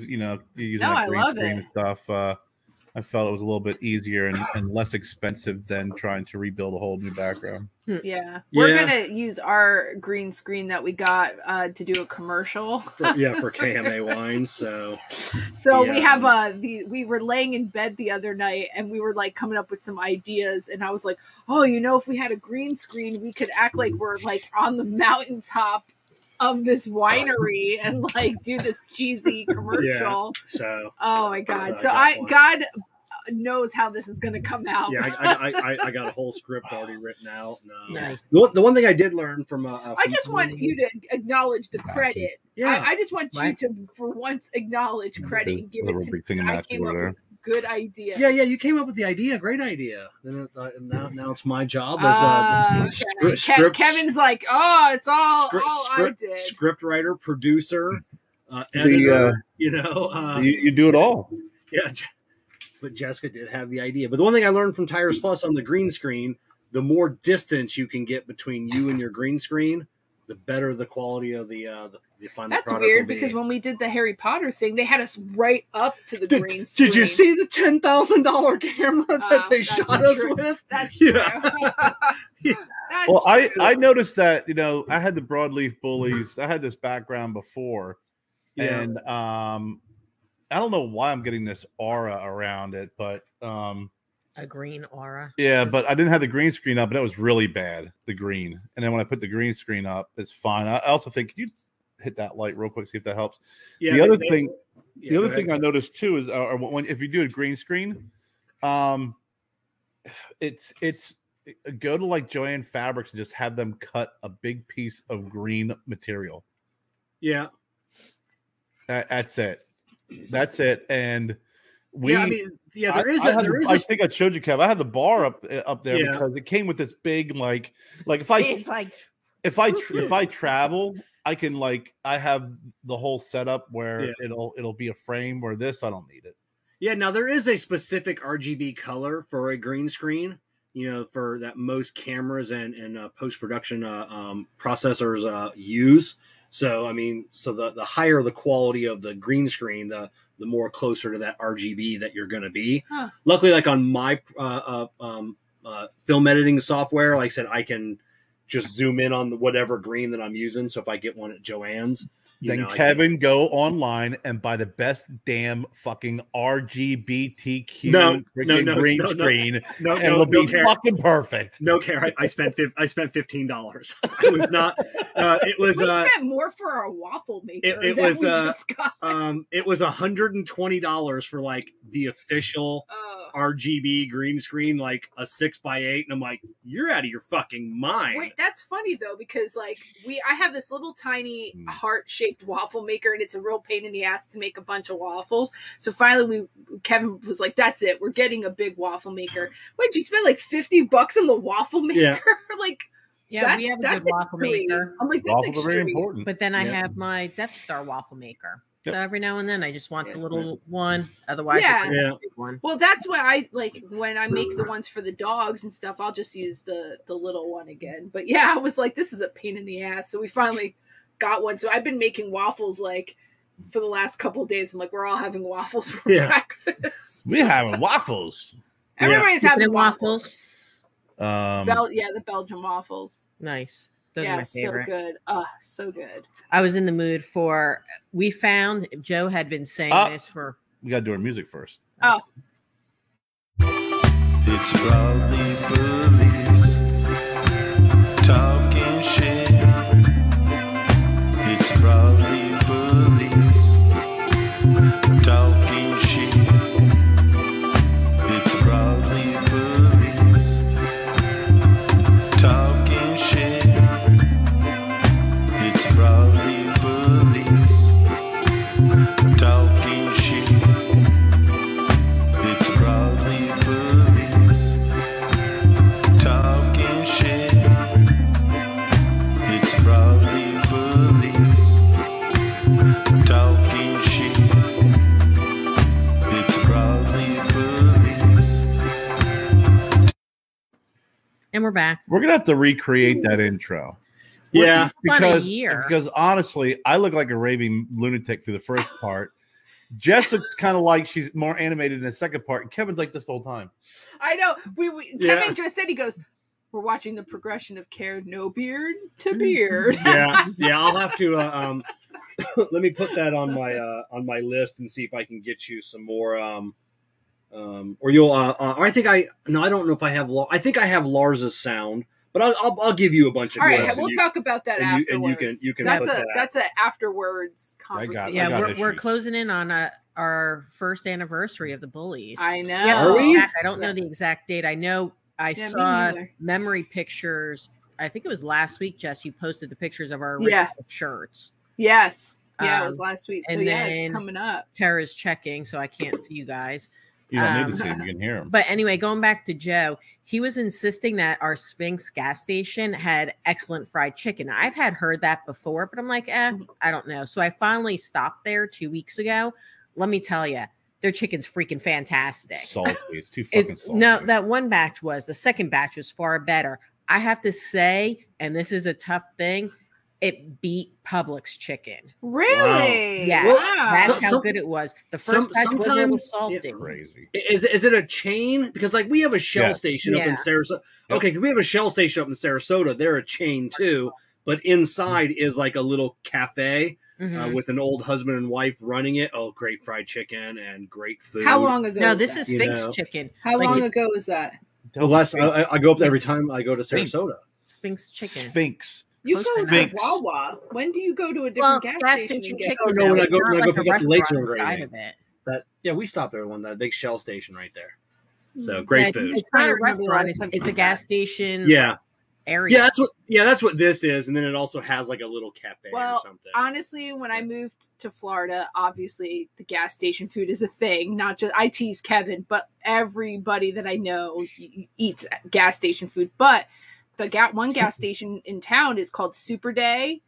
using No, that I green love screen it. and stuff. I felt it was a little bit easier and less expensive than trying to rebuild a whole new background. Yeah. We're gonna use our green screen that we got to do a commercial. for KMA wines. So we have we were laying in bed the other night and we were like coming up with some ideas, and I was like, oh, if we had a green screen, we could act like we're like on the mountaintop of this winery and like do this cheesy commercial. Oh my God. So God knows how this is going to come out. Yeah, I got a whole script already written out. Nice. The one thing I did learn from I just want you to acknowledge the credit. Yeah, I just want you to for once acknowledge credit and give it to me. I came up with a good idea. Yeah, you came up with the idea. Great idea. Then now it's my job as script. Kevin's like, oh, it's all I did. Script writer, producer, editor. You do it all. Yeah. But Jessica did have the idea. But the one thing I learned from Tires Plus on the green screen, the more distance you can get between you and your green screen, the better the quality of the final That's product weird will be. Because when we did the Harry Potter thing, they had us right up to the green screen. Did you see the $10,000 camera that they shot us with? That's true. Well, I noticed that, I had the Broadleaf Bullies. I had this background before. Yeah. And I don't know why I'm getting this aura around it, but a green aura. Yeah, but I didn't have the green screen up, and it was really bad, the green. And then when I put the green screen up, it's fine. I also think, can you hit that light real quick, see if that helps? Yeah, the other thing I noticed too is if you do a green screen, it's go to like Joann Fabrics and just have them cut a big piece of green material. Yeah. That's it. And there is. I think I showed you, Kev. I had the bar up there because it came with this big like if I travel, I can I have the whole setup where it'll be a frame. Where this, I don't need it. Yeah. Now there is a specific RGB color for a green screen. For that most cameras and post production processors use. So the higher the quality of the green screen, the more closer to that RGB that you're going to be. Huh. Luckily, like on my film editing software, like I said, I can just zoom in on whatever green that I'm using. So if I get one at Joann's, then Kevin, go online and buy the best damn fucking RGBTQ green screen, and it'll be fucking perfect. No care. I spent $15. It was not. It was. We spent more for a waffle maker. It was. It was $120 for like the official RGB green screen, like a 6x8, and I'm like, you're out of your fucking mind. Wait, that's funny though, because like I have this little tiny heart-shaped waffle maker, and it's a real pain in the ass to make a bunch of waffles. So finally Kevin was like, that's it, we're getting a big waffle maker. Wait, you spent like $50 on the waffle maker? Yeah. We have a good waffle maker. I'm like, that's extreme. Very important. But then I have my Death Star waffle maker. So every now and then I just want the little one. Otherwise, the big one. Well, that's why I like when I make the ones for the dogs and stuff, I'll just use the little one again. But yeah, I was like, this is a pain in the ass. So we finally got one. So I've been making waffles like for the last couple of days. I'm like, we're all having waffles for breakfast. We're having waffles. Everybody's having waffles. The Belgian waffles. Nice. Those are my favorite. So good. So good. I was in the mood for. We found Joe had been saying this for. We got to do our music first. Oh. It's Broadleaf Bullies talking shit. It's Broadleaf Bullies talking shit. It's Broadleaf Bullies talking shit. It's Broadleaf Bullies talking shit. It's Broadleaf Bullies talking shit. It's Broadleaf Bullies talking shit. It's Broadleaf Bullies. And we're back. We're gonna have to recreate that intro. Yeah, because honestly, I look like a raving lunatic through the first part, Jess looks kind of like she's more animated in the second part. And Kevin's like this the whole time. I know. Kevin just said, he goes, we're watching the progression of Kerr, no beard to beard. Yeah. I'll have to let me put that on my list and see if I can get you some more. Or you'll. I don't know if I have. I think I have Lars's sound, but I'll give you a bunch of. All right, we'll talk about that afterwards. And you can. That's an afterwards conversation. Yeah, we're closing in on our first anniversary of the Bullies. I know. Yeah, Are we? I don't know the exact date. I know I saw memory pictures. I think it was last week, Jess. You posted the pictures of our original shirts. Yes. Yeah, it was last week. So and it's coming up. Kerr is checking, so I can't see you guys. You don't need to see him. You can hear him. But anyway, going back to Joe, he was insisting that our Sphinx gas station had excellent fried chicken. I've heard that before, but I'm like, I don't know. So I finally stopped there 2 weeks ago. Let me tell you, their chicken's freaking fantastic. Salty. It's too fucking salty. No, that one batch was. The second batch was far better. I have to say, and this is a tough thing, it beat Publix chicken. Really? Yeah. That's how good it was. The first batch was a little salty. Crazy. Is it a chain? Because like we have a Shell station up in Sarasota. Okay, we have a Shell station up in Sarasota. They're a chain too, but inside is like a little cafe with an old husband and wife running it. Oh, great fried chicken and great food. How long ago? No, this is Sphinx chicken. How long ago was that? I go up every time I go to Sarasota. Sphinx chicken. Sphinx. You go to Wawa. When do you go to a different gas station? Chicken. No, when I go pick up the Lakes Road side of it. But yeah, we stopped there that big Shell station right there. So great food. It's not a restaurant. It's a gas station. Area. That's what this is, and then it also has like a little cafe or something. Honestly, when I moved to Florida, obviously the gas station food is a thing. Not just I tease Kevin, but everybody that I know eats gas station food. But the one gas station in town is called Super Day,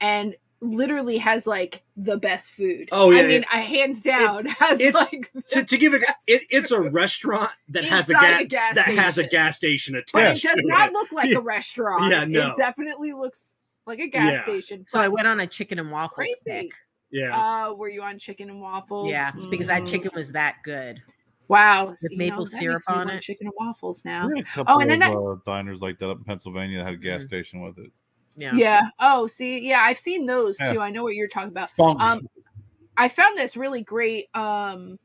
and literally has like the best food. Oh yeah, I mean, hands down has like to give it's a restaurant that has a gas station attached. But it does not look like a restaurant. Yeah, no, it definitely looks like a gas station. So I went on a chicken and waffles kick. Yeah. Were you on chicken and waffles? Yeah, because that chicken was that good. Wow, with maple syrup on it. Chicken and waffles now. A couple of diners like that up in Pennsylvania that had a gas station with it. Yeah. Oh, see, yeah, I've seen those too. I know what you're talking about. I found this really great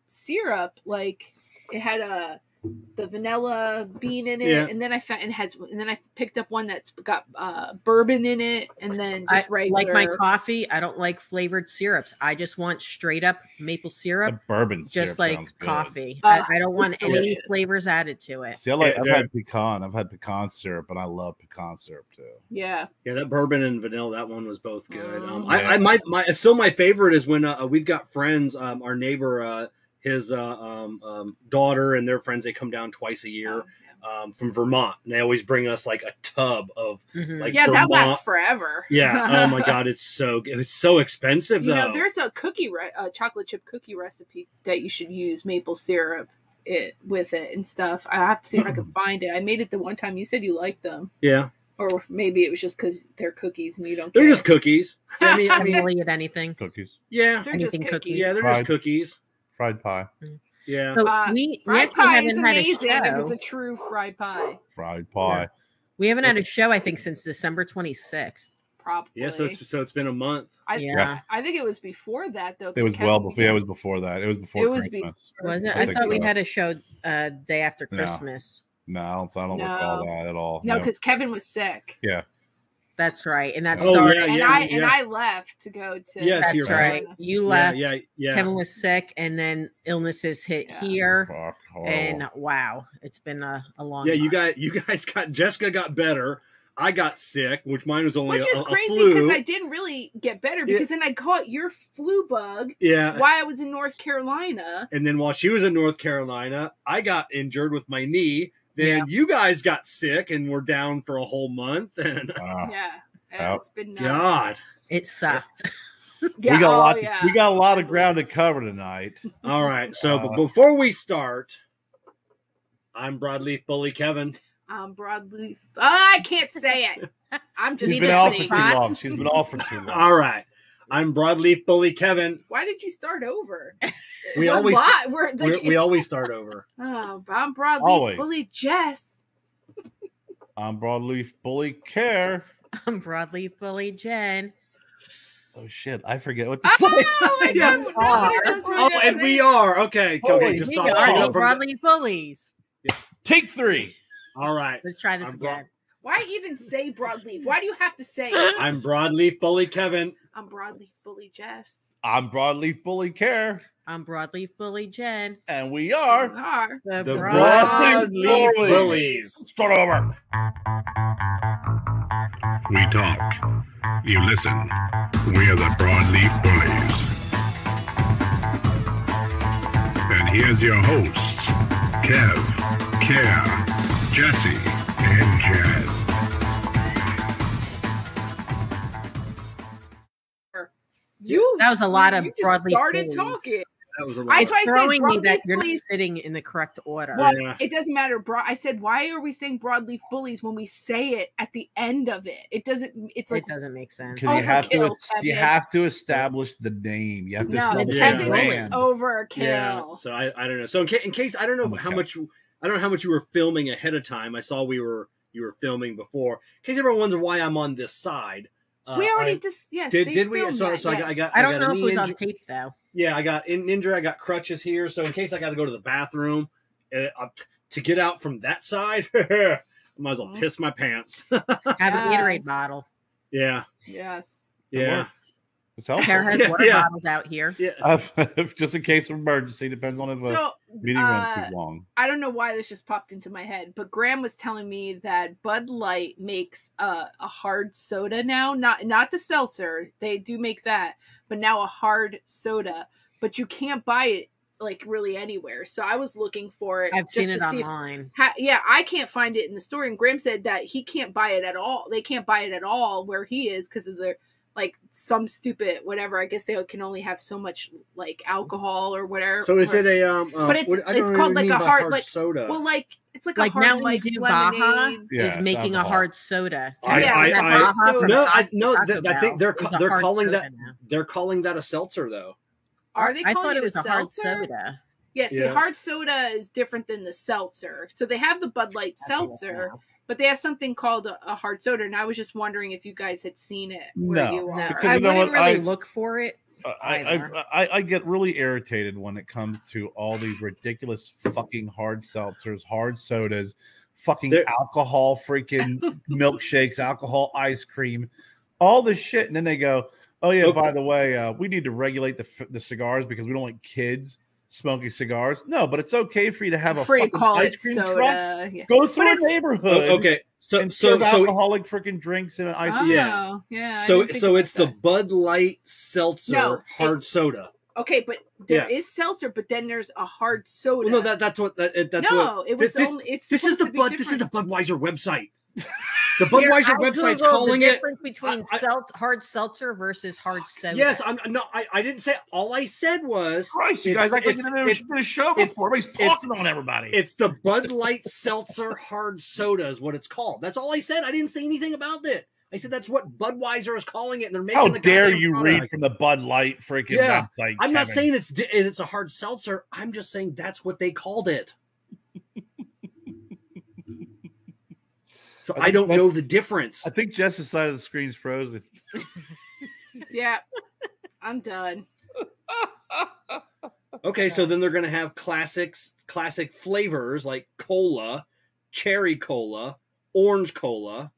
syrup. Like it had the vanilla bean in it, and then I picked up one that's got bourbon in it, and then just regular. Like my coffee, I don't like flavored syrups. I just want straight up maple syrup, bourbon, just like coffee. I don't want any flavors added to it. See, I've had pecan. I've had pecan syrup, and I love pecan syrup too. Yeah, that bourbon and vanilla, that one was both good. My favorite is when we've got friends. Our neighbor. His daughter and their friends, they come down twice a year from Vermont, and they always bring us like a tub of like Vermont. That lasts forever. Oh my god, it's so expensive though. You know, there's a chocolate chip cookie recipe that you should use maple syrup with it and stuff. I have to see if I can find it. I made it the one time. You said you liked them. Yeah. Or maybe it was just because they're cookies and you don't. They're just cookies. I mean, really at anything. Cookies. Yeah, they're just cookies. Yeah, they're just cookies. Fried pie. Yeah. So fried pie is amazing if it's a true fried pie. Fried pie. Yeah. We haven't had a show, I think, since December 26th. Probably. Yeah, so it's been a month. I think it was before that though. It was before. Yeah, it was before that. It was before Christmas. Was it? I thought we had a show day after Christmas. No, I don't recall that at all. No, because Kevin was sick. Yeah. That's right, and that started. And I left to go to. Yeah, that's right. You left. Yeah. Kevin was sick, and then illnesses hit here, and wow, it's been a long. Yeah, you guys got Jessica got better. I got sick, which mine was only which is crazy because I didn't really get better because then I caught your flu bug. Yeah, while I was in North Carolina, and then while she was in North Carolina, I got injured with my knee. Then you guys got sick and were down for a whole month, and it's been God, it sucked. We got a lot of ground to cover tonight. All right, so but before we start, I'm Broadleaf Bully Kevin. I'm Broadleaf. I can't say it. I'm just. She's been off for too long. She's been off for too long. All right. I'm Broadleaf Bully Kevin. Why did you start over? We always start over. Oh, I'm Broadleaf Always. Bully Jess. I'm Broadleaf Bully Kerr. I'm Broadleaf Bully Jen. Oh shit, I forget what to say. Oh, Oh, and we are. Okay, just We stop. are the Broadleaf Bullies. Take 3. All right. Let's try this again. Why even say Broadleaf? Why do you have to say it? I'm Broadleaf Bully Kevin. I'm Broadleaf Bully Jess. I'm Broadleaf Bully Kerr. I'm Broadleaf Bully Jen. And we are The Broadleaf Bullies. Start over. We talk. You listen. We're the Broadleaf Bullies. And here's your hosts, Kev, Kerr, Jessie, and Jen. That was a lot of you just Broadleaf started Bullies. talking. That was a I- lot. That's why I said Throwing me Broadleaf that you're not Bullies. sitting in the correct order. Well, Yeah. it doesn't matter, bro. I said, why are we saying Broadleaf Bullies when we say it at the end of it? It doesn't. It's like it doesn't make sense. Because Overkill, you Kevin. have to establish the name. You have to no, establish Yeah. the Kevin's brand. overkill. Yeah. So I don't know. So in case I don't know how much you were filming ahead of time. I saw you were filming before. In case everyone wonders why I'm on this side. We already just they did we? filmed So that, so yes. I don't got know a if it knee was on injury. tape though. Yeah, I got an injury. I got crutches here, so in case I got to go to the bathroom, to get out from that side, I might as well piss my pants. Have a Gatorade Yes. bottle. Yeah, Yes. yeah, It's helpful. Kerr has Yeah, water yeah. bottles out here. yeah. Just in case of emergency, depends on if a So meeting runs too long. I don't know why this just popped into my head, but Graham was telling me that Bud Light makes a hard soda now, not the seltzer. They do make that, but now a hard soda. But you can't buy it like really anywhere. So I was looking for it. I've just seen it to see if- online. yeah, I can't find it in the store. And Graham said that he can't buy it at all. They can't buy it at all where he is because of the like some stupid whatever. I guess they can only have so much like alcohol or whatever. So is it a But it's what- I don't it's know called what you like mean a by hard like soda. well like it's like Like a now hard when you like do Baja, lemonade. Yeah, is making a alcohol. hard soda. I- Yeah, I- that I- hard soda. no, Taco I think Bell they're is a hard calling soda that now. they're calling that a seltzer though. Are they I calling thought it was a a hard seltzer? soda. Yes, Yeah. the hard soda is different than the seltzer. So they have the Bud Light seltzer, No. but they have something called a hard soda. And I was just wondering if you guys had seen it where No. you No, are. Because I you know wouldn't what? really look for it. I get really irritated when it comes to all these ridiculous fucking hard seltzers, hard sodas, fucking alcohol, freaking milkshakes, alcohol ice cream, all this shit, and then they go, "Oh yeah, by the way, we need to regulate the cigars because we don't want kids smoking cigars." No, but it's okay for you to have a Free to fucking call ice it cream soda. truck. Yeah. Go But through a it's- neighborhood. Okay, so and serve so alcoholic freaking drinks in an ice. Oh, Yeah. yeah. I so didn't think so about it's the that. Bud Light seltzer No, hard it's- soda. Okay, but there Yeah. is seltzer, but then there's a hard soda. Well, no, that's what that's no, what it was this, only. It's this is supposed the to be Bud. This is the different. Budweiser website. The Here, Budweiser I website's Googled calling the it. difference between hard seltzer versus hard soda. Yes, I didn't say. All I said was. Christ, you it's- guys like it's- you never it's- did a show it's- before. He's talking on everybody. It's the Bud Light Seltzer Hard Soda is what it's called. That's all I said. I didn't say anything about it. I said that's what Budweiser is calling it, and they're making. How the dare goddamn you product. read from the Bud Light freaking Yeah, website? I'm not Kevin. saying it's a hard seltzer. I'm just saying that's what they called it. So I don't know the difference. I think Jess's side of the screen's frozen. Yeah, I'm done. Okay, so then they're going to have classic flavors like cola, cherry cola, orange cola.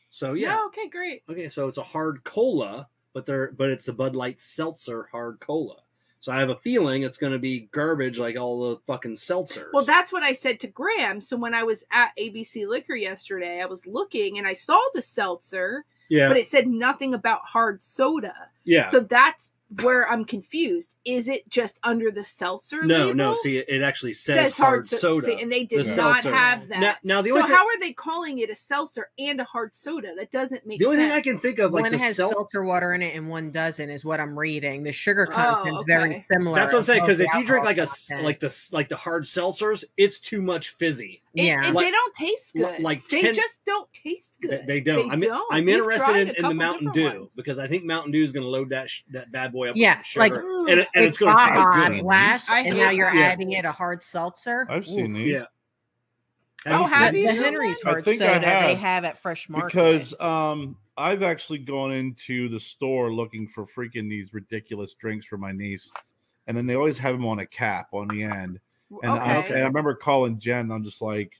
So yeah. No, okay, great. Okay, so it's a hard cola, but it's a Bud Light seltzer hard cola. So I have a feeling it's going to be garbage like all the fucking seltzers. Well, that's what I said to Graham. So when I was at ABC Liquor yesterday, I was looking and I saw the seltzer, yeah, but it said nothing about hard soda. yeah. So that's where I'm confused. Is it just under the seltzer label? No. See, it actually says hard soda. See, and they did not have that. Now the so only how are they calling it a seltzer and a hard soda? That doesn't make sense. The only thing I can think of, like one has seltzer water in it and one doesn't, is what I'm reading. The sugar content's very similar. That's what I'm saying. Because if you drink like the hard seltzers, it's too much fizzy. And they don't taste good. They just don't taste good. They don't. I'm interested in the Mountain Dew because I think Mountain Dew is going to load that bad boy up with some sugar, and it's going to taste good. Last, and now you're adding it a hard seltzer. I've seen these. Yeah. Have you? The Henry's hard soda they have at Fresh Market. Because I've actually gone into the store looking for freaking these ridiculous drinks for my niece, and then they always have them on a cap on the end. And I remember calling Jen. I'm just like,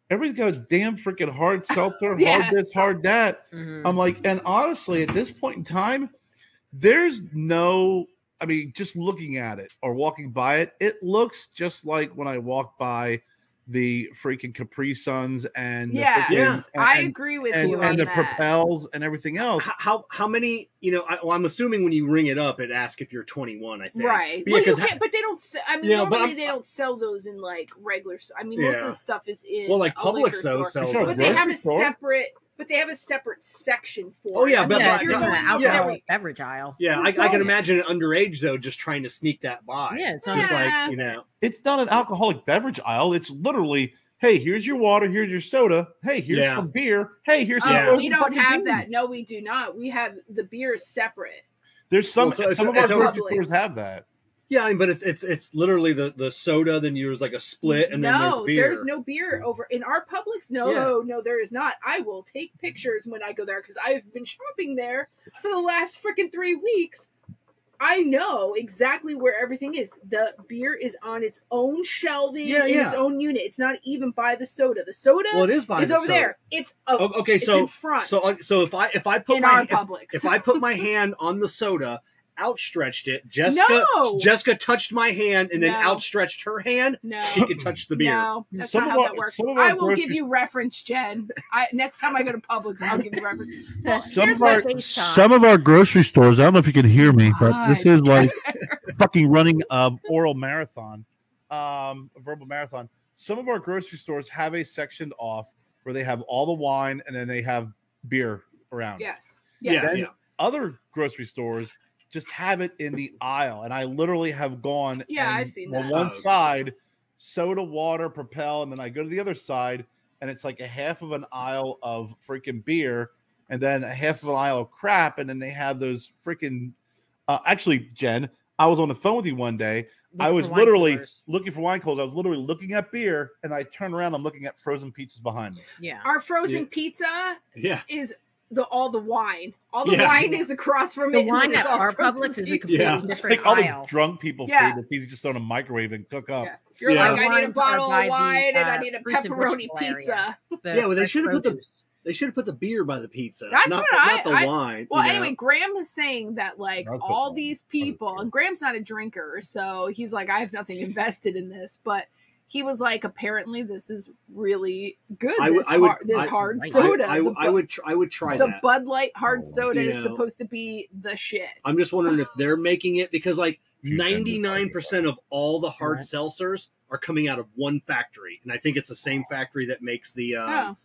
everybody's got a damn freaking hard seltzer, hard this, hard that. I'm like, and honestly, at this point in time, there's no. I mean, just looking at it or walking by it, it looks just like when I walk by the freaking Capri Suns and I agree with you on and the that. Propels and everything else. How many? I'm assuming when you ring it up, it asks if you're 21. I think right. Well, you can't, but they don't. I mean, normally they don't sell those in like regular. I mean, most of the stuff is in. Well, like Publix though sells, but they have a separate. But they have a separate section for. Oh yeah, but you're going alcoholic beverage aisle. Yeah, I can imagine an underage though just trying to sneak that by. Yeah, it's just like it's not an alcoholic beverage aisle. It's literally, hey, here's your water, here's your soda. Hey, here's some beer. Hey, here's some. We don't have that. No, we do not. We have the beer separate. There's some of our grocery stores have that. Yeah, I mean, but it's literally the soda. Then there's like a split, and then there's beer. There's no beer over in our Publix. No, there is not. I will take pictures when I go there because I've been shopping there for the last freaking 3 weeks. I know exactly where everything is. The beer is on its own shelving in its own unit. It's not even by the soda. The soda it is by the over soda. There. It's okay. It's So in front. So if I put in our Publix, if I put my hand on the soda, outstretched it, Jessica touched my hand and then outstretched her hand. She could touch the beer. No, that's not how that works. I will give you reference, Jen. Next time I go to Publix, I'll give you reference. Some of our grocery stores, I don't know if you can hear me, but this is like fucking running a oral marathon, a verbal marathon. Some of our grocery stores have a section off where they have all the wine and then they have beer around. Yes. Other grocery stores just have it in the aisle, and I literally have gone. I've seen that. On one side, soda, water, Propel, and then I go to the other side, and it's like a half of an aisle of freaking beer, and then a half of an aisle of crap, and then they have those freaking. Actually, Jen, I was on the phone with you one day. I was literally looking for wine coolers. I was literally looking at beer, and I turned around. I'm looking at frozen pizzas behind me. Yeah, our frozen pizza is. All the wine. All the wine is across from it. The wine at our Publix is a completely different it's like all the drunk people food that's easy just throw in a microwave and cook up. You're like, I need a bottle of wine and I need a pepperoni pizza. Well, they should have put the beer by the pizza. That's not the wine. Well, anyway, Graham is saying that like all these people, and Graham's not a drinker, so he's like, I have nothing invested in this, but he was like, apparently this is really good. This hard soda. I would try the that. The Bud Light hard soda is supposed to be the shit. I'm just wondering if they're making it because like 99% of all the hard seltzers are coming out of one factory, and I think it's the same factory that makes the I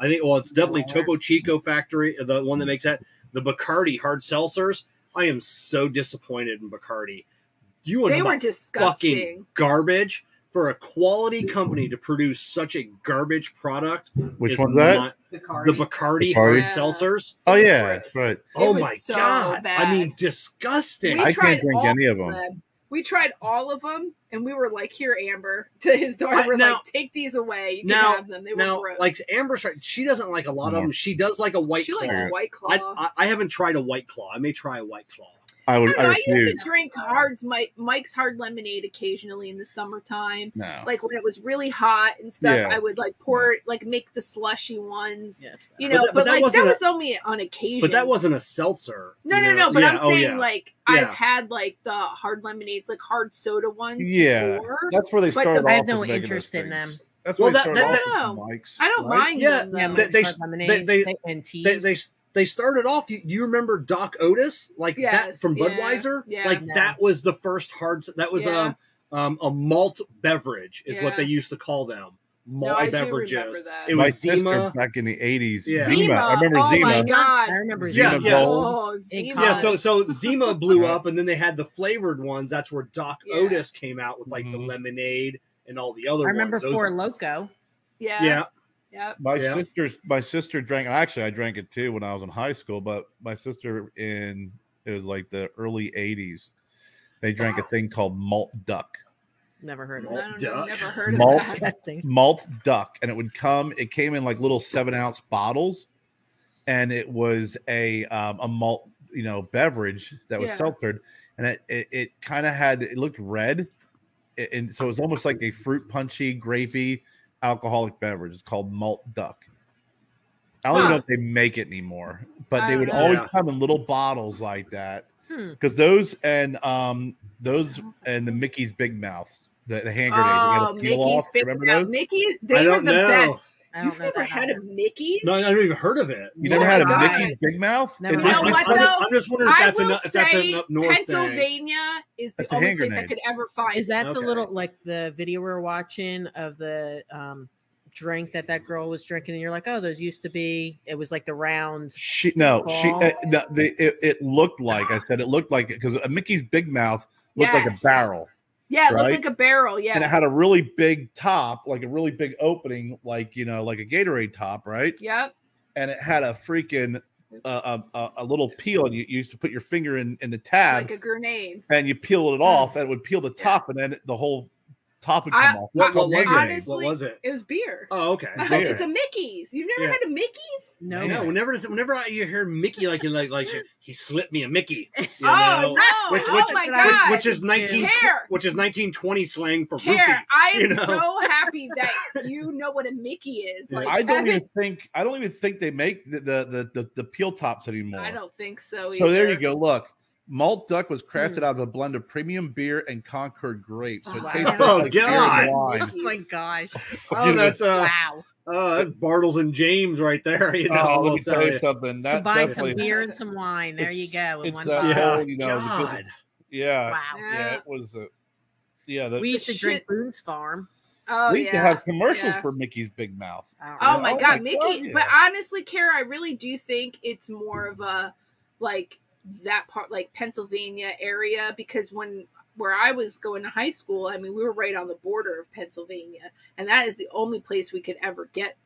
think it's definitely Topo Chico factory, the one that makes that. The Bacardi hard seltzers. I am so disappointed in Bacardi. They were disgusting. Fucking garbage. For a quality company to produce such a garbage product, which one's that? The Bacardi hard seltzers. Oh yeah, that's right. Oh my god! Bad. I mean, disgusting. I can't drink any of them. We tried all of them, and we were like, "Here, Amber," to his daughter. We're like, "Take these away. You can have them." They were gross. Like Amber's, she doesn't like a lot of them. She does like a White Claw. She likes White Claw. I haven't tried a White Claw. I may try a White Claw. I used to drink Mike's Hard Lemonade occasionally in the summertime. No. Like when it was really hot and stuff, I would like pour it, like make the slushy ones. Yeah, but that was only on occasion. But that wasn't a seltzer. No. But I'm saying I've had like the hard lemonades, like hard soda ones. Before, that's where they started. I have no interest in them. That's where I don't mind them. Yeah, lemonade and tea. they started off. Do you remember Doc Otis, like that from Budweiser? Like that was the first hard. That was a malt beverage, is what they used to call them. Malt beverages. It was Zima back in the 80s. Yeah. Zima. I remember Zima. Oh my God. I remember Zima. Zima. Gold. Zima. Yeah, so Zima blew up, and then they had the flavored ones. That's where Doc Otis came out with like the lemonade and all the other ones. I remember Four Loko. Yeah. My sister drank. Actually, I drank it too when I was in high school. But my sister it was like the early 80s. They drank a thing called malt duck. Never heard of Malt it. duck. Never heard of that. Malt duck, and it came in like little 7-ounce bottles, and it was a malt beverage that was seltzered, and it kind of it looked red, and so it was almost like a fruit punchy, grapey alcoholic beverage. It's called malt duck. I don't even know if they make it anymore, but they would always come in little bottles like that, because those and the Mickey's Big Mouths. The hand grenade. Oh, Mickey's Big Mouth. Mickey, they were the best. You've never had a Mickey's? No, I never even heard of it. You never had a Mickey's Big Mouth? You know what, though? I'm just wondering if that's an up north Pennsylvania is the only place I could ever find. Is that the little, like the video we were watching of the drink that girl was drinking, and you're like, oh, those used to be, it was like the round. It looked like, I said, it looked like, because a Mickey's Big Mouth looked like a barrel. Yeah, it looks like a barrel. Yeah, and it had a really big top, like a really big opening, like like a Gatorade top, right? Yep. And it had a freaking a little peel, and you used to put your finger in the tab, like a grenade, and you peel it off, and it would peel the top, and then the whole top would come off. What was honestly, what was it? It was beer. Oh, okay. It's a Mickey's. You've never had a Mickey's? No. Whenever you hear Mickey, like he slipped me a Mickey. No! Oh my God! Which is 1920 slang for roofie. I am so happy that you know what a Mickey is. Like, I don't even think they make the peel tops anymore. I don't think so. So there you go. Look. Malt duck was crafted out of a blend of premium beer and Concord grapes. So it tastes like God! Oh my gosh! Oh, that's wow! Oh, that's Bartles and James right there. Let me tell you something. That combine some beer and some wine. There you go. In one bottle. God. Yeah. Wow. Yeah, it was we used to drink Boone's Farm. Oh, we used to have commercials for Mickey's Big Mouth. Oh my God, Mickey! But honestly, Kerr, I really do think it's more of a that part, like Pennsylvania area, because where I was going to high school, I mean, we were right on the border of Pennsylvania, and that is the only place we could ever get.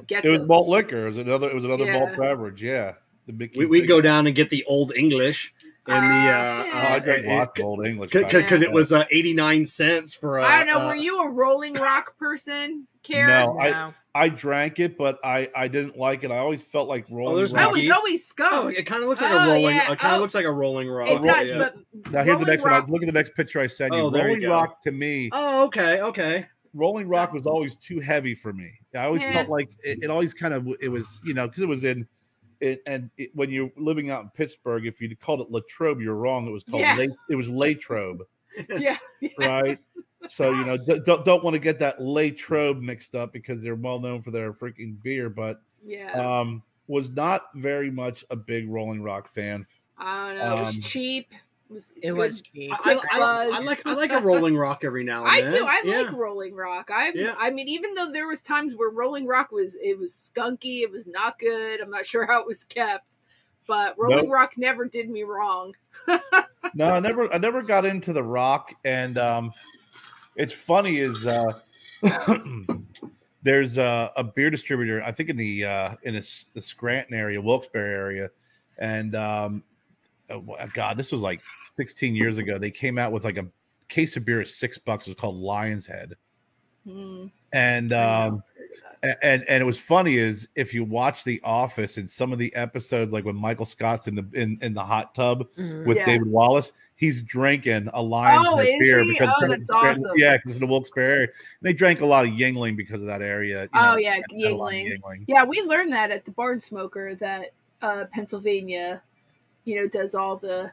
It was malt liquor. It was another malt beverage. Yeah, we'd go down and get the Old English. And I drank lots of Old English because it was 89 cents for. I don't know. Were you a Rolling Rock person, Kerr? No. I drank it, but I didn't like it. I always felt like Rolling Rock. I was always skunk. Oh, it kind of looks like a rolling. It kind of looks like a Rolling Rock. It does, but now here's the next one. I was looking at the next picture I sent you. Oh, there Rolling Rock to me. Oh, okay. Rolling Rock was always too heavy for me. I always felt like it always kind of it was because it was in. When you're living out in Pittsburgh, if you called it Latrobe, you're wrong. It was called it was Latrobe. Yeah. Right. So don't want to get that Latrobe mixed up because they're well known for their freaking beer, but was not very much a big Rolling Rock fan. I don't know. It was cheap. It was cheap. I like a Rolling Rock every now and then. I do. I like Rolling Rock. I mean, even though there was times where Rolling Rock was skunky, it was not good. I'm not sure how it was kept, but Rolling Rock never did me wrong. No, I never got into the rock, and it's funny is there's a beer distributor, I think in the Scranton area, Wilkes-Barre area, and God, this was like 16 years ago. They came out with like a case of beer at $6. It was called Lion's Head, and it was funny is if you watch The Office in some of the episodes, like when Michael Scott's in the hot tub with David Wallace. He's drinking a Lion's Head beer because that's awesome. Yeah, because in the Wilkes-Barre area, they drank a lot of Yingling because of that area. Yingling. Yeah, we learned that at the Barn Smoker that Pennsylvania, does all the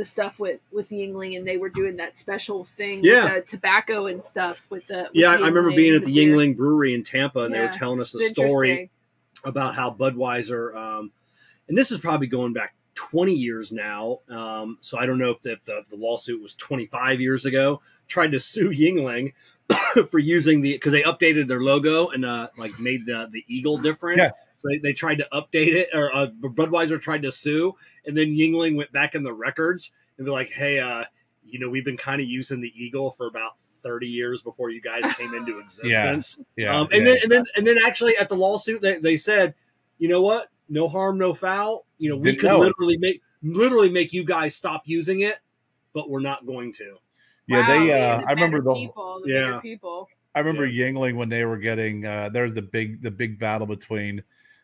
stuff with Yingling, and they were doing that special thing with the tobacco and stuff with the. I remember being at the Yingling Brewery in Tampa, and they were telling us the story about how Budweiser and this is probably going back 20 years now. So I don't know if the lawsuit was 25 years ago. Tried to sue Yingling for using because they updated their logo and like made the eagle different. Yeah. So they tried to update it, or Budweiser tried to sue, and then Yingling went back in the records and be like, "Hey, we've been kind of using the eagle for about 30 years before you guys came into existence." And then actually at the lawsuit they said, "You know what? No harm, no foul. We could literally make you guys stop using it, but we're not going to." Yeah, wow, I remember the bigger people. I remember Yingling when they were getting there was the big battle between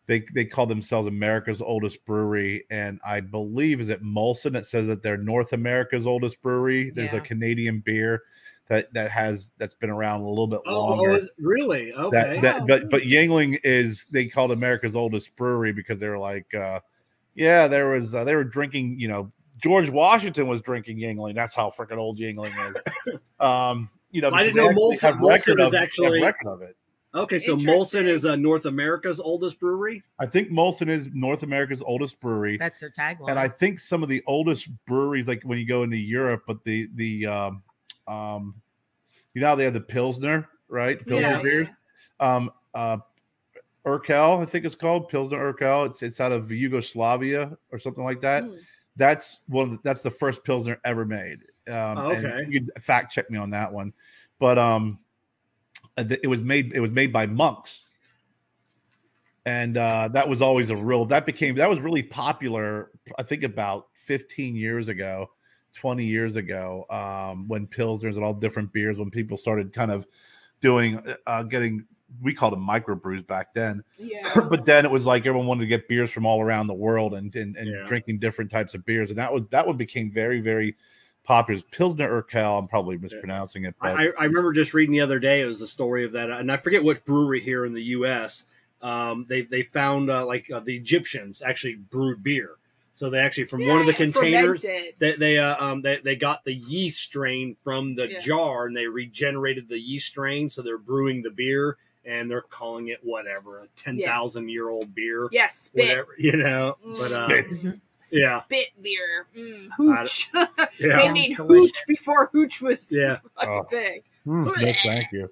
they called themselves America's oldest brewery, and I believe is it Molson that says that they're North America's oldest brewery. There's a Canadian beer that's been around a little bit longer. Oh, really? Okay. But Yingling they called America's oldest brewery because they were like they were drinking, George Washington was drinking Yingling. That's how freaking old Yingling is. I didn't know Molson is actually have record of it. Okay, so Molson is North America's oldest brewery? I think Molson is North America's oldest brewery. That's their tagline. And I think some of the oldest breweries, like when you go into Europe, but the how they have the Pilsner, right? Pilsner beers. Urkel, I think it's called Pilsner Urkel. It's out of Yugoslavia or something like that. That's that's the first Pilsner ever made. And you can fact check me on that one, but it was made by monks, and that was always that was really popular. I think about 15 years ago, 20 years ago, when Pilsners and all different beers, when people started kind of doing we called them microbrews back then. Yeah. But then it was like everyone wanted to get beers from all around the world and drinking different types of beers, and that one became very, very popular. Pilsner Urquell, I'm probably mispronouncing it. But I remember just reading the other day, it was a story of that, and I forget what brewery here in the U.S. They found the Egyptians actually brewed beer. So they actually from one of the containers they got the yeast strain from the jar, and they regenerated the yeast strain. So they're brewing the beer, and they're calling it whatever, a 10,000-year-old beer. Yes, spit. Whatever, But spit beer, hooch. They made hooch before hooch was big. No, thank you.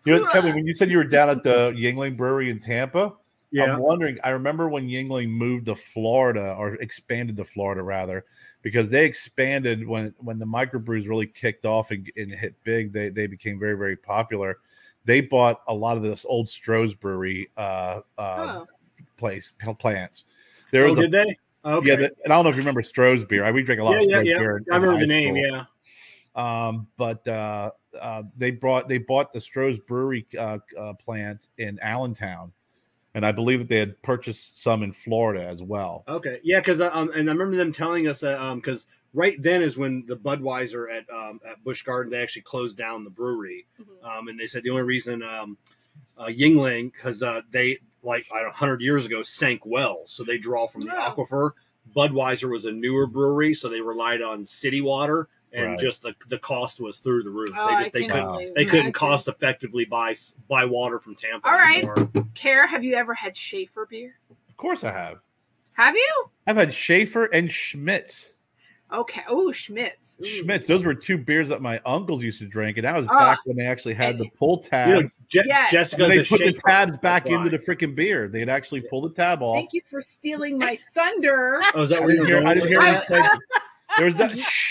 It's funny when you said you were down at the Yingling Brewery in Tampa. Yeah. I'm wondering, I remember when Yingling moved to Florida, or expanded to Florida rather, because they expanded when the microbrews really kicked off and hit big. They became very, very popular. They bought a lot of this old Stroh's Brewery plants. Did they? Okay. Yeah, and I don't know if you remember Stroh's beer. We drink a lot of Stroh's beer. I remember the name. But they bought the Stroh's Brewery plant in Allentown. And I believe that they had purchased some in Florida as well. Okay, yeah, because and I remember them telling us because right then is when the Budweiser at Busch Garden, they actually closed down the brewery, and they said the only reason Yingling, because they 100 years ago sank wells, so they draw from the aquifer. Budweiser was a newer brewery, so they relied on city water. And just the cost was through the roof. They couldn't cost effectively buy water from Tampa. All right, Kerr, have you ever had Schaefer beer? Of course I have. Have you? I've had Schaefer and Schmitz. Okay. Oh, Schmitz. Schmitz. Those were two beers that my uncles used to drink, and that was back when they actually had the pull tab. Jessica, they put the tabs back into the freaking beer. They'd actually pull the tab off. Thank you for stealing my thunder. Oh, is that what you were I didn't hear what he said.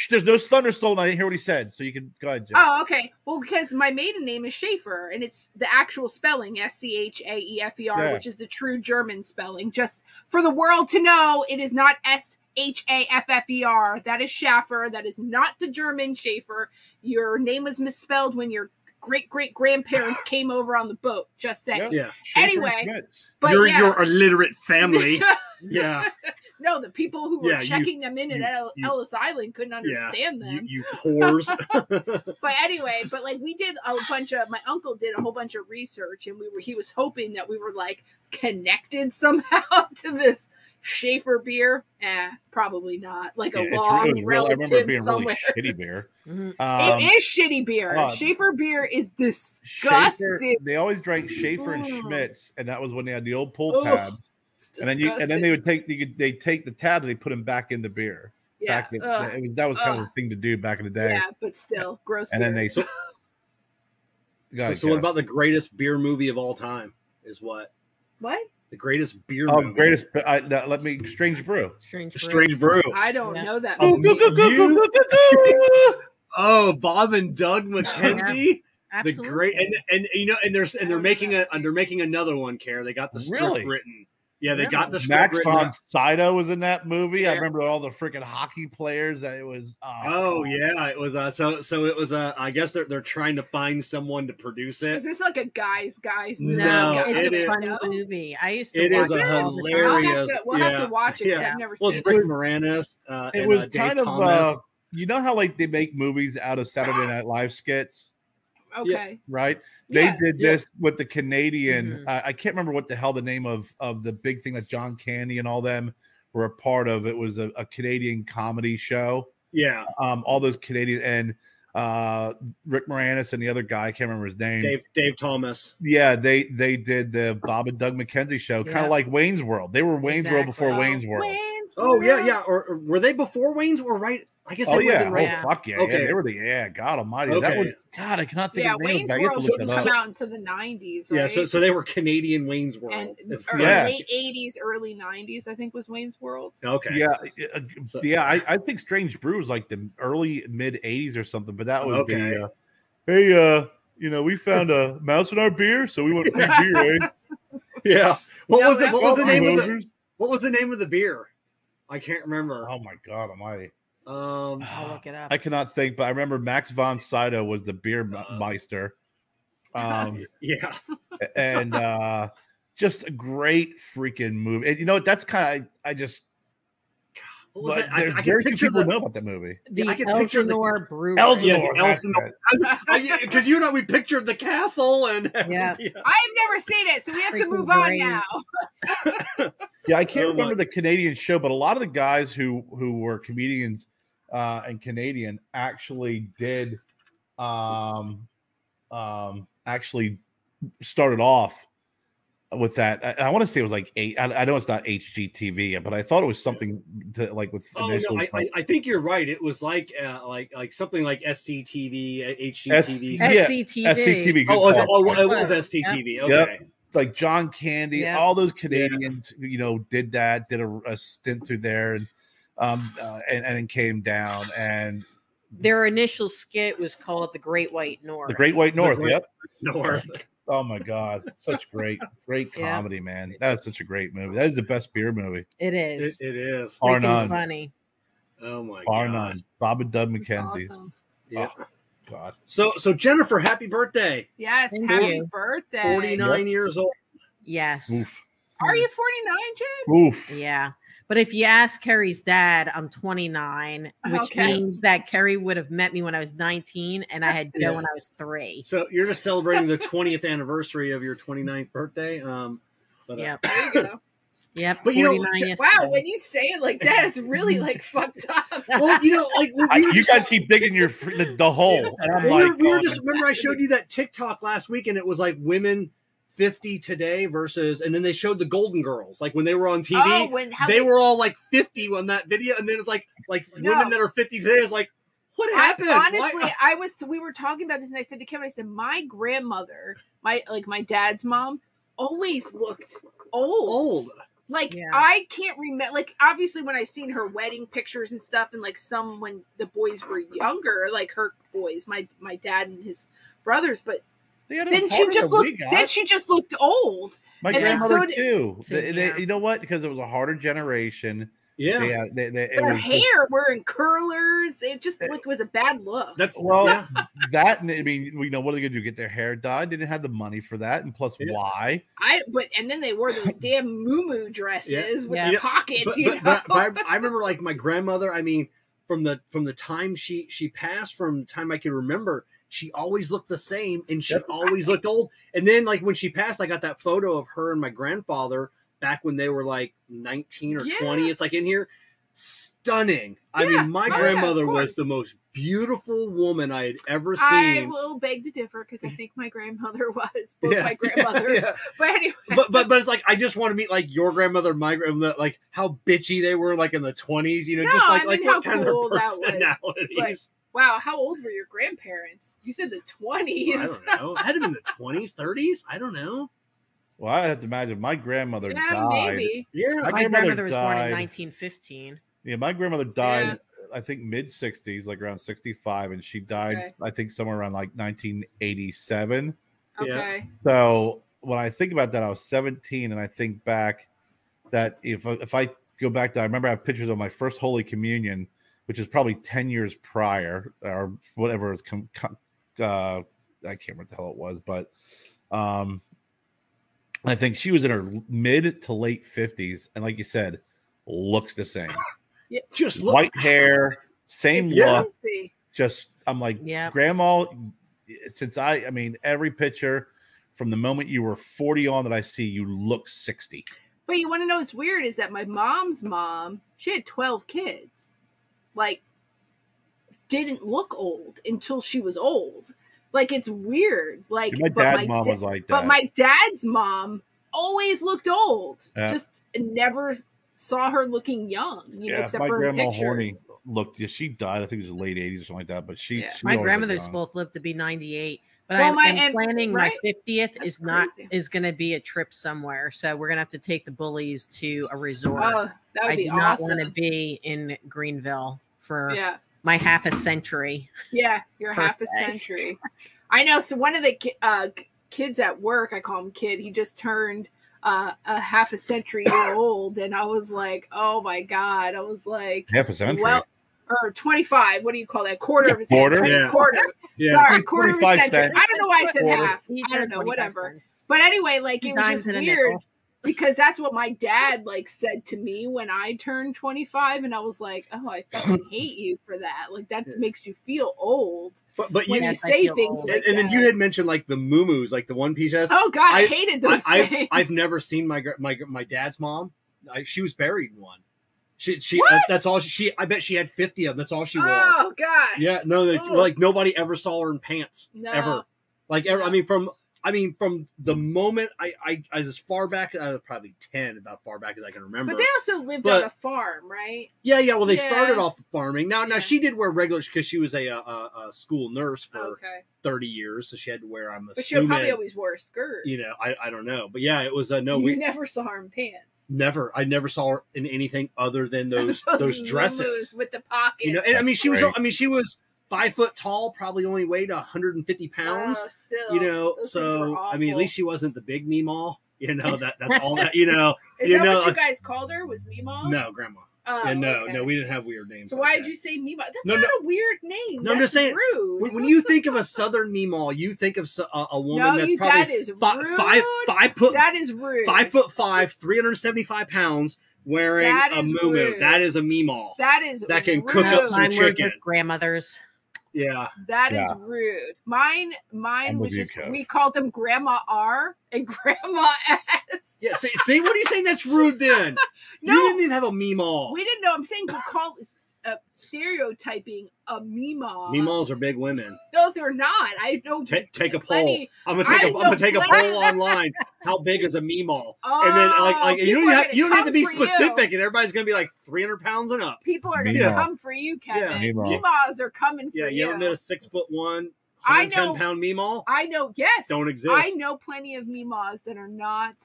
There's no thunder stolen. I didn't hear what he said, so you can go ahead, Jeff. Oh, okay. Well, because my maiden name is Schaefer, and it's the actual spelling Schaefer, which is the true German spelling. Just for the world to know, it is not Schaffer. That is Schaffer. That is not the German Schaefer. Your name was misspelled when your great-great-grandparents came over on the boat. Just saying. Yeah. Anyway, but your illiterate family. Yeah. No, the people who were checking them in at Ellis Island couldn't understand them. You pores. But anyway, we did a bunch of, my uncle did a whole bunch of research, and he was hoping that we were connected somehow to this Schaefer beer. Probably not. A long relative I remember being somewhere. Really shitty beer. It is shitty beer. Schaefer beer is disgusting. They always drank Schaefer and Schmitz, and that was when they had the old pull tabs. and then they would take they take the tab and they put them back in the beer. Yeah, that was kind of the thing to do back in the day. Yeah, but still gross. And beer. then they. So what about the greatest beer movie of all time? Is what? What? The greatest beer movie. Greatest. Let me. Strange Brew. Strange Brew. I don't know that. Oh, Bob and Doug McKenzie. Absolutely. The great and you know and they're making another one. Kerr. They got the script written. Yeah, they got the script Max written. von Sydow was in that movie. Yeah. I remember all the freaking hockey players. It was. Yeah, it was. So it was. I guess they're trying to find someone to produce it. Is this like a guys movie? No, it's a funny movie. I used to. It watch is a it all the time. hilarious. We'll have to watch it because I've never seen it. Well, Rick Moranis. It was Dave kind of. Thomas. You know how like they make movies out of Saturday Night Live skits. Okay. Right. They did this with the Canadian. I can't remember what the hell the name of the big thing that John Candy and all them were a part of. It was a Canadian comedy show. Yeah. All those Canadian and Rick Moranis and the other guy, I can't remember his name. Dave Thomas. Yeah, they did the Bob and Doug McKenzie show, kind of like Wayne's World. They were Wayne's World before Wayne's World. Oh yeah. Or were they before Wayne's or right? I guess. Oh yeah. Right. Oh fuck yeah. Okay. Yeah, they were the God Almighty. Okay. That was God. I cannot think of the name. Wayne's World didn't come out until the 90s, right? Yeah. So they were Canadian Wayne's World. And late 80s, early 90s, I think was Wayne's World. Okay. Yeah. I think Strange Brew was like the early mid 80s or something, but that was the hey, we found a mouse in our beer, so we went for beer, eh? Yeah. What was the name of the beer? I can't remember. Oh my God, I'll look it up. I cannot think, but I remember Max von Sydow was the beer meister. Yeah. And just a great freaking movie. And you know what? That's kind of I just. What was it? I very few people know about that movie. I can picture the brewery. Elsinore. Because you know we pictured the castle and I've never seen it, so we have to move on now. Yeah, I can't remember the Canadian show, but a lot of the guys who were comedians and Canadian actually did actually started off with that. I want to say it was like I know it's not HGTV, but I thought it was something to like with. I think you're right. It was like something like SCTV, HGTV, SCTV. It was SCTV. Okay. Yep. Like John Candy, all those Canadians, did that, did a stint through there, and then came down. And their initial skit was called "The Great White North." The Great White North. North. Oh my God, such great comedy, man. That's such a great movie. That is the best beer movie. It is. It is. Bar none. Funny. Oh my God. Bar none. Bob and Doug McKenzie's. Awesome. Yeah. Oh, God. So Jennifer, happy birthday. Yes, Thank happy you. birthday. 49 years old. Yes. Oof. Are you 49, Jen? Oof. Yeah. But if you ask Kerry's dad, I'm 29, which means that Kerry would have met me when I was 19 and I had Joe when I was 3. So you're just celebrating the 20th anniversary of your 29th birthday. Yep. There you go. Yep. But wow, when you say it like that, it's really like fucked up. Well, you guys keep digging the hole. And I'm remember I showed you that TikTok last week and it was like women 50 today versus, and then they showed the Golden Girls, like when they were on TV, they were all like 50 on that video, and then it's like women that are 50 today is like, what happened? Honestly, we were talking about this, and I said to Kevin, I said, my grandmother, my dad's mom, always looked old. Like, I can't remember, like, obviously when I seen her wedding pictures and stuff, and like some when the boys were younger, like her boys, my dad and his brothers, but then she just looked old. My grandmother too. You know what? Because it was a harder generation. Yeah. Her hair wearing curlers. It just was a bad look. That I mean, what are they gonna do? Get their hair dyed? They didn't have the money for that, and plus, why? And then they wore those damn muumuu dresses with the pockets. But I remember, like, my grandmother. I mean, from the time she passed, from the time I can remember, she always looked the same, and she always looked old. And then, like, when she passed, I got that photo of her and my grandfather back when they were like 19 or 20. It's like in here, stunning. I mean, my grandmother was the most beautiful woman I had ever seen. I will beg to differ because I think my grandmother was both my grandmothers. Yeah. But anyway, but it's like I just want to meet like your grandmother, my grandmother, like how bitchy they were, like in the 20s. You know, No, just like I mean, what how kind cool of that was. personalities. wow, how old were your grandparents? You said the 20s. I don't know. It had to be in the 20s, 30s. I don't know. Well, I have to imagine my grandmother died. Maybe. Yeah, My grandmother was born in 1915. Yeah, my grandmother died, I think, mid-60s, like around 65, and she died, I think, somewhere around like 1987. Okay. So when I think about that, I was 17, and I think back that if I go back to, I remember I have pictures of my first Holy Communion, which is probably 10 years prior, or whatever it's I can't remember what the hell it was, but I think she was in her mid to late 50s, and like you said, looks the same. Yeah. just White hair, same look. Just, I'm like, Grandma, since I mean, every picture from the moment you were 40 on that I see, you look 60. But you want to know what's weird is that my mom's mom, she had 12 kids. Like, didn't look old until she was old. Like, it's weird. Like, my dad's mom was like that. But my dad's mom always looked old. Yeah. Just never saw her looking young, you know, except my for grandma pictures. Horny looked, she died, I think it was late 80s or something like that, but she my grandmothers both lived to be 98. But Well, I'm planning my 50th That's is going to be a trip somewhere. So we're going to have to take the Bullies to a resort. Oh, that would be I do not awesome. want to be in Greenville for my half a century. Yeah, your half a century. I know. So one of the kids at work, I call him kid, he just turned a half a century old. And I was like, oh my God. I was like, half a century? Well, or 25. What do you call that? Quarter of a Quarter? century. Yeah. Quarter. Yeah. Sorry, quarter of a 25 century. cents. I don't know why I said Quarter. half. I don't know, whatever. But anyway, like, it was just weird because that's what my dad like said to me when I turned 25, and I was like, oh, I fucking hate you for that. Like, that makes you feel old. But when you say things old. like and then that. you had mentioned like the muumuus, like the one piece dress. Oh God, I hated those things. I've never seen my dad's mom. She was buried in one. She that's all she. I bet she had 50 of them. That's all she wore. Oh God. Yeah, no, like nobody ever saw her in pants ever. Like ever. I mean, from the moment I as far back, probably 10, about far back as I can remember. But they also lived on a farm, right? Yeah. Well, they started off farming. Now she did wear regular because she was a school nurse for 30 years, so she had to wear. But she probably always wore a skirt. You know, I don't know, but yeah, it was no. You never saw her in pants. Never. I never saw her in anything other than those dresses with the pockets. You know, and I mean, she was 5 foot tall, probably only weighed 150 pounds. Still, you know, so I mean, at least she wasn't the big meemaw. You know, that's all that. You know, is that what you guys called her? Was meemaw? No, grandma. Oh, no, we didn't have weird names. So why did you say meemaw? That's not a weird name. No, I'm just saying. Rude. When you think of a southern meemaw, you think of a woman that's probably that is rude. 5 foot. That is rude. 5'5", 375 pounds, wearing a muumuu. That is a meemaw. That can cook up some chicken. Grandmothers. Yeah, that is rude. Mine was just we called them Grandma R and Grandma S. Yeah, see, what are you saying? That's rude. Then No, you didn't even have a meemaw. We didn't know. I'm saying we call stereotyping a meemaw. Meemaws are big women. No, they're not. I know. Take a poll. I'm gonna take a poll online. How big is a meemaw? And then like you don't have to be specific, and everybody's gonna be like 300 pounds and up. People are gonna come for you, Kevin. Yeah, meemaws are coming for you. Yeah, you don't know a 6'1", 110-pound meemaw. I know. Yes, don't exist. I know plenty of meemaws that are not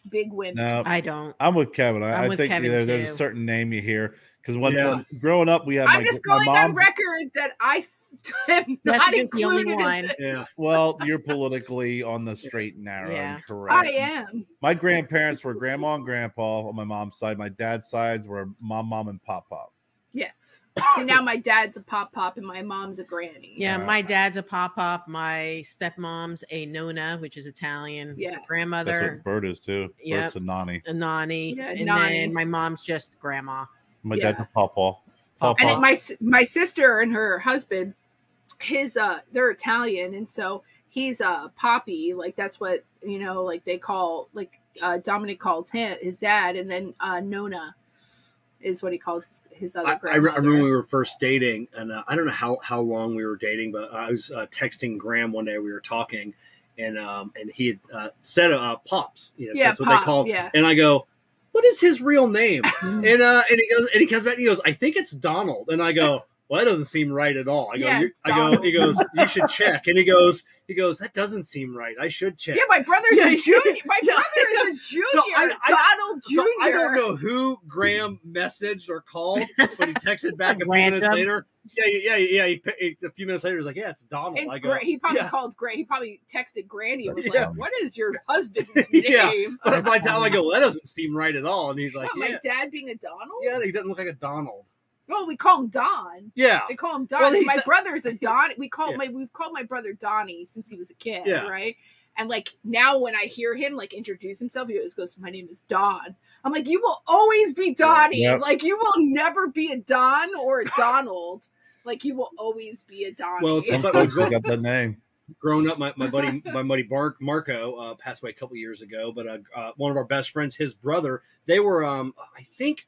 big women. No, I don't. I'm with Kevin. I think there's a certain name you hear. Because when growing up, we had. I'm just going on record that I am not included. The only one. Yeah. Well, you're politically on the straight and narrow. Yeah. Correct. I am. My grandparents were grandma and grandpa on my mom's side. My dad's sides were mom, and pop. Yeah. See, now my dad's a pop and my mom's a granny. Yeah, my dad's a pop. My stepmom's a nona, which is Italian. Yeah. Grandmother. That's what Bert is too. Yeah. Bert's a nani. A nani. Yeah, and nani. then my mom's just grandma. My dad's a papa. And my sister and her husband, they're Italian, and so he's a poppy. Like that's what like they call Dominic calls his dad, and then Nona. is what he calls his other I grandmother. remember when we were first dating, and I don't know how long we were dating, but I was texting Graham one day. We were talking, and he had said Pops. That's what they call him. Yeah. And I go, "What is his real name?" and he comes back and he goes, "I think it's Donald." And I go, "Well, that doesn't seem right at all." He goes, "You should check." And he goes, "That doesn't seem right. I should check." Yeah, my brother's a junior. My brother is a junior. So Donald Jr. So I don't know who Graham messaged or called, but he texted back a few minutes later. Yeah. A few minutes later, he was like, "Yeah, it's Donald." It's great. He probably called Granny. He probably texted Granny and was like, "What is your husband's name?" Yeah. But by the time I go, "Well, that doesn't seem right at all," and he's like, "My dad being a Donald?" Yeah, he doesn't look like a Donald. Well, we call him Don. Yeah, they call him Don. Well, my brother's a Don. We've called my brother Donnie since he was a kid, right? And like now, when I hear him like introduce himself, he always goes, "My name is Don." I'm like, "You will always be Donnie. Yep. Like you will never be a Don or a Donald. Like you will always be a Donnie." Well, it's like got the name. Growing up, my buddy Marco passed away a couple years ago, but one of our best friends, his brother, they were I think.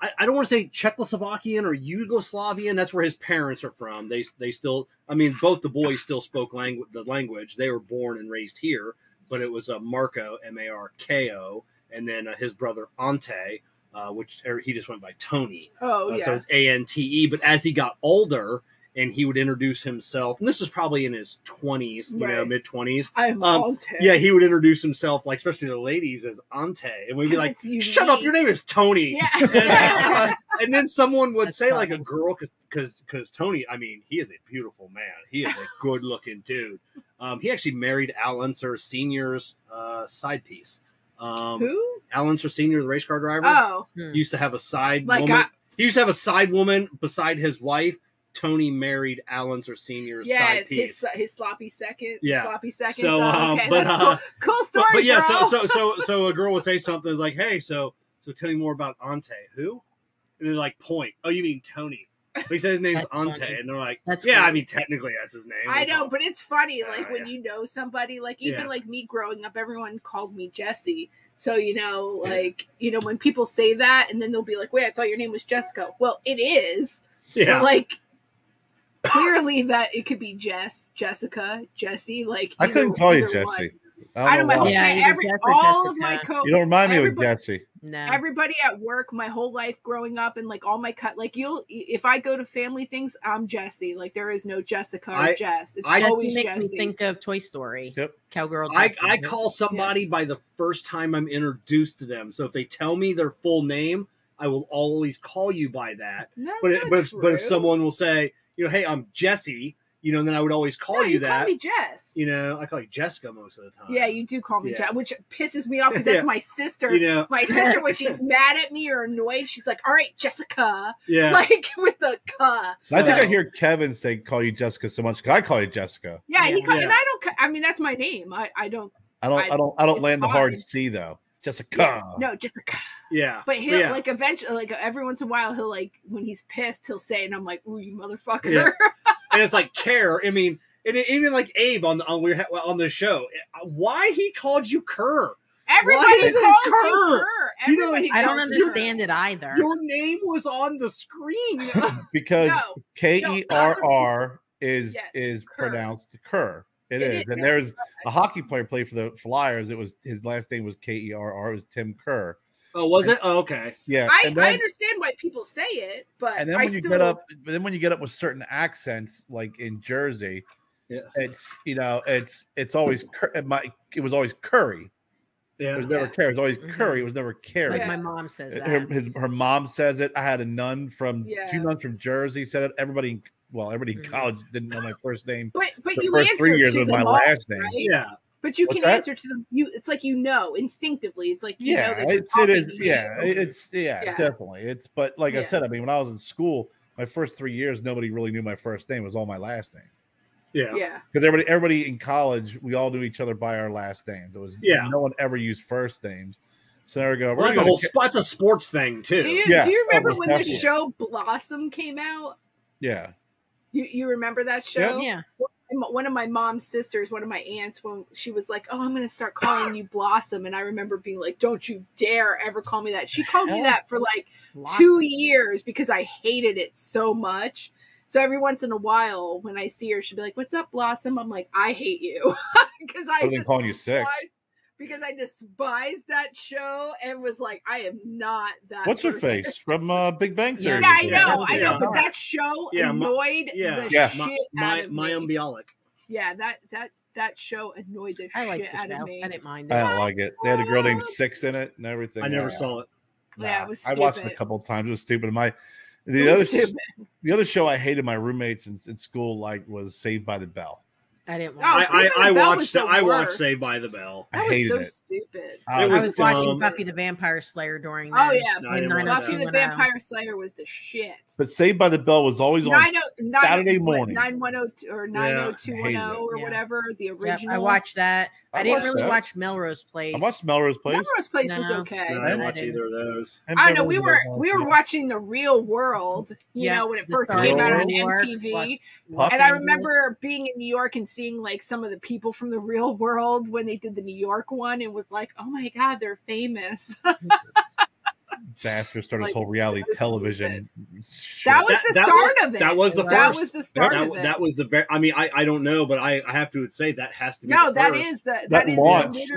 I don't want to say Czechoslovakian or Yugoslavian. That's where his parents are from. They still, I mean, both the boys still spoke the language. They were born and raised here, but it was Marco, Marko, and then his brother Ante, which he just went by Tony. Oh, yeah. So it's Ante. But as he got older, and he would introduce himself, and this was probably in his 20s, mid-20s. I'm Ante. Yeah, he would introduce himself, like especially the ladies, as Ante, and we'd be like, "Shut up, your name is Tony." Yeah. And then someone would say like a girl, because Tony, I mean, he is a beautiful man. He is a good-looking dude. He actually married Al Unser Sr.'s side piece. Who? Al Unser Sr., the race car driver. Oh, used to have a side woman. He used to have a side woman beside his wife. Tony married Al Unser Sr.'s side piece. His sloppy second. Yeah. Sloppy second. So, okay, but, that's cool story, but yeah, bro. so a girl would say something like, "Hey, so tell me more about Ante." Who? And they're like, "Point. Oh, you mean Tony?" But he says his name's Ante, and they're like, That's "Yeah, cool. I mean technically that's his name." I know, but it's funny, like when you know somebody, like even like me growing up, everyone called me Jessie. So, when people say that, and then they'll be like, "Wait, I thought your name was Jessica." Well, it is. Yeah. But, like, clearly that it could be Jessica, Jessie. Like I couldn't call you Jessie. I know my whole all of my you don't remind me of Jessie. No. Everybody at work, my whole life growing up, and like all my if I go to family things, I'm Jessie. Like there is no Jessica or Jess. It's always makes Jessie. me think of Toy Story. Yep. Cowgirl. I call somebody by the first time I'm introduced to them. So if they tell me their full name, I will always call you by that. But if someone will say, "Hey, I'm Jessie," then I would always call you that. Call me Jess. I call you Jessica most of the time. Yeah, you do call me Jess, which pisses me off because that's my sister. My sister, when she's mad at me or annoyed, she's like, "All right, Jessica." Yeah. Like with the "ka." I think I hear Kevin say call you Jessica so much because I call you Jessica. Yeah, and I don't. I mean, that's my name. I don't land the hard C though. Jessica. No, Jessica. Yeah. But he'll like eventually, like every once in a while, he'll like when he's pissed, he'll say, and I'm like, "Ooh, you motherfucker." Yeah. And it's like Kerr. I mean, and even like Abe on the show, why he called you Kerr? Everybody calls you Kerr. I don't understand it either. Your name was on the screen because Kerr is pronounced Kerr. It is. And there's a hockey player played for the Flyers. It was his last name was Kerr. It was Tim Kerr. Oh, was it? Oh, okay. Yeah. I understand why people say it, but and then when you get up with certain accents, like in Jersey, it's always it was always Curry. Yeah. It was never Kerr. It was always Curry. It was never Kerry. Like my mom says that. Her mom says it. I had a nun two nuns from Jersey said it. Everybody in college didn't know my first name. But the you first answer 3 years to was them my last name. Right? Yeah. But you can answer to them. It's like instinctively. It's like know that it is. Yeah, definitely. It's but like I said, I mean, when I was in school, my first 3 years, nobody really knew my first name. It was all my last name. Yeah. Because everybody in college, we all knew each other by our last names. It was no one ever used first names. So there we go. That's a sports thing too. Do you remember when the show Blossom came out? Yeah. You remember that show? Yeah. I one of my mom's sisters, one of my aunts, when she was like, "Oh, I'm going to start calling you Blossom," and I remember being like, "Don't you dare ever call me that." She called me that for like 2 years because I hated it so much. So every once in a while, when I see her, she'll be like, "What's up, Blossom?" I'm like, "I hate you," because I've been calling you Six. Because I despised that show and was like, I am not that. What's her face from Big Bang Theory? Yeah, I know, but that show annoyed the shit out of me. My Bialik. Yeah, that show annoyed the shit out of me. I didn't mind it. I don't like it. They had a girl named Six in it and everything. I never saw it. Yeah, it was stupid. I watched it a couple of times. It was stupid. The other show I hated my roommates in school was Saved by the Bell. I didn't watch I watched Saved by the Bell. That was so stupid. I was watching Buffy the Vampire Slayer during that. Oh yeah, Buffy the Vampire Slayer was the shit. But Saved by the Bell was always on Saturday morning. 910 or 90210 or whatever, the original. I watched that. I didn't really watch Melrose Place. I watched Melrose Place. Melrose Place was okay. No, I didn't watch either of those. I don't know. We were watching The Real World, you know, when it first came out on MTV. And I remember being in New York and seeing like some of the people from The Real World when they did the New York one. It was like, oh my God, they're famous. Bastard started his whole reality television. That was the start of it. That was the first. That was the start of it. That was the very. I mean, I don't know, but I have to say that has to be. No, the that first. is the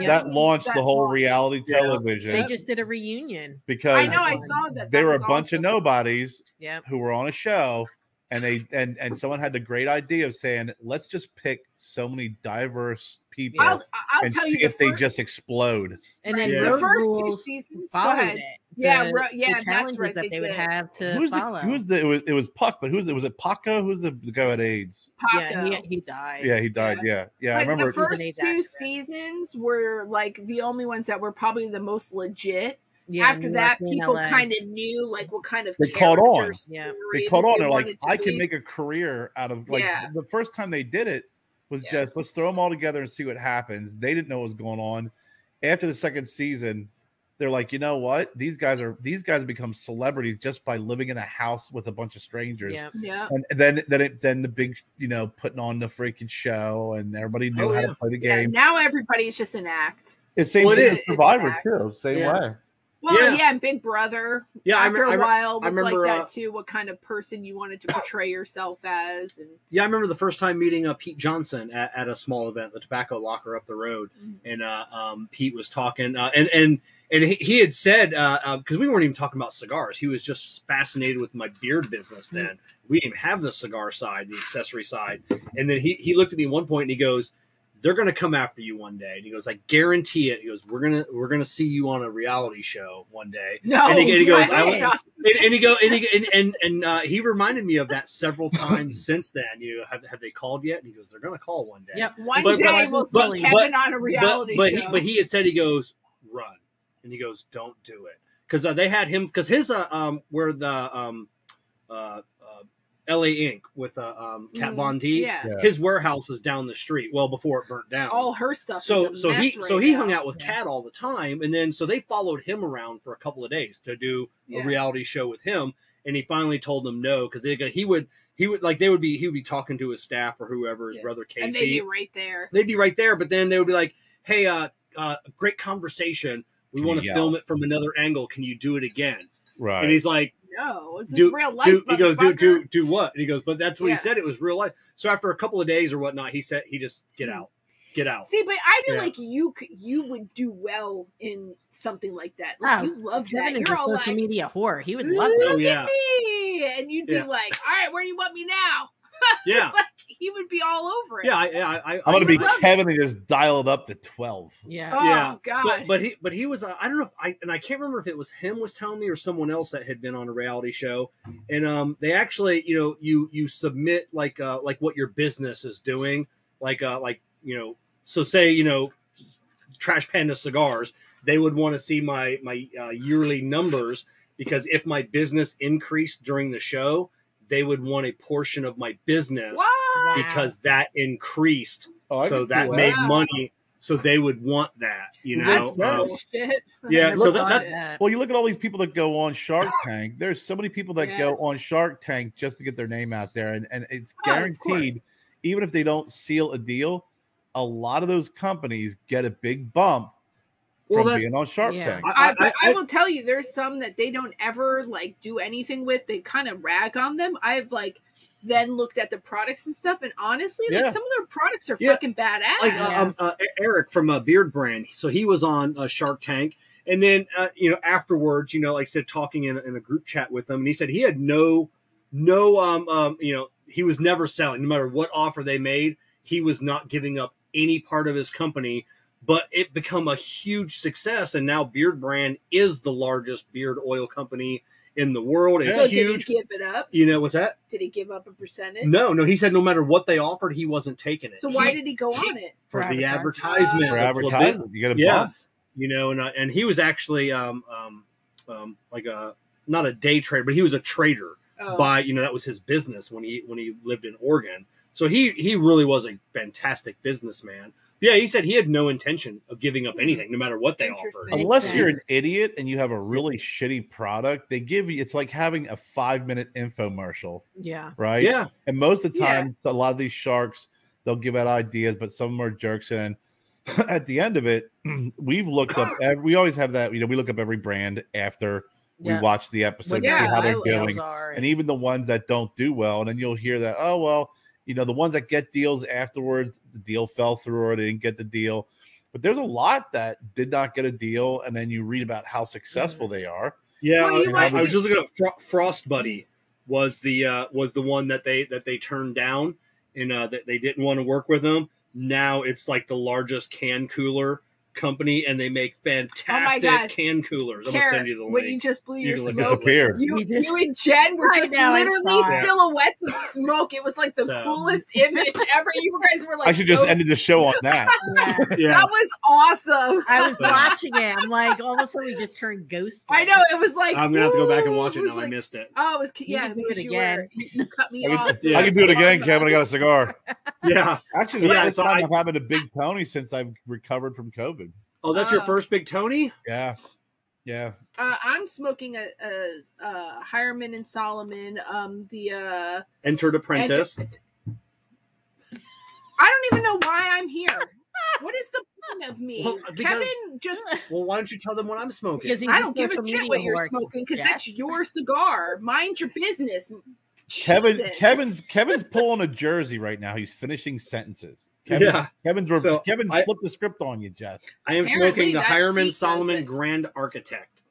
that launched the whole reality television. They just did a reunion because I know I saw that. They were a bunch of nobodies who were on a show. And they and someone had the great idea of saying, let's just pick so many diverse people I'll and tell see you if they just explode. And then the first 2 seasons followed it. The challenges that's right. That they would have to follow. It was Puck, but was it Paco? Who's the guy who had AIDS? Paco. Yeah, he died. Yeah, he died. Yeah. I remember the first 2 seasons were like the only ones that were probably the most legit. Yeah, after that, people kind of knew like what kind of they caught on. Yeah, they caught on. They're like, I can make a career out of like the first time they did it was just let's throw them all together and see what happens. They didn't know what was going on. After the second season, they're like, you know what? These guys become celebrities just by living in a house with a bunch of strangers. Yeah. And then the big, putting on the freaking show and everybody knew how to play the game. Now everybody's just an act. It's same thing with Survivor too. Same way. Well, and Big Brother. Yeah, after a while was like that too. What kind of person you wanted to portray yourself as? And I remember the first time meeting Pete Johnson at a small event, the Tobacco Locker up the road, and Pete was talking, and he had said because we weren't even talking about cigars, he was just fascinated with my beard business. Then we didn't have the cigar side, the accessory side, and then he looked at me at one point and he goes, they're going to come after you one day. And he goes, I guarantee it. He goes, we're going to see you on a reality show one day. No, and he goes, he reminded me of that several times since then. Have they called yet? And he goes, they're going to call one day. Yep. One day we'll see Kevin on a reality show. But he had said, he goes, run. And he goes, don't do it. Because they had him, because his, where the, LA Inc. with Kat Von D. His warehouse is down the street. Well, before it burnt down, all her stuff. So he hung out with Kat all the time, and then so they followed him around for a couple of days to do a reality show with him. And he finally told them no because he would be talking to his staff or whoever, his brother Casey, and they'd be right there. They'd be right there, but then they would be like, "Hey, great conversation. We want to film it from another angle. Can you do it again?" Right. And he's like, no, it's real life. He goes, do what? And he goes, but that's what he said. It was real life. So after a couple of days or whatnot, he said, he just get out. See, but I feel like you would do well in something like that. Like, you love that. You're all social media whore. He would love it. Look at me, and you'd be like, all right, where you want me now? Yeah, like, he would be all over it. I'm going to be Kevin and just dial it up to 12. Yeah. Oh God. But he was. I don't know if I can't remember if it was him was telling me or someone else that had been on a reality show, and they actually you submit like what your business is doing, so say Trash Panda Cigars, they would want to see my yearly numbers because if my business increased during the show, they would want a portion of my business because that increased. So that made money. So they would want that, That's bullshit. Yeah. So well, you look at all these people that go on Shark Tank. There's so many people that go on Shark Tank just to get their name out there. And it's guaranteed even if they don't seal a deal, a lot of those companies get a big bump from being on Shark Tank. I will tell you, there's some that they don't ever like do anything with. They kind of rag on them. I've like then looked at the products and stuff, and honestly, like some of their products are fucking badass. Like Eric from Beard Brand, so he was on Shark Tank, and then afterwards, like I said, talking in a group chat with him, and he said he had no, he was never selling, no matter what offer they made, he was not giving up any part of his company. But it become a huge success, and now Beard Brand is the largest beard oil company in the world. It's huge. Did he give it up? What's that? Did he give up a percentage? No. He said no matter what they offered, he wasn't taking it. So why did he go on it? For the advertisement. For advertisement, you get a bump. And he was actually like not a day trader, but he was a trader. That was his business when he lived in Oregon. So he really was a fantastic businessman. Yeah, he said he had no intention of giving up anything, no matter what they offered. Unless you're an idiot and you have a really shitty product, they give you, it's like having a 5-minute infomercial. Yeah. Right? Yeah. And most of the time, a lot of these sharks, they'll give out ideas, but some of them are jerks. And at the end of it, we've looked up, we always have that, we look up every brand after we watch the episode to see how they're doing. And even the ones that don't do well, and then you'll hear that, oh, well, the ones that get deals afterwards, the deal fell through or they didn't get the deal. But there's a lot that did not get a deal, and then you read about how successful they are. Yeah, I was just looking at Frost Buddy was the one that they turned down, and that they didn't want to work with them. Now it's like the largest can cooler company, and they make fantastic can coolers. I'm gonna send you the link. When you just blew your smoke, disappeared. You and Jen were just literally silhouettes of smoke. It was like the coolest image ever. You guys were like, I should just ended the show on that. That was awesome. I was watching it. I'm like, all of a sudden we just turned ghost. I know, it was like, I'm gonna have to go back and watch it now. I missed it. Oh, it was because you cut me off. I can do it again, Kevin. I got a cigar. Actually, it's the first time I've having a big pony since I've recovered from COVID. Oh, that's your first big Tony? Yeah. I'm smoking a Hireman and Solomon. The Entered Apprentice. I don't even know why I'm here. What is the point of me? Kevin just. Well, why don't you tell them what I'm smoking? I don't give a shit what you're smoking because that's your cigar. Mind your business. Kevin's pulling a Jersey right now. He's finishing sentences. Kevin's flipped the script on you, Jess. I am smoking the Hireman Solomon Grand Architect.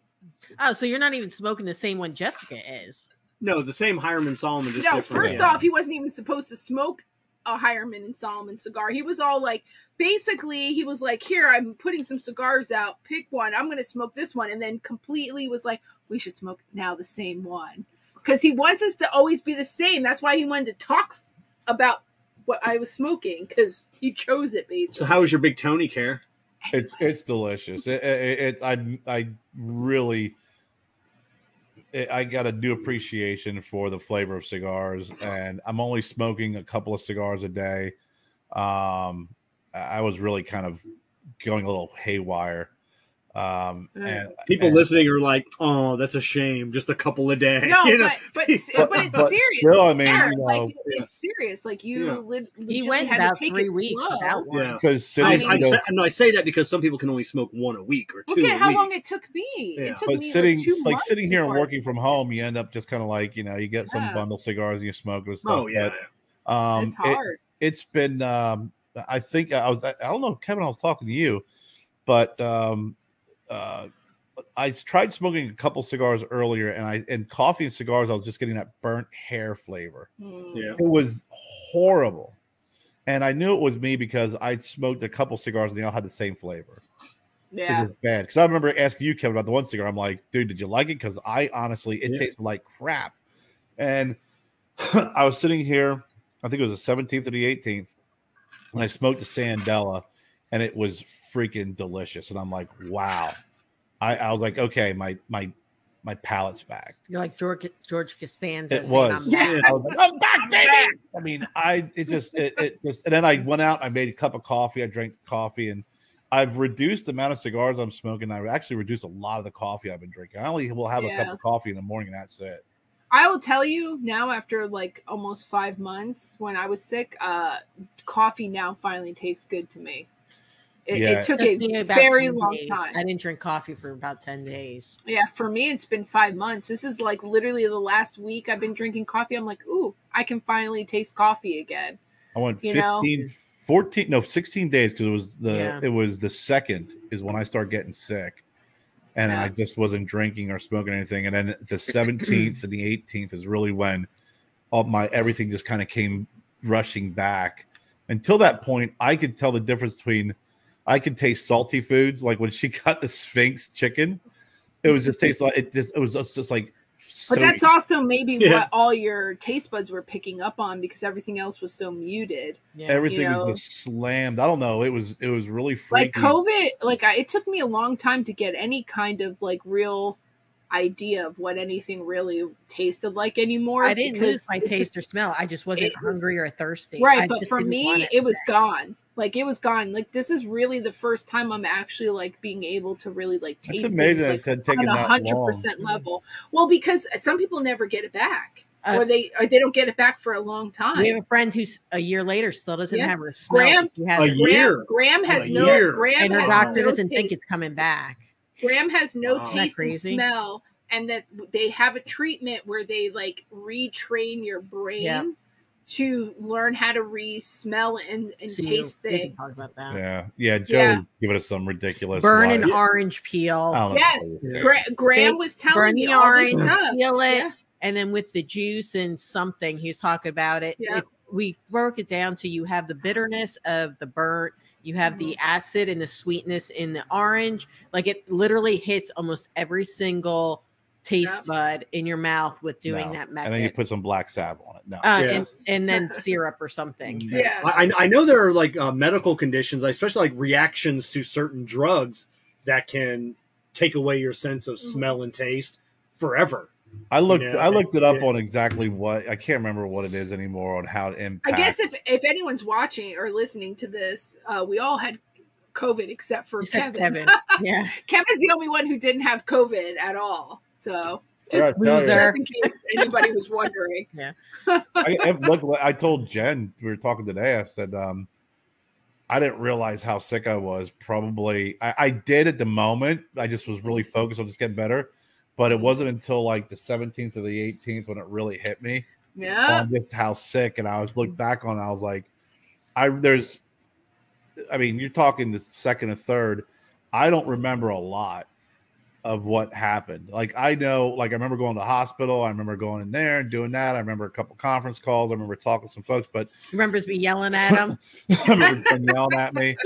Oh, so you're not even smoking the same one Jessica is? No, the same Hireman Solomon. Just different. First off, he wasn't even supposed to smoke a Hireman and Solomon cigar. He was all like, basically, he was like, here, I'm putting some cigars out. Pick one. I'm going to smoke this one. And then completely was like, we should smoke now the same one. Because he wants us to always be the same. That's why he wanted to talk about what I was smoking, because he chose it, basically. So how was your big Tony, Kerr? It's delicious. I really got a new appreciation for the flavor of cigars, and I'm only smoking a couple of cigars a day. I was really kind of going a little haywire. And people listening are like, "Oh, that's a shame. Just a couple a day." No, but it's serious. Still, I mean, it's serious. Like he went about 3 weeks without one. Because I say that because some people can only smoke one a week or two. Look at how long it took me. It took me sitting, like 2 months sitting here and working from home, you end up just kind of like you get some bundle cigars and you smoke and stuff. Oh yeah, but, it's hard. It's been. I think I don't know, Kevin. I was talking to you, but. I tried smoking a couple cigars earlier, and coffee and cigars, I was just getting that burnt hair flavor. Yeah, it was horrible, and I knew it was me because I'd smoked a couple cigars and they all had the same flavor. Yeah, it was bad. Because I remember asking you, Kevin, about the one cigar. I'm like, dude, did you like it? Because I honestly, it tasted like crap. And I was sitting here, I think it was the 17th or the 18th, and I smoked the Sandela, and it was freaking delicious. And I'm like, wow. I was like, okay, my palate's back. You're like George Costanza. It was. I was like, I'm back, baby. I mean, it just, and then I went out, I made a cup of coffee, I drank coffee, and I've reduced the amount of cigars I'm smoking. I've actually reduced a lot of the coffee I've been drinking. I only will have a cup of coffee in the morning, and that's it. I will tell you now, after like almost 5 months when I was sick, coffee now finally tastes good to me. It took a very long time. I didn't drink coffee for about 10 days. Yeah, for me, it's been 5 months. This is like literally the last week I've been drinking coffee. I'm like, ooh, I can finally taste coffee again. I went 16 days because it was the second is when I started getting sick. And I just wasn't drinking or smoking anything. And then the 17th and the 18th is really when everything just kind of came rushing back. Until that point, I could tell the difference between I could taste salty foods, like when she got the Sphinx chicken. It was just taste like it was just like. But that's also maybe what all your taste buds were picking up on because everything else was so muted. Yeah. Everything was just slammed. I don't know. It was really freaky. Like COVID, it took me a long time to get any kind of like real idea of what anything really tasted like anymore. I didn't lose my taste or smell. I just wasn't hungry or thirsty. Right, but for me, it was gone. Like it was gone. Like this is really the first time I'm actually like being able to really like taste it's amazing things, like, taking on 100% level. Well, because some people never get it back, or they don't get it back for a long time. We have a friend who's a year later still doesn't have her smell. Graham has no. Graham and her has doctor no doesn't taste. think it's coming back. Graham has no taste and smell, and that they have a treatment where they like retrain your brain. To learn how to smell and taste things. Talk about that. Yeah. Joe give us some ridiculous burn an orange peel. Yes, Graham was telling me the all orange, this stuff. peel it, and then with the juice and something, he was talking about it. We broke it down to you have the bitterness of the burnt, you have the acid and the sweetness in the orange. Like it literally hits almost every single taste bud in your mouth with doing that method. And then you put some black salve on it. And then syrup or something. Yeah. I know there are like medical conditions, especially like reactions to certain drugs that can take away your sense of smell and taste forever. I looked it up on exactly what I can't remember what it is anymore on how to impact. I guess if anyone's watching or listening to this, we all had COVID except Kevin. Yeah. Kevin's the only one who didn't have COVID at all. So just in case anybody was wondering. I told Jen, we were talking today, I said, I didn't realize how sick I was. Probably I did at the moment. I just was really focused on just getting better. But it wasn't until like the 17th or the 18th when it really hit me. Yeah. On just how sick. And I was looked back on, I was like, you're talking the second and third. I don't remember a lot of what happened. Like I know, like I remember going to the hospital. I remember going in there and doing that. I remember a couple conference calls. I remember talking to some folks, but remembers me yelling at him. I remember them yelling at me.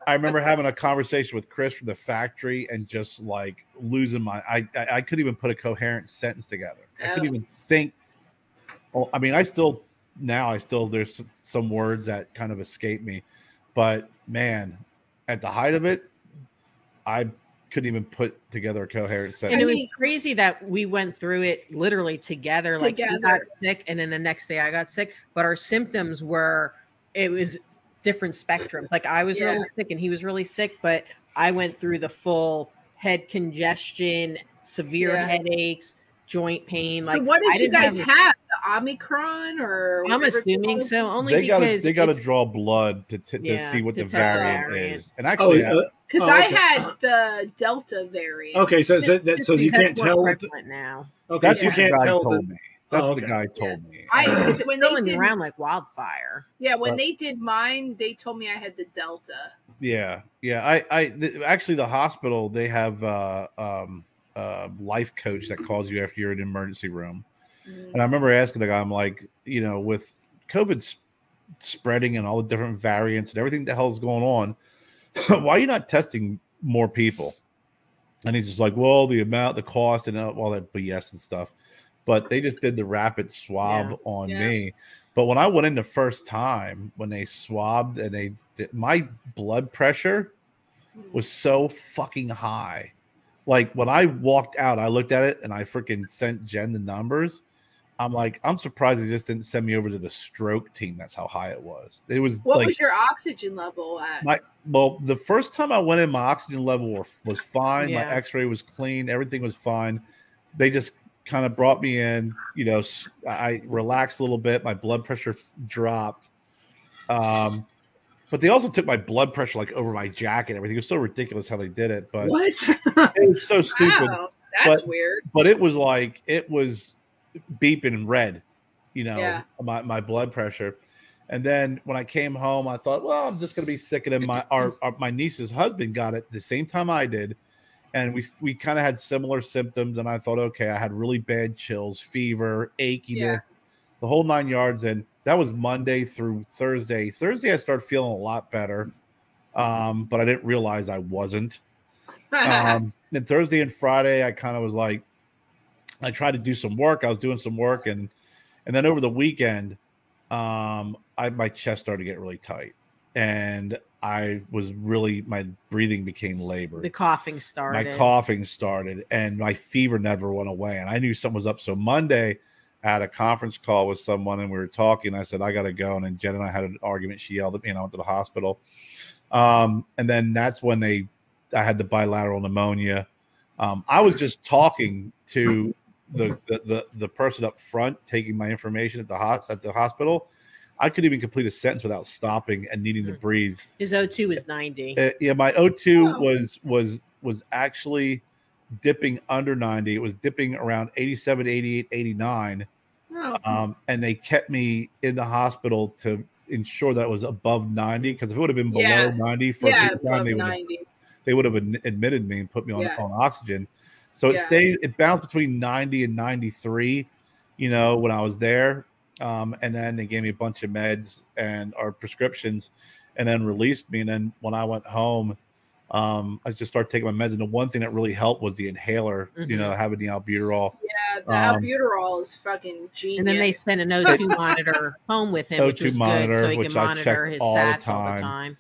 I remember having a conversation with Chris from the factory and just like losing I couldn't even put a coherent sentence together. I couldn't even think. Well, I mean, there's some words that kind of escape me, but man, at the height of it, I couldn't even put together a coherent sentence. And it was crazy that we went through it literally together. Like he got sick, and then the next day I got sick. But our symptoms it was different spectrums. Like I was really sick, and he was really sick. But I went through the full head congestion, severe headaches, joint pain. So what did you guys have? The Omicron, or I'm assuming so. Only because they got to draw blood to see what the variant is. And actually, because I had the Delta variant. Okay, so you can't tell now. Okay, that's so what the guy told me. That's what the guy told me. When they did around like wildfire. Yeah, when they did mine, they told me I had the Delta. Yeah. Actually, the hospital, they have life coach that calls you after you're in the emergency room. And I remember asking the guy, I'm like, with COVID spreading and all the different variants and everything the hell's going on, why are you not testing more people? And he's just like, well, the amount, the cost, and all that BS and stuff. But they just did the rapid swab on me. But when I went in the first time, when they swabbed and my blood pressure was so fucking high. Like when I walked out, I looked at it and I freaking sent Jen the numbers. I'm like, I'm surprised they just didn't send me over to the stroke team. That's how high it was. It was. What was your oxygen level at? The first time I went in, my oxygen level was fine. My X-ray was clean. Everything was fine. They just kind of brought me in. You know, I relaxed a little bit. My blood pressure dropped. But they also took my blood pressure like over my jacket and everything. It was so ridiculous how they did it. But what? It was so stupid. Wow, that's weird. But it was like it was beeping red, you know, my blood pressure. And then when I came home, I thought, well, I'm just gonna be sick. And then my niece's husband got it the same time I did. And we kind of had similar symptoms. And I thought, okay, I had really bad chills, fever, achiness, the whole 9 yards. And that was Monday through Thursday. Thursday, I started feeling a lot better, but I didn't realize I wasn't. Then Thursday and Friday, I kind of was like, I tried to do some work. I was doing some work, and then over the weekend, my chest started to get really tight, and my breathing became labored. The coughing started. My coughing started, and my fever never went away, and I knew something was up. So Monday, I had a conference call with someone, and we were talking. I said, I got to go. And then Jen and I had an argument. She yelled at me, and I went to the hospital. And then that's when I had the bilateral pneumonia. I was just talking to the person up front, taking my information at the hospital. I couldn't even complete a sentence without stopping and needing to breathe. His O2 is 90. Yeah, my O2 was actually dipping under 90. It was dipping around 87, 88, 89. Oh. And they kept me in the hospital to ensure that it was above 90, because if it would have been below 90 for a time, they would have admitted me and put me on oxygen. So it bounced between 90 and 93, you know, when I was there. And then they gave me a bunch of meds or prescriptions, and then released me. And then when I went home, I just started taking my meds. And the one thing that really helped was the inhaler, you know, having the albuterol. Yeah, the albuterol is fucking genius. And then they sent an O2 monitor home with him, which was good, so he can monitor his sats all the time.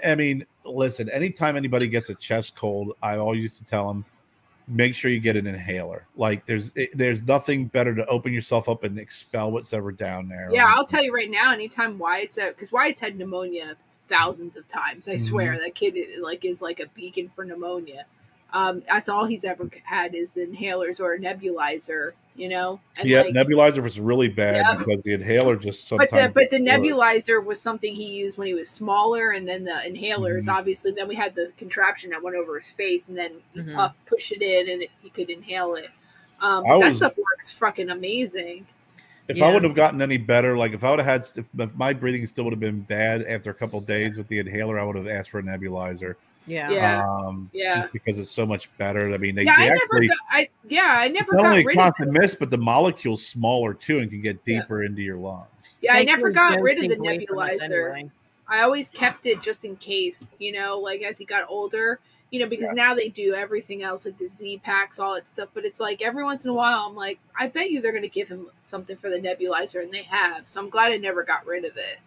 I mean, listen, anytime anybody gets a chest cold, I always used to tell them, make sure you get an inhaler. Like there's nothing better to open yourself up and expel what's ever down there. Yeah, I'll tell you right now, anytime Wyatt's out, because Wyatt's had pneumonia thousands of times. I swear that kid is like a beacon for pneumonia. That's all he's ever had is inhalers or a nebulizer, you know. And nebulizer was really bad because the inhaler just sometimes. But the nebulizer was something he used when he was smaller, and then the inhalers, obviously. Then we had the contraption that went over his face, and then he pushed it in, and he could inhale it. That stuff works fucking amazing. If I would have gotten any better, like if I would have had, if my breathing still would have been bad after a couple of days with the inhaler, I would have asked for a nebulizer. Just because it's so much better. I mean, I never got rid of it. It's constant miss, but the molecule's smaller too and can get deeper into your lungs. Yeah, I never got rid of the nebulizer. I always kept it just in case, you know, like as he got older, you know, because now they do everything else, like the Z packs, all that stuff. But it's like every once in a while, I'm like, I bet you they're going to give him something for the nebulizer, and they have. So I'm glad I never got rid of it,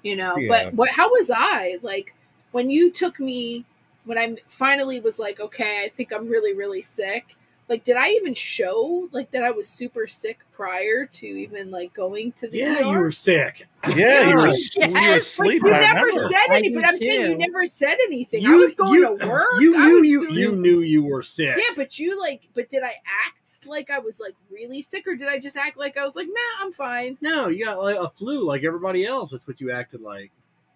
you know. Yeah. But how was I? Like when you took me, when I finally was like, okay, I think I'm really, really sick. Like, did I even show like that I was super sick prior to even like going to the ER? You were sick. Yeah, you were asleep. Like, you never said anything, but I'm saying you never said anything. I was going to work. You knew you were sick. Yeah, but but did I act like I was like really sick, or did I just act like I was like, nah, I'm fine? No, you got like a flu like everybody else. That's what you acted like.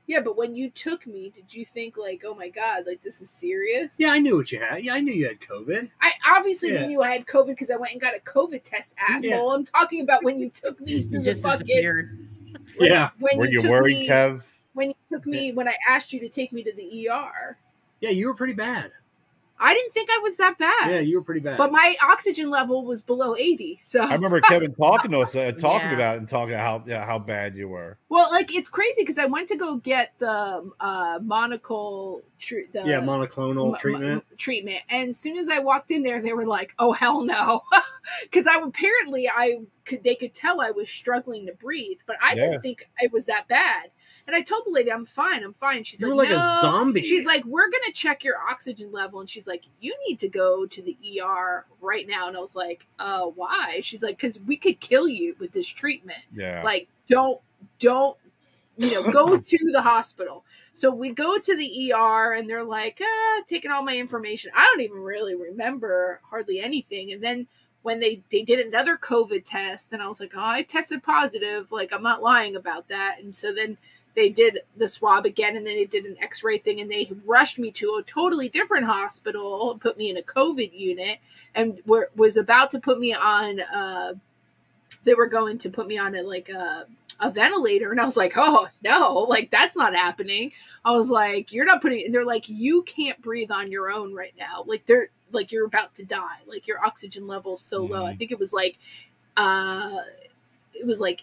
Yeah, but when you took me, did you think like, oh my God, like this is serious? Yeah, I knew what you had. Yeah, I knew you had COVID. I obviously knew I had COVID because I went and got a COVID test, asshole. Yeah. I'm talking about when you took me to the fucking... Were you worried, Kev? When you took me, when I asked you to take me to the ER. Yeah, you were pretty bad. I didn't think I was that bad. Yeah, you were pretty bad. But my oxygen level was below 80. So I remember Kevin talking to us, talking about it and talking about how bad you were. Well, like it's crazy because I went to go get the monoclonal treatment, and as soon as I walked in there, they were like, "Oh hell no," because they could tell I was struggling to breathe, but I didn't think it was that bad. And I told the lady, I'm fine. She's you were like a zombie. She's like, we're going to check your oxygen level. And she's like, you need to go to the ER right now. And I was like, why? She's like, because we could kill you with this treatment. Yeah. Like, don't, go to the hospital. So we go to the ER and they're like, taking all my information. I don't even really remember hardly anything. And then when they did another COVID test, and I was like, oh, I tested positive. Like, I'm not lying about that. And so then they did the swab again, and then they did an x-ray thing, and they rushed me to a totally different hospital, put me in a COVID unit, and was about to put me on, they were going to put me on a ventilator, and I was like, oh no, like that's not happening. I was like, you're not putting, they're like, you can't breathe on your own right now. Like like you're about to die. Like your oxygen level is so low. I think it was like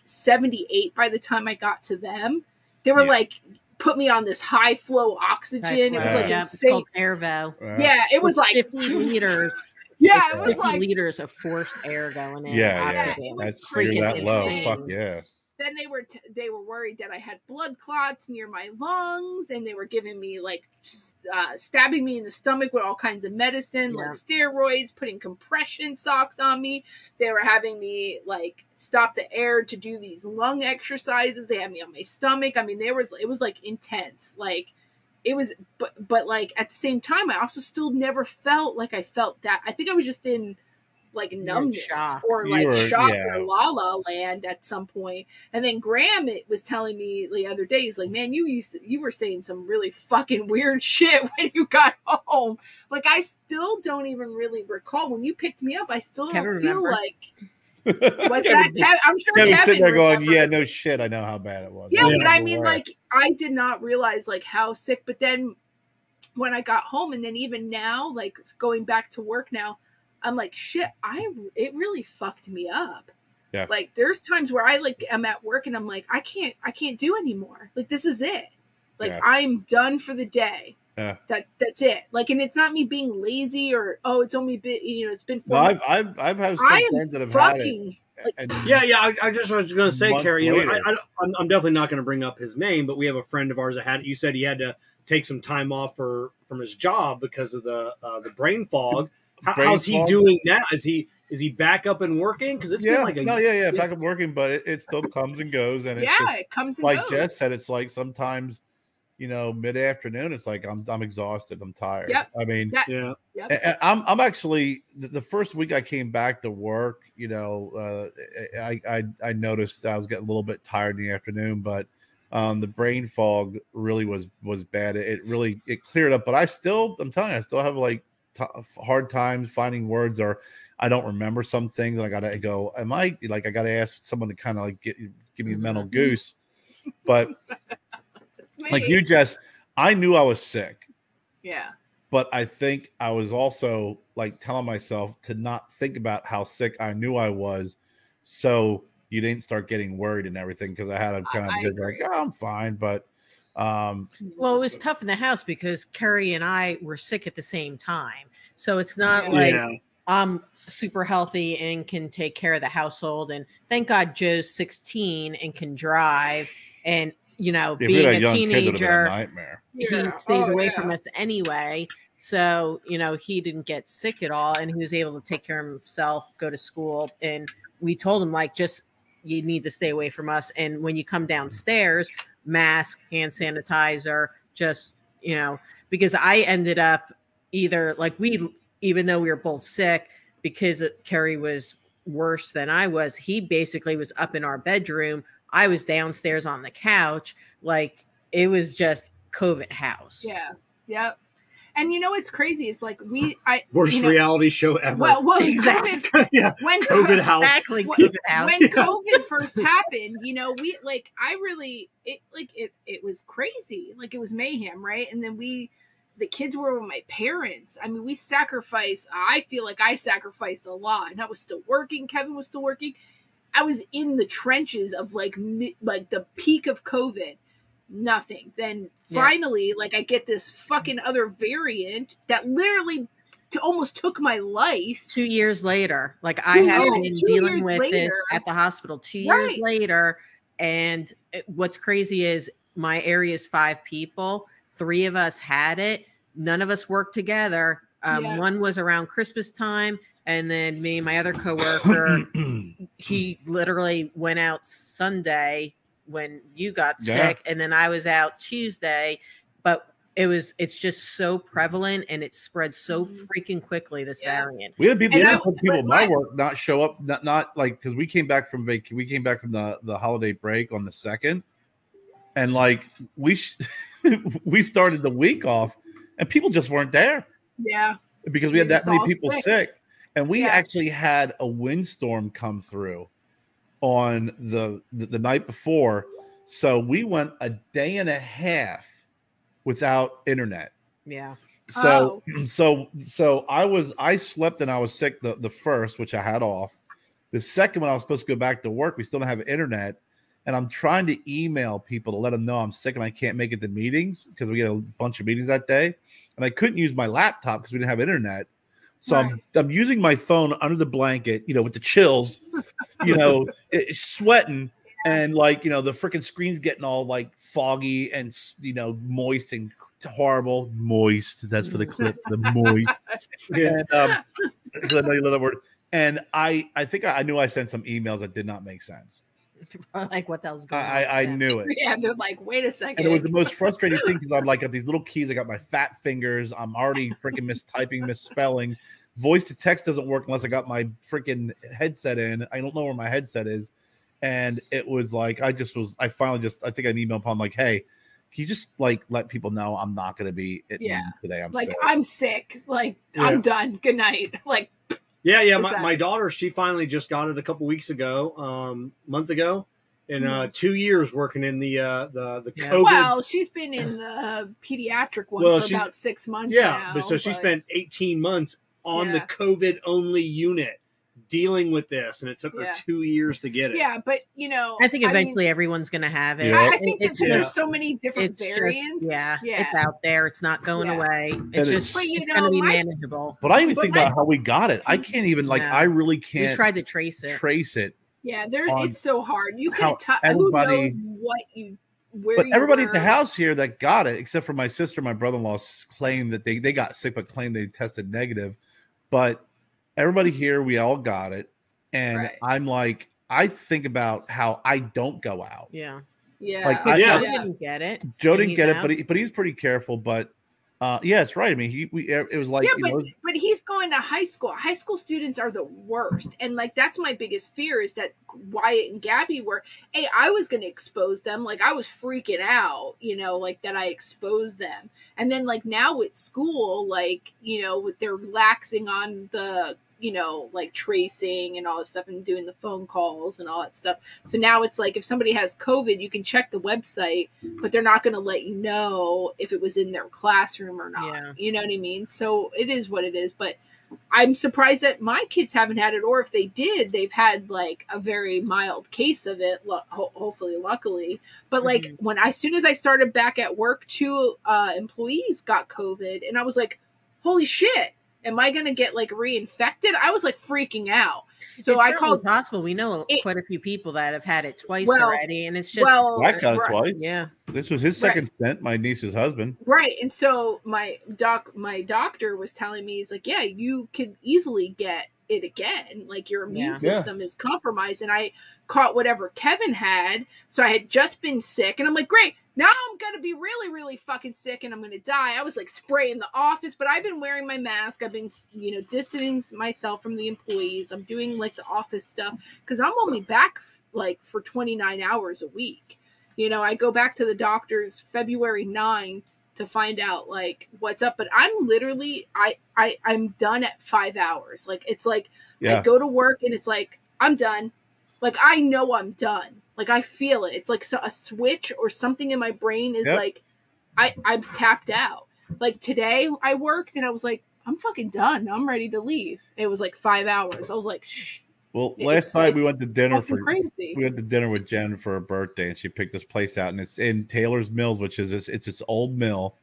78 by the time I got to them. They were like, put me on this high flow oxygen. It was like insane. It's called Airvo. Yeah, it was like 50 liters. Yeah, it was 50 like liters of forced air going in. Yeah, that's freaking that low. Fuck yeah. Then they were worried that I had blood clots near my lungs, and they were giving me like stabbing me in the stomach with all kinds of medicine, like steroids, putting compression socks on me. They were having me like stop the air to do these lung exercises. They had me on my stomach. I mean, it was like intense. Like it was, but like at the same time, I also still never felt like I felt that. I think I was just in like numbness or like shock or la la land at some point. And then Graham was telling me the other day, he's like, man, you were saying some really fucking weird shit when you got home. Like I still don't even really recall when you picked me up. I still don't feel like what's that? I'm sure Kevin sitting there going, yeah, no shit, I know how bad it was. Yeah, but I mean, like I did not realize like how sick. But then when I got home, and then even now, like going back to work now, I'm like, shit, it really fucked me up. Yeah. Like there's times where I'm at work and I'm like, I can't do anymore. Like this is it. Like I'm done for the day. Yeah. That's it. Like, and it's not me being lazy or, oh, it's only been, it's been 4 months. I've had some friends that have had it. Like, I just was going to say, Kerry, I'm definitely not going to bring up his name, but we have a friend of ours that had it. You said he had to take some time off from his job because of the brain fog. How's he doing now? Is he back up and working? Because it's been like back up working, but it still comes and goes, and it's it comes and like goes. Jess said, it's like sometimes mid-afternoon, it's like I'm exhausted, I'm tired. Yep. I mean, I'm actually the first week I came back to work. I noticed I was getting a little bit tired in the afternoon, but the brain fog really was bad. It cleared up, but I'm telling you, I still have like hard times finding words, or I don't remember some things, and I gotta go, am I like, I gotta ask someone to kind of like give me a mental goose. But like you, Jess, I knew I was sick, but I think I was also like telling myself to not think about how sick I knew I was, so you didn't start getting worried and everything, because I had a kind of like, oh, I'm fine. But well, it was tough in the house because Kerry and I were sick at the same time. So it's not like I'm super healthy and can take care of the household. And thank God Joe's 16 and can drive. And, being a teenager, he stays away from us anyway. So, he didn't get sick at all. And he was able to take care of himself, go to school. And we told him, like, you need to stay away from us. And when you come downstairs, mask, hand sanitizer, because I ended up either like even though we were both sick, because Kerry was worse than I was, he basically was up in our bedroom. I was downstairs on the couch. Like it was just COVID house. Yeah. Yep. And it's crazy. It's like worst reality show ever. Well, exactly. When COVID house. Exactly. COVID house. When COVID first happened, it was crazy. Like it was mayhem, right? And then the kids were with my parents. I mean, we sacrificed. I feel like I sacrificed a lot, and I was still working. Kevin was still working. I was in the trenches of like the peak of COVID. Nothing. Then finally, like I get this fucking other variant that literally almost took my life. 2 years later, like I have been dealing with this at the hospital 2 years later. And what's crazy is my area is 5 people. 3 of us had it. None of us worked together. One was around Christmas time. And then me and my other coworker, he literally went out Sunday when you got sick, and then I was out Tuesday, but it's just so prevalent and it spread so freaking quickly, this variant. We had people at my work not show up, not like, because we came back from the holiday break on the 2nd, and like we started the week off and people just weren't there. Yeah. Because we had that many people sick. And we actually had a windstorm come through on the night before. So we went a day and a half without internet. Yeah. So I slept and I was sick the first, which I had off. The second, when I was supposed to go back to work, we still don't have internet. And I'm trying to email people to let them know I'm sick and I can't make it to meetings because we had a bunch of meetings that day. And I couldn't use my laptop because we didn't have internet. So I'm using my phone under the blanket, with the chills, sweating, and like, the freaking screen's getting all like foggy and, moist and horrible. Moist. That's for the clip. The moist. And, I know you love that word. And I think I knew I sent some emails that did not make sense. Like what that was going on. I knew it. Yeah, they're like, wait a second. And it was the most frustrating thing because I'm like, got these little keys. I got my fat fingers. I'm already freaking mistyping, misspelling. Voice to text doesn't work unless I got my freaking headset in. I don't know where my headset is. And it was like, I think I emailed upon like, hey, can you just like let people know I'm not going to be at today? I'm like, sick. I'm sick. Like, I'm done. Good night. Like, yeah. My daughter, she finally just got it a couple weeks ago, month ago. In 2 years working in the COVID. Well, she's been in the pediatric one for about 6 months now. But she spent 18 months on the COVID only unit dealing with this, and it took her 2 years to get it. Yeah, but I think eventually everyone's going to have it. I think that there's so many different variants. It's out there. It's not going away. It's just it's going to be manageable. But I even think about how we got it. I can't even I really can't. We tried to trace it. Yeah, it's so hard. You can who knows what you. But everybody at the house here that got it, except for my sister, my brother-in-law, claimed that they got sick, but claimed they tested negative. But everybody here, we all got it. And I'm like, I think about how I don't go out. Yeah. Yeah. Like, Joe didn't get it. Joe didn't get it, but he's pretty careful. But it's right. I mean, it was like, but he's going to high school. High school students are the worst. And like, that's my biggest fear is that Wyatt and Gabby I was going to expose them. Like I was freaking out, like that I exposed them. And then like now with school, like, they're relaxing on the, like tracing and all this stuff and doing the phone calls and all that stuff. So now it's like, if somebody has COVID, you can check the website, but they're not going to let you know if it was in their classroom or not. Yeah. You know what I mean? So it is what it is, but I'm surprised that my kids haven't had it, or if they did, they've had like a very mild case of it, hopefully, luckily. But like as soon as I started back at work, 2 employees got COVID and I was like, holy shit. Am I going to get like reinfected? I was like freaking out. So I called. Possible. We know quite a few people that have had it twice already, and it's just Black got it twice. Yeah, this was his second stint. My niece's husband. Right, and so my doctor was telling me, he's like, yeah, you could easily get it again. Like your immune system is compromised, and I caught whatever Kevin had. So I had just been sick, and I'm like, great. Now I'm going to be really, really fucking sick and I'm going to die. I was like spraying the office, but I've been wearing my mask. I've been, distancing myself from the employees. I'm doing like the office stuff because I'm only back like for 29 hours a week. I go back to the doctor's February 9th to find out like what's up, but I'm literally, I'm done at 5 hours. Like, it's like, I go to work and it's like, I'm done. Like, I know I'm done. Like, I feel it. It's like a switch or something in my brain is like, I'm tapped out. Like, today I worked and I was like, I'm fucking done. I'm ready to leave. It was like 5 hours. I was like, shh. Well, last night we went to dinner crazy. We went to dinner with Jen for her birthday, and she picked this place out, and it's in Taylor's Mills, which is this old mill,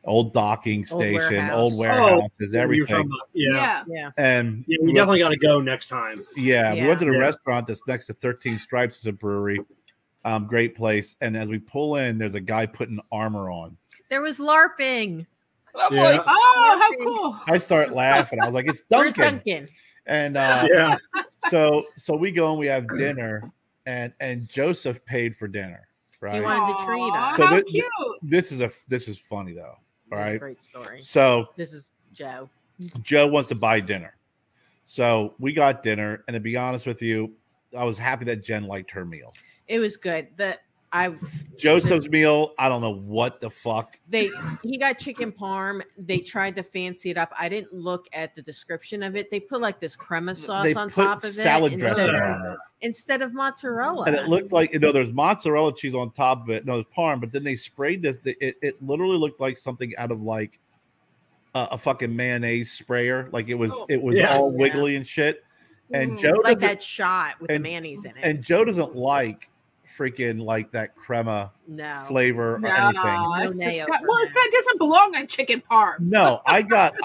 old docking station, old warehouses, everything. Yeah. And we definitely got to go next time. Yeah, we went to the restaurant that's next to 13 Stripes. It's a brewery, great place. And as we pull in, there's a guy putting armor on. There was LARPing. I'm like, oh, how cool! I start laughing. I was like, it's Duncan. Where's Duncan? And so we go and we have dinner, and Joseph paid for dinner. Right? He wanted to treat us. So how cute! This is funny though. All right. Great story. So this is Joe. Joe wants to buy dinner. So we got dinner, and to be honest with you, I was happy that Jen liked her meal. It was good. Joseph's meal, I don't know what the fuck. He got chicken parm. They tried to fancy it up. I didn't look at the description of it. They put like this crema sauce on top of salad it dressing on it instead of mozzarella. And it looked like, there's mozzarella cheese on top of it. No, there's parm, but then they sprayed this. It literally looked like something out of like a fucking mayonnaise sprayer. Like it was all wiggly and shit. And Joe like that shot with the mayonnaise in it. And Joe doesn't like freaking like that crema flavor or anything. Well, it doesn't belong on chicken parm. No, I got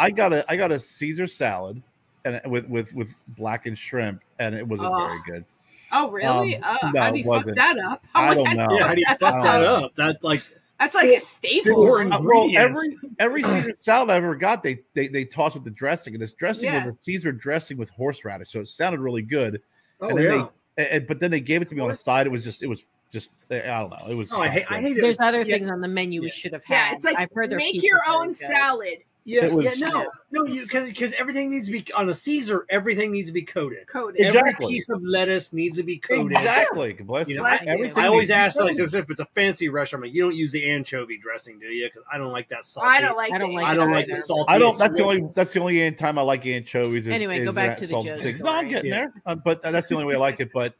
a Caesar salad and with blackened shrimp, and it wasn't very good. Oh really? No, how do you fuck that up? I don't know. Yeah, how do you fuck that up? That's like a staple. Well, every Caesar salad I ever got, they tossed with the dressing, and this dressing was a Caesar dressing with horseradish, so it sounded really good. Oh, and then but then they gave it to me on the side. It was just I don't know. It was. I hate it. There's other things on the menu we should have had. Yeah, it's like I've heard make your own salad. No, because everything needs to be on a Caesar. Everything needs to be coated. Exactly. Every piece of lettuce needs to be coated. Exactly. Bless you. I always ask, like, if it's a fancy restaurant, you don't use the anchovy dressing, do you? Because I don't like that salty. I don't like the salty. That's the only time I like anchovies. Anyway, go back to the Joe story. No, I'm getting there, but that's the only way I like it. But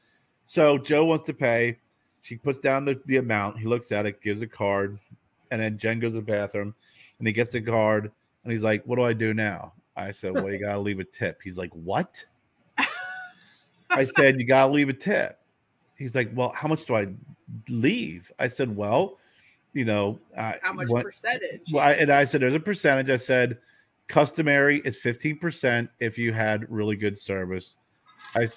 so Joe wants to pay. She puts down the amount. He looks at it, gives a card, and then Jen goes to the bathroom, and he gets the card. And he's like, what do I do now? I said, well, you got to leave a tip. He's like, what? I said, you got to leave a tip. He's like, well, how much do I leave? I said, well, how much percentage? Well, and I said, there's a percentage. I said, customary is 15% if you had really good service.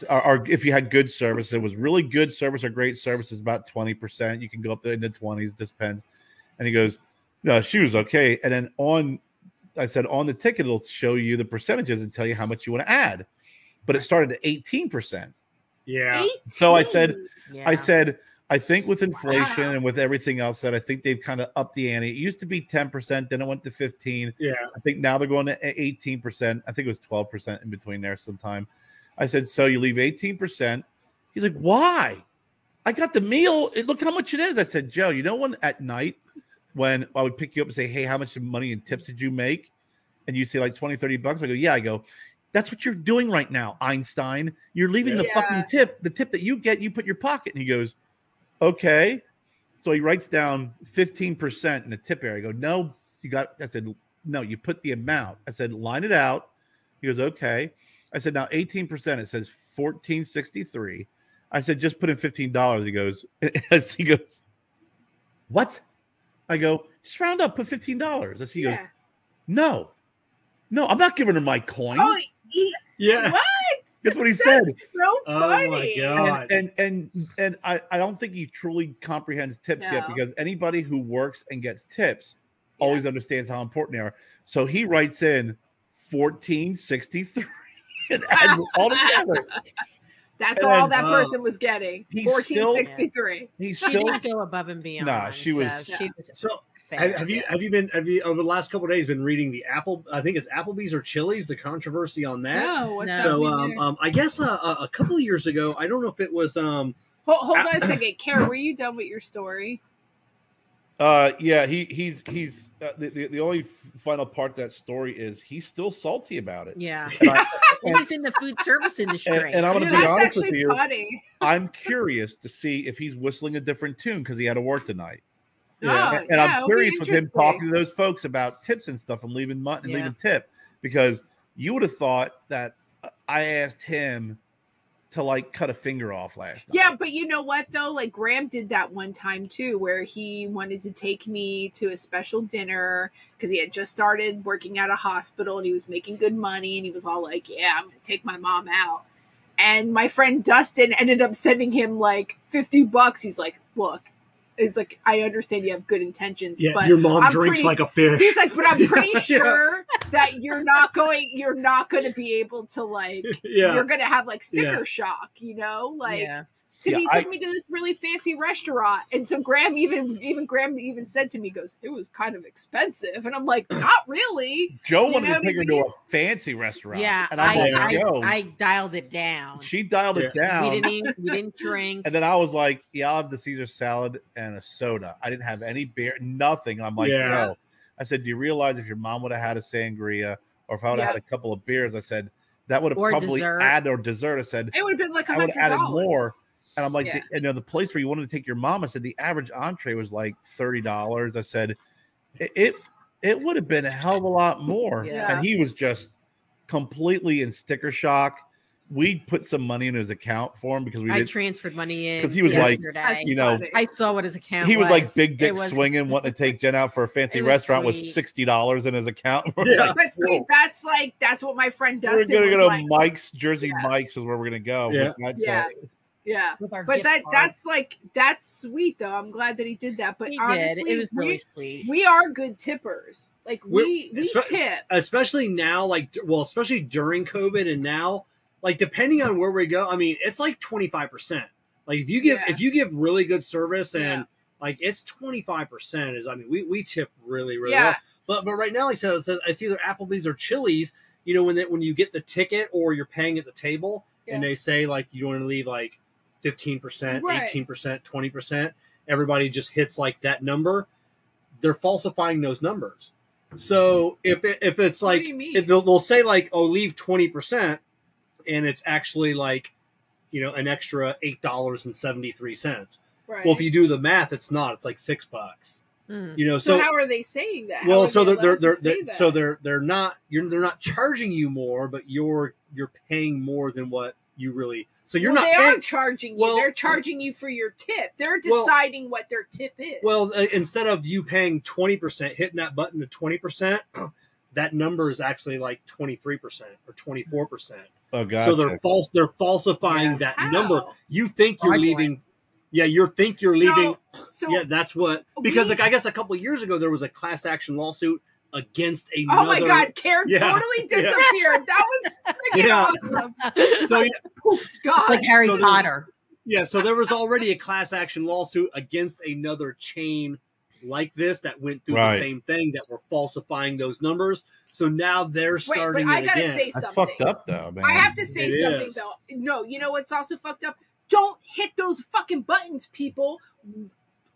Or if you had good service. It was really good service or great service is about 20%. You can go up there in the 20s, depends. And he goes, no, she was okay. And then I said, on the ticket, it'll show you the percentages and tell you how much you want to add. But it started at 18%. Yeah. 18? So I said, I think with inflation and with everything else that I think they've kind of upped the ante. It used to be 10%, then it went to 15. Yeah. I think now they're going to 18%. I think it was 12% in between there sometime. I said, so you leave 18%. He's like, why? I got the meal. Look how much it is. I said, Joe, when at night, when I would pick you up and say, hey, how much money in tips did you make? And you say like 20, 30 bucks. I go, yeah. I go, that's what you're doing right now, Einstein. You're leaving the fucking tip. The tip that you get, you put in your pocket. And he goes, okay. So he writes down 15% in the tip area. I go, no, I said, no, you put the amount. I said, line it out. He goes, okay. I said, now 18%, it says $14.63. I said, just put in $15. He goes, what? I go, just round up, put $15. He goes, no, I'm not giving her my coin. Oh, what? That's what he said. So funny. Oh my god! And I don't think he truly comprehends tips yet, because anybody who works and gets tips always understands how important they are. So he writes in $14.63 and adds all together. That's all that person was getting. $14.63. She didn't go above and beyond. No, she was. So have you over the last couple of days been reading the I think it's Applebee's or Chili's, the controversy on that? No. So I guess a couple of years ago, I don't know if it was Hold on a second, Kerr. Were you done with your story? Yeah, he's the only final part of that story is he's still salty about it. Yeah, he's in the food service industry. And I'm going to be honest with you. Funny. I'm curious to see if he's whistling a different tune because he had to work tonight. Yeah, and I'm curious with him talking to those folks about tips and stuff and leaving mutton and leaving tip, because you would have thought that I asked him to like cut a finger off last night. Yeah, but you know what though? Like Graham did that one time too, where he wanted to take me to a special dinner because he had just started working at a hospital and he was making good money, and he was all like, yeah, I'm gonna take my mom out. And my friend Dustin ended up sending him like $50. He's like, look, it's like, I understand you have good intentions, but your mom drinks like a fish. He's like, but I'm pretty sure that you're not going to be able to like, you're going to have like sticker shock, like because he took me to this really fancy restaurant, and so Graham even said to me, goes, it was kind of expensive, and I'm like, not really. Joe wanted to take her to a fancy restaurant. Yeah, and I'm like, Joe, I dialed it down. She dialed it down. We didn't drink. And then I was like, yeah, I'll have the Caesar salad and a soda. I didn't have any beer, nothing. I'm like, no. I said, do you realize if your mom would have had a sangria, or if I would have had a couple of beers, I said that would have probably added, or dessert. I said it would have been like I would have added more. And I'm like, the place where you wanted to take your mom, I said the average entree was like $30. I said it would have been a hell of a lot more. Yeah. And he was just completely in sticker shock. We put some money in his account for him because I transferred money in because he was like, I saw what his account. He was like big dick swinging, wanting to take Jen out for a fancy restaurant with $60 in his account. Yeah, but see, that's what my friend Dustin. We're gonna go to Mike's, Jersey Mike's is where we're gonna go. Yeah. But that's sweet though. I'm glad that he did that. But honestly, it was really sweet. We are good tippers. Like we tip, especially now. Especially during COVID and now. Like depending on where we go, I mean, it's like 25%. Like if you give really good service and like it's 25%. Is I mean we tip really well. But right now, like I said, it's either Applebee's or Chili's. You know when you get the ticket or you're paying at the table and they say like you want to leave like 15%, 18%, 20%. Everybody just hits like that number. They're falsifying those numbers. So if it's like they'll say like leave 20%. And it's actually like, an extra $8.73. Right. Well, if you do the math, it's not. It's like $6. So how are they saying that? Well, so they're not charging you more, but you're paying more than what you really. So you're not. They are charging you. Well, they're charging you for your tip. They're deciding what their tip is. Well, instead of you paying 20%, hitting that button to 20%, that number is actually like 23% or 24%. Oh God! So they're falsifying that number. You think you're leaving. Yeah, you're leaving. So that's what because I guess a couple of years ago there was a class action lawsuit against another. Oh my God, Kerr totally disappeared. That was freaking awesome. So God, it's like Harry Potter. Yeah, so there was already a class action lawsuit against another chain like this that went through the same thing, that were falsifying those numbers. So now they're starting but I gotta again. say something. That's fucked up though, man. I have to say something though. No, you know what's also fucked up? Don't hit those fucking buttons, people.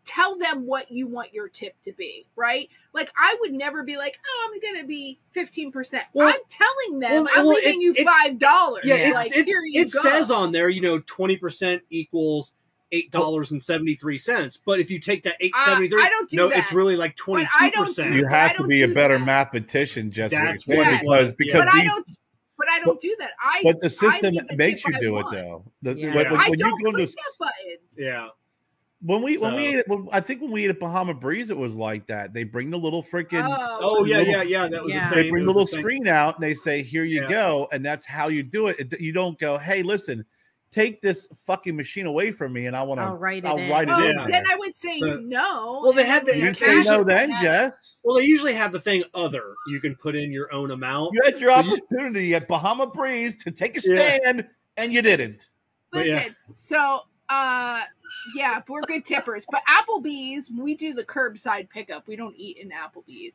Tell them what you want your tip to be, right? Like I would never be like, I'm gonna be 15%. I'm telling them I'm leaving you $5. Yeah, like here you go. It says on there, 20% equals $8.73. But if you take that $8.73, I don't do that. It's really like 22%. You have to be a better mathematicician, Jesse, because But I don't do that. But the system makes you do it though. I don't click that button. Yeah. When we ate, I think when we ate at Bahama Breeze, it was like that. They bring the little freaking That was the same. They bring the little screen out and they say, "Here you go," and that's how you do it. You don't go, "Hey, listen, take this fucking machine away from me, and I want to. I'll write it in." Then I would say no. Well, they have the. You say no, then, Jess. Well, they usually have the thing other. You can put in your own amount. You had your opportunity at Bahama Breeze to take a stand, and you didn't. Listen, so we're good tippers, but Applebee's, we do the curbside pickup. We don't eat in Applebee's.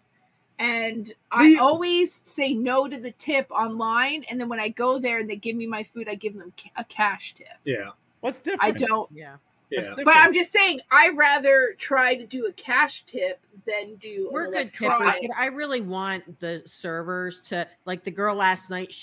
And I always say no to the tip online, and then when I go there and they give me my food, I give them a cash tip. Yeah. What's different? I don't. Yeah. But I'm just saying, I rather try to do a cash tip than do. We're good tippers, but I really want the servers to, like the girl last night.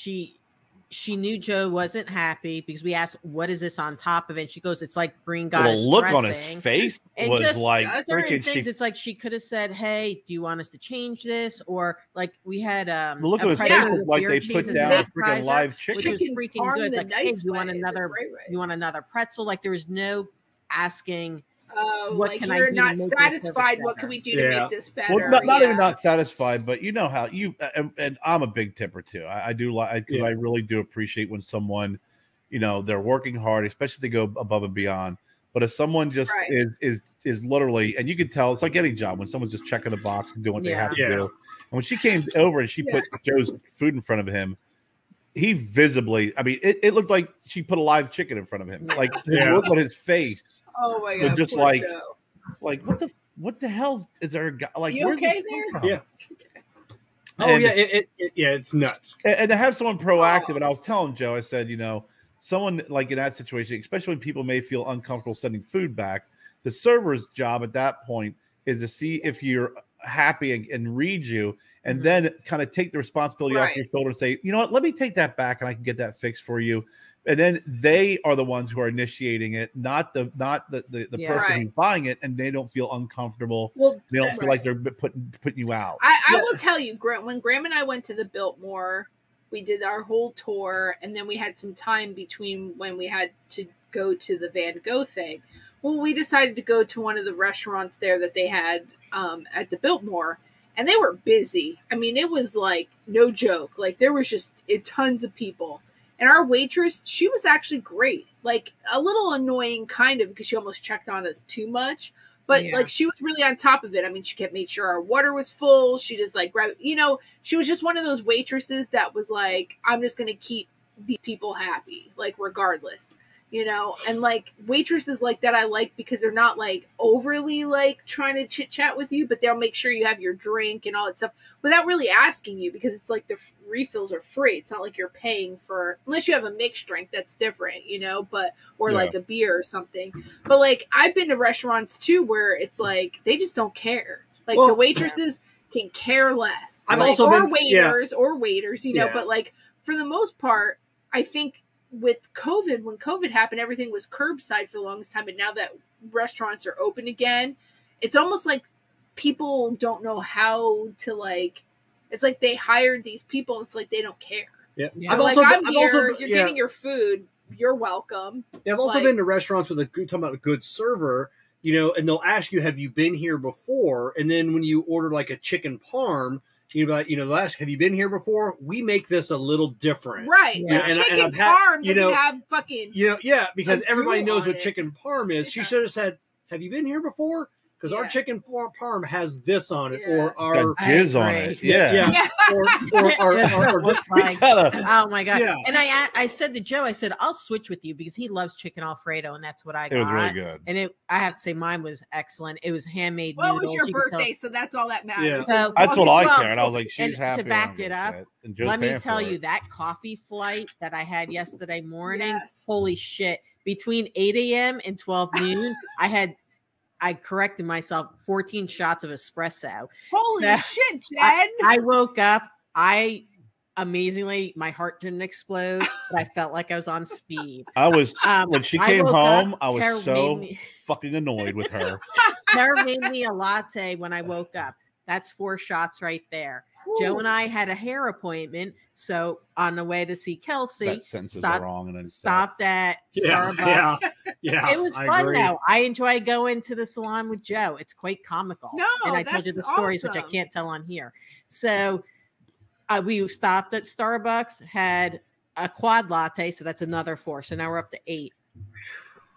She knew Joe wasn't happy because we asked, "What is this on top of it?" And she goes, "It's like green goddess." The look dressing. on his face was like freaking. It's like she could have said, "Hey, do you want us to change this?" Or like we had the look on his face was like they put down a freaking live chicken, which was freaking good. Like, hey, you want another? You want another pretzel? Like there was no asking. What like can you're I do not satisfied. What can we do to make this better? Well, not even not satisfied, but you know how you and I'm a big tipper too. I do like because I really do appreciate when someone, they're working hard, especially if they go above and beyond. But if someone just is literally, and you can tell it's like any job when someone's just checking the box and doing what they have to do. And when she came over and she put Joe's food in front of him, he visibly, I mean, it looked like she put a live chicken in front of him. Like the look on his face. Oh my god! Just like what the hell is there? Like, you okay there? Yeah. Oh yeah, it's nuts. And to have someone proactive, and I was telling Joe, I said, someone like in that situation, especially when people may feel uncomfortable sending food back, the server's job at that point is to see if you're happy and read you, and then kind of take the responsibility off your shoulder and say, you know what, let me take that back and I can get that fixed for you. And then they are the ones who are initiating it, not the person who's buying it, and they don't feel uncomfortable. Well, they don't feel like they're putting you out. I will tell you, when Graham and I went to the Biltmore, we did our whole tour, and then we had some time between when we had to go to the Van Gogh thing. Well, we decided to go to one of the restaurants there that they had at the Biltmore, and they were busy. I mean, it was like no joke. Like there was just tons of people. And our waitress, she was actually great. Like a little annoying kind of because she almost checked on us too much. But like she was really on top of it. I mean, she kept making sure our water was full. She just like grabbed, she was just one of those waitresses that was like, I'm just going to keep these people happy, like regardless. And like waitresses like that I like because they're not like overly like trying to chit chat with you, but they'll make sure you have your drink and all that stuff without really asking you, because it's like the refills are free. It's not like you're paying for, unless you have a mixed drink, that's different, or like a beer or something. But like I've been to restaurants too where it's like they just don't care. Like the waitresses can care less. I've also been waiters, but like for the most part, I think with COVID, when COVID happened, everything was curbside for the longest time. But now that restaurants are open again, it's almost like people don't know how to like, it's like they hired these people. It's like they don't care. Yeah. You're getting your food. You're welcome. Yeah, I've also been to restaurants with talking about a good server, and they'll ask you, have you been here before? And then when you order like a chicken parm, they'll ask, have you been here before? We make this a little different. Right. Yeah. Chicken parm doesn't have fucking... because everybody knows what chicken parm is. She should have said, have you been here before? Because our chicken parm has this on it, or our jizz on it. Yeah. Or oh my god! Yeah. And I said to Joe, I said, I'll switch with you because he loves chicken Alfredo, and that's what I got. It was really good, and I have to say mine was excellent. It was handmade. Well, noodles. it was your birthday, so that's all that matters. Yeah. So, that's what I cared. I was like, she's happy. To back it up, let me tell you that coffee flight that I had yesterday morning. Holy shit! Between 8 a.m. and 12 noon, I corrected myself, 14 shots of espresso. Holy shit, Jen. I woke up. Amazingly, my heart didn't explode, but I felt like I was on speed. I was, when she came home, I was so fucking annoyed with her. Kerr made me a latte when I woke up. That's 4 shots right there. Ooh. Joe and I had a hair appointment, so on the way to see Kelsey, stopped at Starbucks. Yeah, it was fun though. I enjoy going to the salon with Joe. It's quite comical. No, and I told you the stories, which I can't tell on here. So we stopped at Starbucks, had a quad latte, so that's another 4. So now we're up to 8.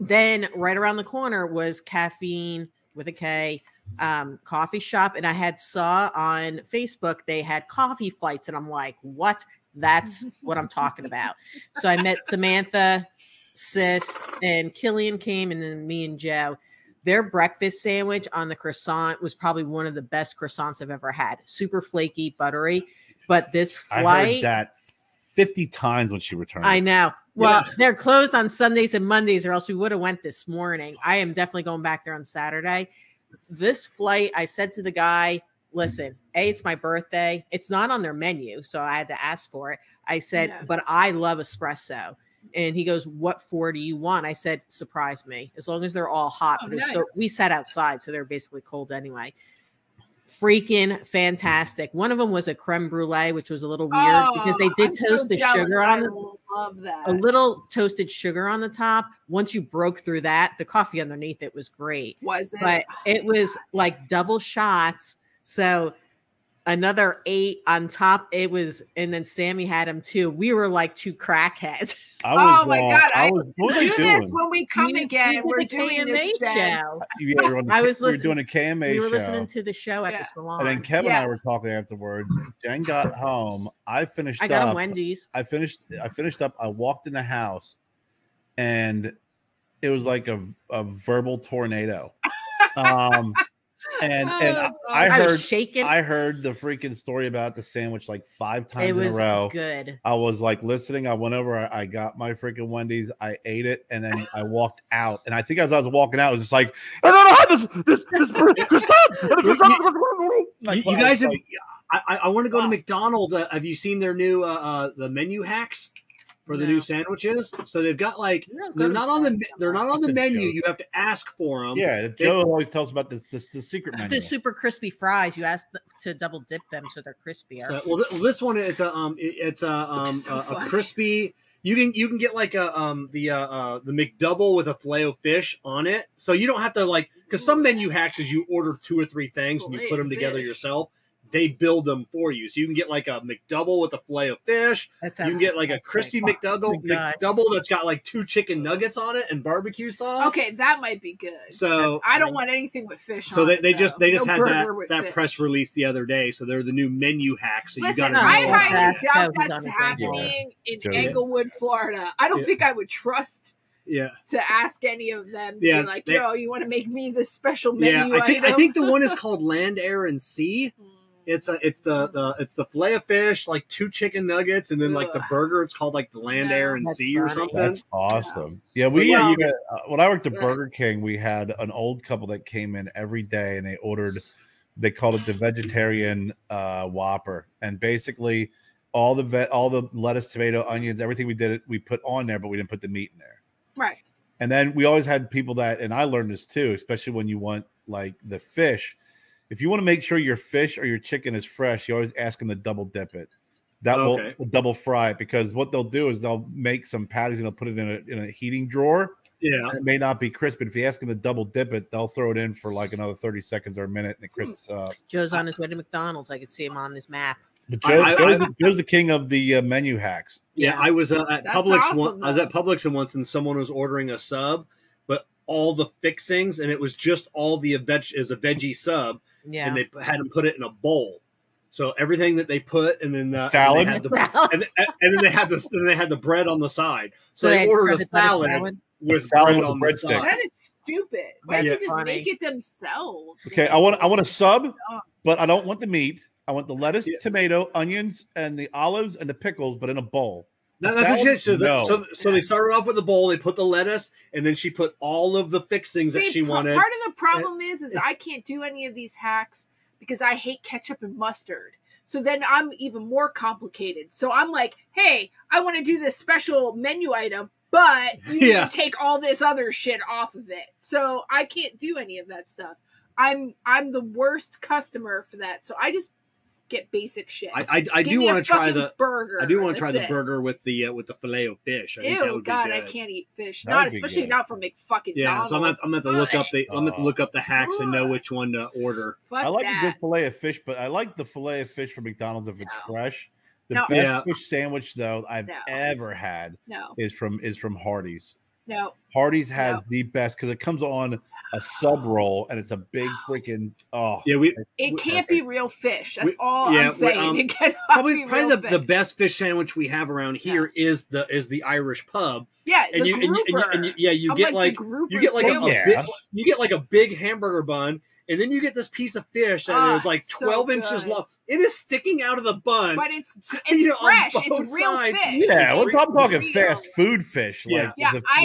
Then right around the corner was Caffeine with a K. Coffee shop, and I saw on Facebook they had coffee flights, and I'm like, what? That's what I'm talking about. So I met Samantha, Sis, and Killian came, and then me and Joe. Their breakfast sandwich on the croissant was probably one of the best croissants I've ever had. Super flaky, buttery. But this flight, I heard that 50 times when she returned. I know. Well, they're closed on Sundays and Mondays, or else we would have went this morning. I am definitely going back there on Saturday. This flight, I said to the guy, listen, it's my birthday. It's not on their menu, so I had to ask for it. I said, but I love espresso. And he goes, what 4 do you want? I said, surprise me, as long as they're all hot. But nice. So we sat outside, so they're basically cold anyway. Freaking fantastic. One of them was a creme brulee, which was a little weird because they did toast the sugar on the love that. A little toasted sugar on the top. Once you broke through that, the coffee underneath it was great. Was it? But it was like double shots. So another 8 on top. It was, and then Sammy had him too. We were like 2 crackheads. Oh my God! I what do are this doing? when we come again. We're doing KMA this show. Yeah, I was we were listening. doing a KMA We were show. listening to the show at the salon. And then Kevin and I were talking afterwards. Jen got home. I finished I got up. him Wendy's. I finished up. I walked in the house, and it was like a verbal tornado. And I heard shaking. I heard the freaking story about the sandwich like 5 times in a row. Good. I was like listening. I went over. I got my freaking Wendy's. I ate it, and then I walked out. And I think as I was walking out, it was just like, I don't know how this. You guys have. I want to go to McDonald's. Have you seen their new the menu hacks for the new sandwiches? So they've got like they're not on the menu. You have to ask for them. Yeah, Joe always tells about the secret menu. The super crispy fries. You ask to double dip them so they're crispier. So, well, this one it's a crispy. You can get like the McDouble with a filet of fish on it, so you don't have to like, because some menu hacks is you order 2 or 3 things and you put them together yourself. They build them for you, so you can get like a McDouble with a filet of fish. You can get like a crispy McDouble that's got like 2 chicken nuggets on it and barbecue sauce. Okay, that might be good. So I don't want anything with fish. So on they it, just had that fish. press release the other day. So they're the new menu hacks. So Listen, you got to I highly doubt Joe's that's on happening in Joe. Englewood, Florida. I don't think I would trust. Yeah. To ask any of them, to Yeah, be like, yo, you want to make me this special menu? Yeah, I item? think the one is called Land, Air, and Sea. It's the filet of fish, like 2 chicken nuggets, and then like the burger. It's called like the Land, Air, and Sea or something. That's awesome. Yeah, when I worked at Burger King, we had an old couple that came in every day, and they called it the vegetarian Whopper, and basically all the lettuce, tomato, onions, everything we put on there, but we didn't put the meat in there. Right. And then we always had people that, and I learned this too, especially when you want like the fish. If you want to make sure your fish or your chicken is fresh, you always ask them to double dip it. That will double fry it, because what they'll do is they'll make some patties and they'll put it in a heating drawer. Yeah, it may not be crisp, but if you ask them to double dip it, they'll throw it in for like another 30 seconds or a minute, and it crisps up. Joe's on his way to McDonald's. I could see him on his map. But Joe's the king of the menu hacks. Yeah, I was at Publix. Awesome, I was at Publix once, and someone was ordering a sub, but all the fixings, and it was just all the is a veggie sub. Yeah, and they had them put it in a bowl. So everything that they put, and then salad, and then they had the bread on the bread. So they ordered a salad with bread on the side. That is stupid. Why don't you just make it themselves? Okay, I want a sub, but I don't want the meat. I want the lettuce, tomato, onions, and the olives and the pickles, but in a bowl. No, that's what she did. So they started off with the bowl. They put the lettuce, and then she put all of the fixings that she wanted. Part of the problem is I can't do any of these hacks because I hate ketchup and mustard. So then I'm even more complicated. So I'm like, hey, I want to do this special menu item, but you need to take all this other shit off of it. So I can't do any of that stuff. I'm the worst customer for that. So I just get basic shit. I do want to try the burger. I do want to try the burger with the filet of fish. Ew, God, I can't eat fish. Especially not from McFucking Donald's. So I'm gonna look up the hacks and know which one to order. I like a good filet of fish, but I like the filet of fish from McDonald's if it's fresh. The best fish sandwich though I've ever had is from Hardee's. No. Hardee's has the best because it comes on a sub roll and it's a big freaking it can't be real fish. That's all I'm saying. It cannot probably be real fish. the best fish sandwich we have around here is the Irish pub. Yeah, and you get like a big hamburger bun. And then you get this piece of fish that is like 12 inches long. It is sticking out of the bun. But it's fresh. It's real fish. Yeah, I'm talking fast food fish. I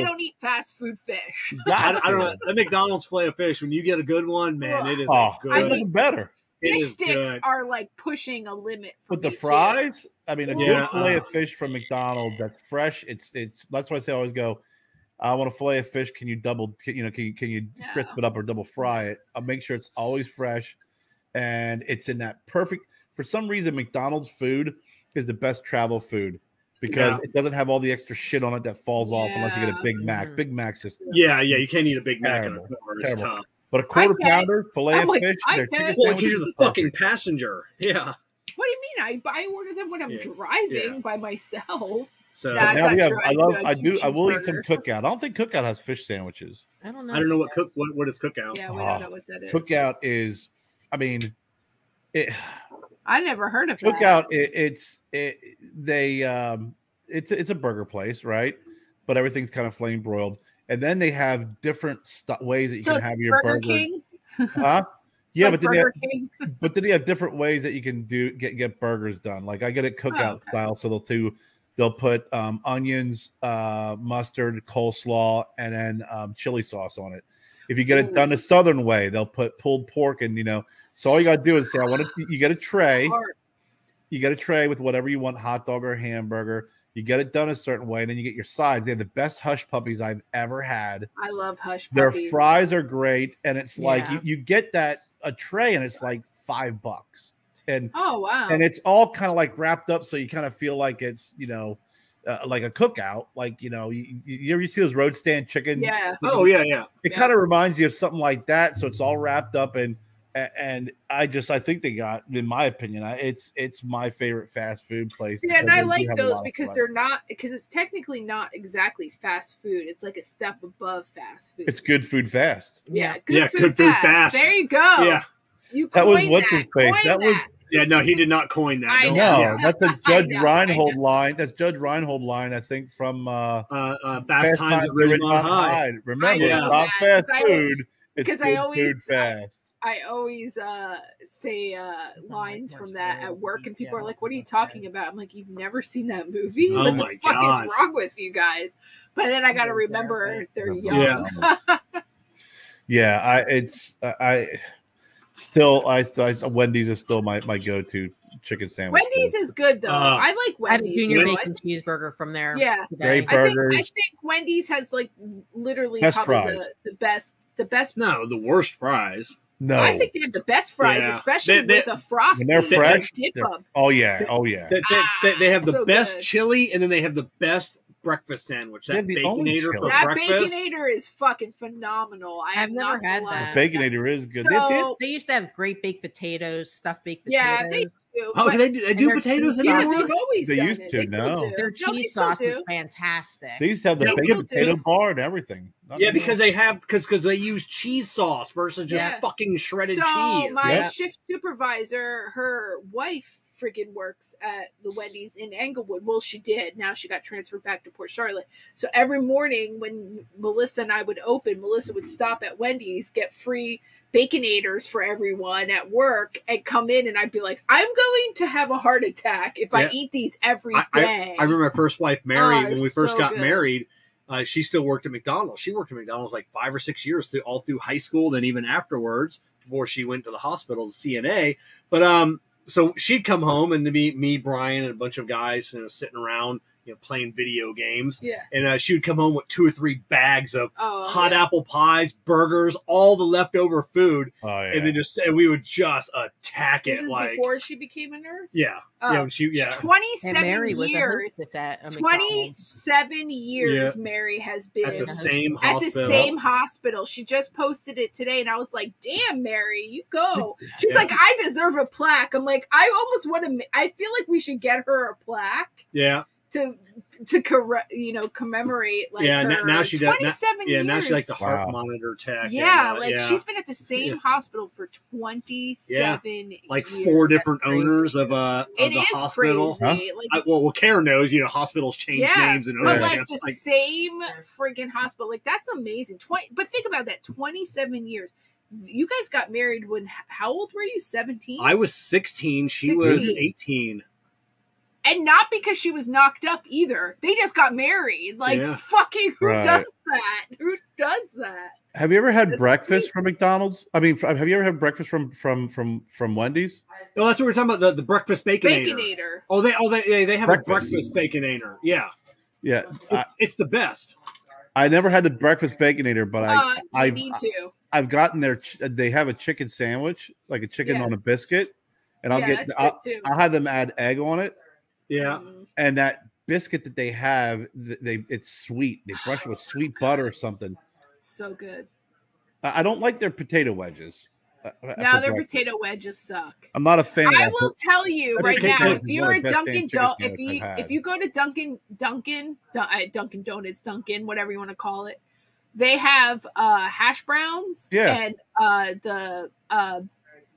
don't eat fast food fish. I don't know. The McDonald's filet of fish, when you get a good one, man, it is good. I think better. Fish sticks are like pushing a limit. With the fries, I mean, a good filet of fish from McDonald's that's fresh. It's that's why I always go, I want a filet of fish. Can you crisp it up or double fry it? I'll make sure it's always fresh, and it's in that perfect. For some reason, McDonald's food is the best travel food because it doesn't have all the extra shit on it that falls off unless you get a Big Mac. Big Mac's just you can't eat a Big Mac in a car. It's tough. But a quarter pounder, fillet of fish, their chicken well, because you're the fucking passenger. Yeah. What do you mean? I order them when I'm driving by myself. So now we have. I will eat some Cookout. I don't think Cookout has fish sandwiches. I don't know. I don't know what is Cookout. Yeah, we don't know what that is. Cookout is. I mean, I never heard of Cookout. It's a burger place, right? But everything's kind of flame broiled, and then they have different ways that you can have your burger. King? Huh? Yeah, like but then they have different ways that you can get burgers done. Like I get it Cookout style, so they'll put onions, mustard, coleslaw, and then chili sauce on it. If you get it done the Southern way, they'll put pulled pork, and so all you gotta do is say, you get a tray. You get a tray with whatever you want, hot dog or hamburger. You get it done a certain way, and then you get your sides. They have the best hush puppies I've ever had. I love hush puppies. Their fries are great, and it's like you get a tray, and it's like $5. And oh wow, and it's all kind of like wrapped up, so you kind of feel like it's like a Cookout. Like you ever see those road stand chicken? Yeah. Oh yeah. It kind of reminds you of something like that. So it's all wrapped up, and I think they got, in my opinion, it's my favorite fast food place. Yeah, and I like those because it's technically not exactly fast food. It's like a step above fast food. It's good food fast. Yeah, good food fast. There you go. Yeah, that was what's his face. That was. Yeah, no, he did not coin that. I know. No, that's a Judge Reinhold line. That's Judge Reinhold line, I think, from Fast Times at Ridgemont High. Remember, not fast food. It's food fast. I always say lines from that at work, and people are like, "What are you talking about?" I'm like, "You've never seen that movie? Oh what the fuck is wrong with you guys?" But then I got to remember they're young. Yeah, Wendy's is still my go-to chicken sandwich. Wendy's is good though. I like Wendy's. I had a junior bacon cheeseburger from there. Yeah, great burgers. I think Wendy's has like literally best probably fries. the best. No, the worst fries. No, I think they have the best fries, especially with a frosty. When they're fresh, dip them. Oh yeah. They have the so best good. chili, and then they have the best breakfast sandwich. That Baconator for that breakfast. Baconator is fucking phenomenal. I've never had that. The Baconator is good. So, they used to have great baked potatoes, stuffed baked potatoes. Yeah, they do. Oh, they do potatoes anymore? They've always they done used it. to. They no, their cheese sauce is fantastic. They used to have the baked potato bar and everything. Yeah, because they use cheese sauce versus just fucking shredded cheese. So my shift supervisor, her wife freaking works at the Wendy's in Englewood. Well, she did. Now she got transferred back to Port Charlotte. So every morning when Melissa and I would open, Melissa would stop at Wendy's, get free Baconators for everyone at work, and come in, and I'd be like, I'm going to have a heart attack if I eat these every day. I remember my first wife, Mary, when we first got married. She still worked at McDonald's. She worked at McDonald's like 5 or 6 years all through high school, then even afterwards before she went to the hospital to CNA. But so she'd come home, and me, Brian, and a bunch of guys sitting around, playing video games. Yeah. And she would come home with 2 or 3 bags of hot apple pies, burgers, all the leftover food. Oh, yeah. And then we would just attack it. This is before she became a nurse? Yeah. 27 Mary was years. 27 years Mary has been at the same hospital. She just posted it today, and I was like, damn, Mary, you go. She's like, I deserve a plaque. I'm like, I almost want to, I feel like we should get her a plaque. Yeah. To commemorate her now she does 27 years. Now she's like the heart monitor tech. She's been at the same hospital for 27 like years. 4 different owners of the hospital. Crazy. Huh? Well, Kerr knows, hospitals change names and ownerships. But the same freaking hospital, like that's amazing. But think about that, 27 years. You guys got married when? How old were you? 17? I was 16. She was 18. And not because she was knocked up either. They just got married. Fucking who does that? Who does that? Have you ever had breakfast from McDonald's? I mean, have you ever had breakfast from Wendy's? No, that's what we're talking about. The breakfast Baconator. They have a breakfast Baconator. Yeah. Yeah. It's the best. I never had the breakfast Baconator, but I need to. I've gotten they have a chicken sandwich, like a chicken on a biscuit, and I'll have them add egg on it. Yeah, and that biscuit that they have, it's sweet. They brush it with sweet butter or something. So good. I don't like their potato wedges. No, their potato wedges suck. I'm not a fan. I will tell you right now, if you're a Dunkin' if you go to Dunkin' Donuts, whatever you want to call it, they have hash browns and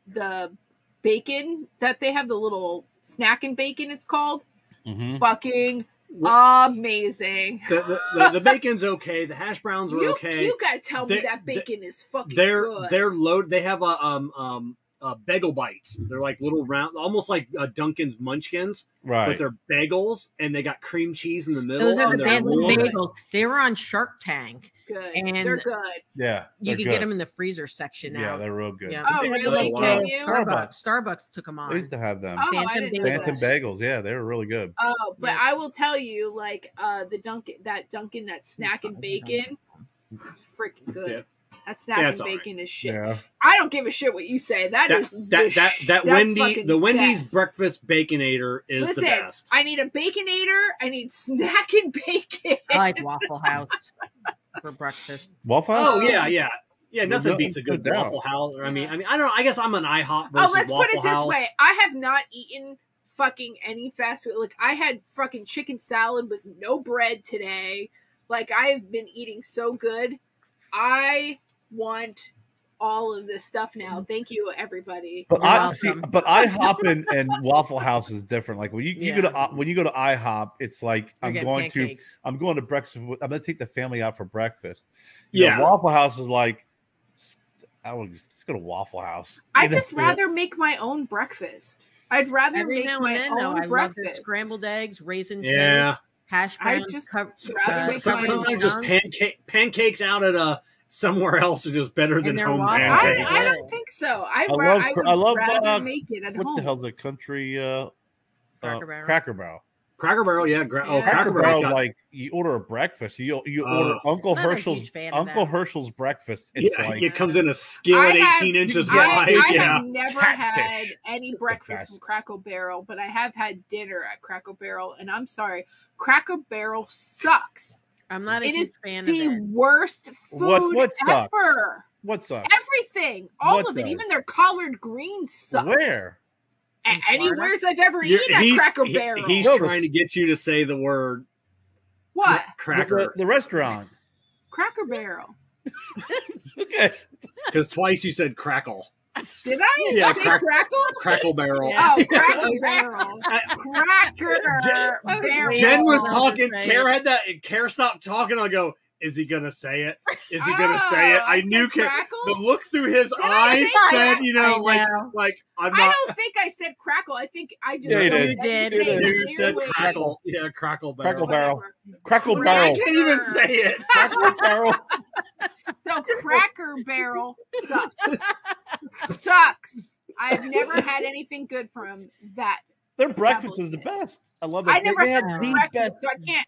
the bacon that they have, the little snacking bacon it's called. Fucking amazing. The bacon's okay. The hash browns are okay. You gotta tell me that bacon is fucking good. They're loaded. They have bagel bites. They're like little round, almost like Dunkin's Munchkins, right? But they're bagels, and they got cream cheese in the middle. Those are the bagels. They were on Shark Tank. Good. And they're good. Yeah, you can get them in the freezer section now. Yeah, they're real good. Yeah. Oh, really? Can you? Starbucks took them on. They used to have them. Oh, Phantom bagels. Yeah, they were really good. Oh, but I will tell you, like the Dunkin' that snacking bacon, freaking good. Yeah. That snacking bacon is shit. Yeah. I don't give a shit what you say. That Wendy's breakfast baconator is the best. I need a baconator. I need snacking bacon. I like Waffle House for breakfast. Waffle House? Oh yeah. Nothing beats a good Waffle House. I mean, I don't know. I guess I'm an IHOP versus let's Waffle put it this House. way. I have not eaten fucking any fast food. Like, I had fucking chicken salad with no bread today. Like, I've been eating so good. I want all of this stuff now. Thank you, everybody. But IHOP and Waffle House is different. Like when you go to IHOP, it's like I'm going to breakfast. I'm going to take the family out for breakfast. You know, Waffle House is like, I would just go to Waffle House. I'd just rather make my own breakfast. I'd rather make my own breakfast. Love scrambled eggs, raisin toast, hash browns. Sometimes just pancakes out at somewhere else are just better than home pancakes. I don't think so. I would rather make it at home. What the hell's a country? Cracker Barrel. Cracker Barrel, yeah. Cracker Barrel, like you order a breakfast. You order Uncle Herschel's breakfast. It's like it comes in a skillet 18 inches wide. I have never had any breakfast from Cracker Barrel, but I have had dinner at Cracker Barrel, and I'm sorry, Cracker Barrel sucks. I'm not a huge fan of it. It is the worst food ever. What sucks? Everything. All of it. Even their collard greens suck. Where? Anywhere I've ever eaten at Cracker Barrel. He's trying to get you to say the word. What? Cracker. The restaurant. Cracker Barrel. Okay. Because twice you said crackle. Did I? Yeah, Crackle? Crackle Barrel. Yeah. Oh, Cracker Barrel. Cracker Barrel. Jen was talking. Kerr stopped talking. I go, is he gonna say it? Is he gonna say it? I knew the look through his eyes said, like I'm not. I don't think I said crackle. I think I just did. You said crackle. Yeah, Crackle Barrel. Crackle Barrel. Crackle Barrel. I can't even say it. Crackle Barrel. So Cracker Barrel sucks. I've never had anything good from that. Their breakfast is the best. I love that. I never had breakfast, so I can't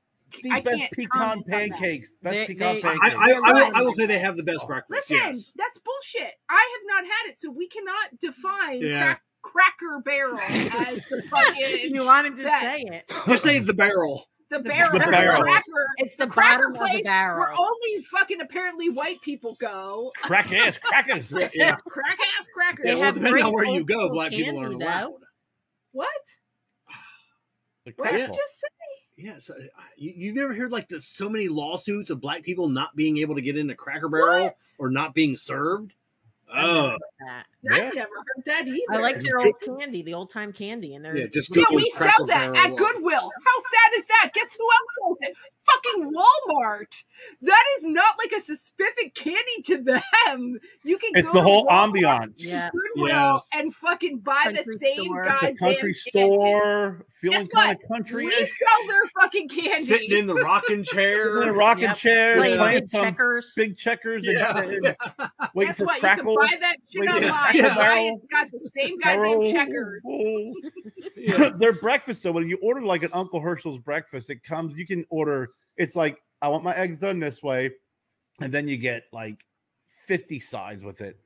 pecan pancakes. Best pecan pancakes. I will say they have the best breakfast. Listen, that's bullshit. I have not had it, so we cannot define Cracker Barrel as the fucking. You wanted to say it. Just say the barrel. The barrel. The barrel. Cracker. It's the cracker bottom place of the barrel. where only fucking apparently white people go. Crackers. Yeah. Crack-ass crackers. Yeah, well, depending on where you go, black people aren't allowed. What? What did you just say? Yeah, so you've never heard like so many lawsuits of black people not being able to get into Cracker Barrel or not being served? Oh, I've never heard that either. I like their old candy, the old time candy, and they're we sell that at Goodwill. How sad is that? Guess who else sells it? Fucking Walmart. That is not like a specific candy to them. You can. It's go the whole Walmart, ambiance. Goodwill and fucking buy the same goddamn it's a country store, feeling kind of country. We sell their fucking candy. Sitting in the rocking chair, playing some checkers. Big checkers. Yeah. Waiting for Crackle. You can buy that shit online. It's got the same goddamn checkers. Their breakfast, so when you order like an Uncle Herschel's breakfast, it comes. You can order. It's like, I want my eggs done this way, and then you get like 50 sides with it.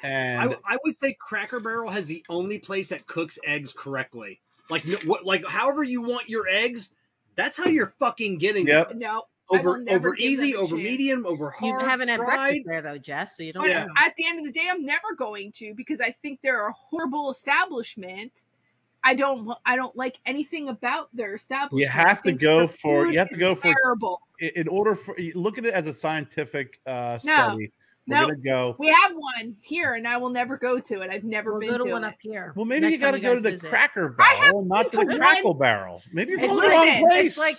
And I would say Cracker Barrel has the only place that cooks eggs correctly. Like however you want your eggs, that's how you're fucking getting them. No. over easy, over medium, over hard. You haven't had fried. breakfast there though, Jess, so you don't. Know. At the end of the day, I'm never going to because I think they're a horrible establishment. I don't like anything about their establishment. You have to go for terrible. In order for look at it as a scientific study. We're gonna go. We have one here, and I will never go to it. I've never been to one it. up here. Well, maybe you got to go to the Cracker Barrel, not to the Crackle Barrel. Maybe it's the wrong place. It's like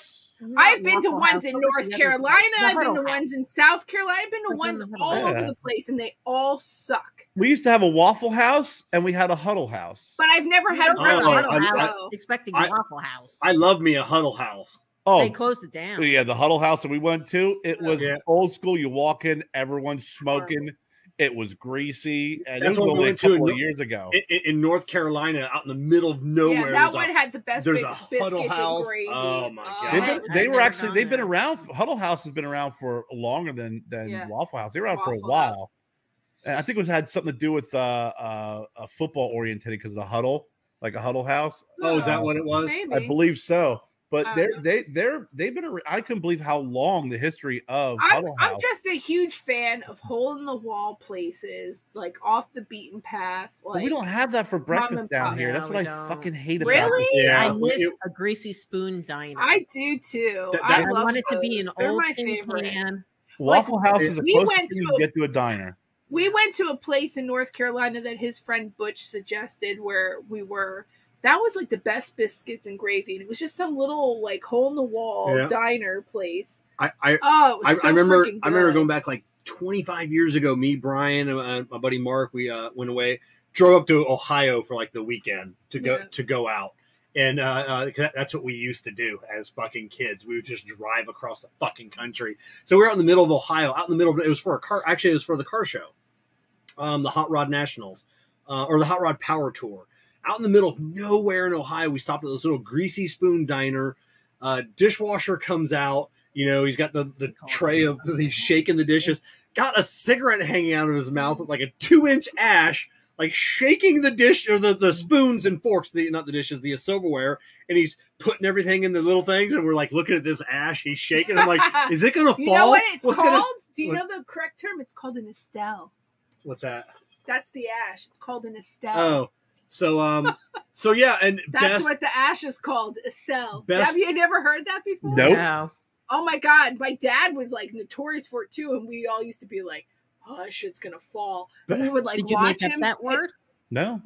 I've been to ones in North Carolina. I've been to ones in South Carolina. I've been to ones all over the place, and they all suck. We used to have a Waffle House, and we had a Huddle House. But I've never had breakfast. Expecting a Waffle House. I love me a Huddle House. Oh, they closed it down. Yeah, the Huddle House that we went to, it was old school. You walk in, everyone's smoking. It was greasy, and that's it was what we went to years ago in North Carolina, out in the middle of nowhere. Yeah, that one had the best. There's a Huddle House. Oh my god! They've been around. Huddle House has been around for longer than Waffle House. They were around for a while, and I think it had something to do with a football oriented because of the huddle, like a Huddle House. Oh, is that what it was? Maybe. I believe so. But they've been around. I couldn't believe how long the history of Huddle House. I'm just a huge fan of hole in the wall places, like off the beaten path. Like we don't have that for breakfast down here. That's what I fucking hate about it. Really? Yeah. I miss a greasy spoon diner. I do too. I want it to be an old pan. Waffle House is a closest thing you get to a diner. We went to a place in North Carolina that his friend Butch suggested where we were. That was like the best biscuits and gravy. And it was just some little like hole in the wall diner place. I remember going back like 25 years ago. Me, Brian, and my buddy Mark, we went away, drove up to Ohio for like the weekend to go out, and that's what we used to do as fucking kids. We would just drive across the fucking country. So we were out in the middle of Ohio, it was for a car. Actually, it was for the car show, the Hot Rod Nationals, or the Hot Rod Power Tour. Out in the middle of nowhere in Ohio, we stopped at this little greasy spoon diner. Dishwasher comes out. You know, he's got the tray of he's shaking the dishes. Got a cigarette hanging out of his mouth with like a 2-inch ash, like shaking the dish or the spoons and forks, not the dishes, the silverware, and he's putting everything in the little things. And we're like looking at this ash he's shaking. I'm like, is it gonna fall? You know what it's called? Do you know the correct term? It's called an Estelle. What's that? That's the ash. It's called an Estelle. Oh. So yeah, and that's what the ash is called, Estelle. Have you never heard that before? Nope. No. Oh my god, my dad was like notorious for it too, and we all used to be like, "Oh, shit's gonna fall." And we would like Did you watch make up him. That word? No,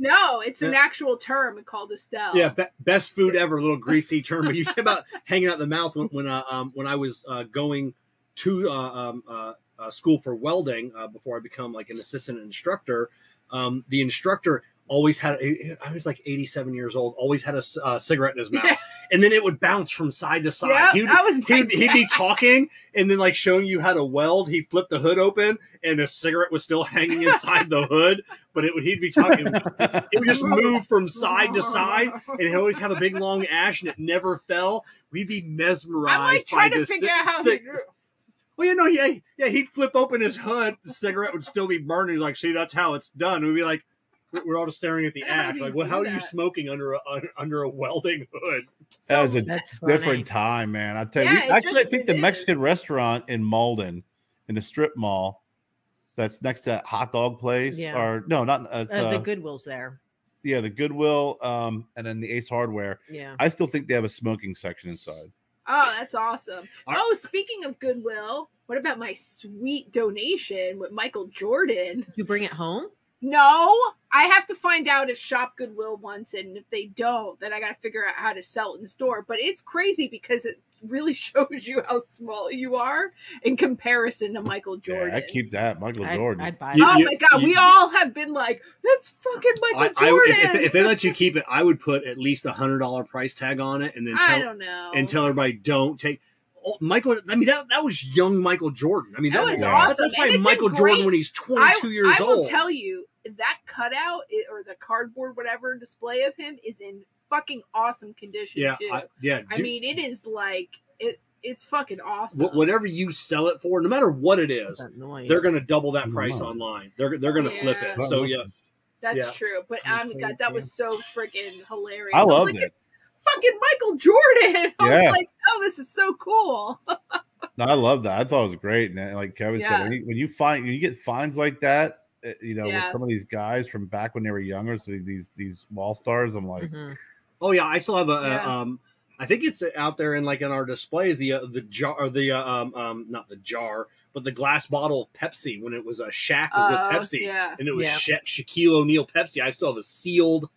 it's an actual term called Estelle. Yeah, best food ever. A little greasy term. But you said about hanging out the mouth when I was going to school for welding before I become like an assistant instructor. The instructor always had, I was like 87 years old, always had a cigarette in his mouth. Yeah. And then it would bounce from side to side. Yeah, he'd be talking and then like showing you how to weld. He'd flip the hood open and a cigarette was still hanging inside the hood, but he'd be talking. It would just move from side to side and he'd always have a big long ash and it never fell. We'd be mesmerized. I'm like trying to figure out how to do it. Well, you know, he'd flip open his hood. The cigarette would still be burning. He's like, see, that's how it's done. We'd be like, we're all just staring at the ash. Like, well, how are you smoking under a welding hood? That was a different time, man. I tell you. I think the Mexican restaurant in Malden, in the strip mall, that's next to that hot dog place, or no, not the Goodwill's there. Yeah, the Goodwill, and then the Ace Hardware. Yeah, I still think they have a smoking section inside. Oh, that's awesome. Oh, speaking of Goodwill, what about my sweet donation with Michael Jordan? Did you bring it home? No, I have to find out if Shop Goodwill wants it, and if they don't, then I got to figure out how to sell it in the store. But it's crazy because it really shows you how small you are in comparison to Michael Jordan. Yeah, I keep that, Michael Jordan. I'd buy it. Oh my god, we all have been like, that's fucking Michael Jordan. If they let you keep it, I would put at least $100 price tag on it, and then tell everybody don't take. Michael, I mean that was young Michael Jordan. I mean that was awesome. That's probably Michael Jordan when he's 22 years old. I will tell you that cutout or the cardboard whatever display of him is in fucking awesome condition too. I mean it is like it's fucking awesome. Whatever you sell it for, no matter what it is, they're going to double that price online. They're going to flip it. So that's true. But I mean, God, that was so freaking hilarious. I loved it. Fucking Michael Jordan. I was like, oh, this is so cool. No, I love that. I thought it was great. And like Kevin said, Yeah. when you get finds like that, you know, with Yeah. some of these guys from back when they were younger, so these wall stars, I'm like, Oh yeah, I still have Yeah. I think it's out there in our displays, the jar, or the not the jar, but the glass bottle of Pepsi when it was a Shaq with Pepsi, yeah. and it was Yeah. Shaquille O'Neal Pepsi. I still have a sealed,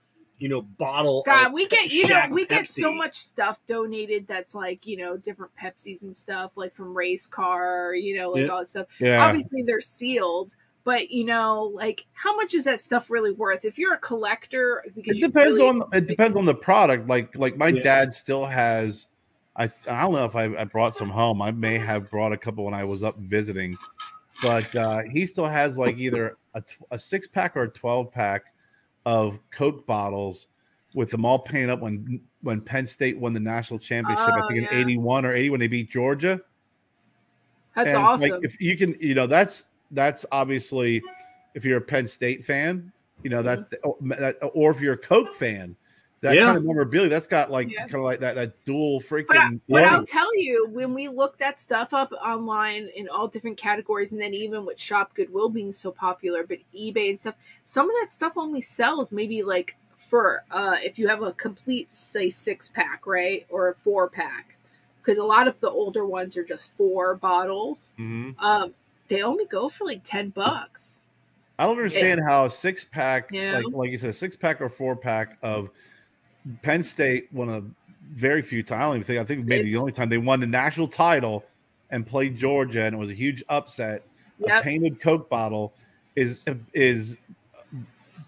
bottle. God, of we get Shaq we get Pepsi. so much stuff donated that's like different Pepsis and stuff like from race car, like all that stuff. Yeah. Obviously they're sealed, but like how much is that stuff really worth? If you're a collector, because it depends on the product. Like my dad still has. I don't know if I brought some home. I may have brought a couple when I was up visiting, but he still has like either a 6-pack or a 12-pack of Coke bottles with them all painted up when Penn State won the national championship. I think in 81 or 80 when they beat Georgia. That's awesome. Like if you can, that's obviously if you're a Penn State fan, that or if you're a Coke fan. That kind of memorabilia, that's got kind of like that dual freaking. But I'll tell you, when we looked that stuff up online in all different categories, and then even with Shop Goodwill being so popular, but eBay and stuff, some of that stuff only sells maybe like for if you have a complete, say, 6-pack, right, or a 4-pack, because a lot of the older ones are just 4 bottles. Mm-hmm. They only go for like $10. I don't understand how a 6-pack, like you said, a 6-pack or 4-pack of Penn State won a very few times. I think maybe the only time they won the national title and played Georgia, and it was a huge upset. A painted Coke bottle is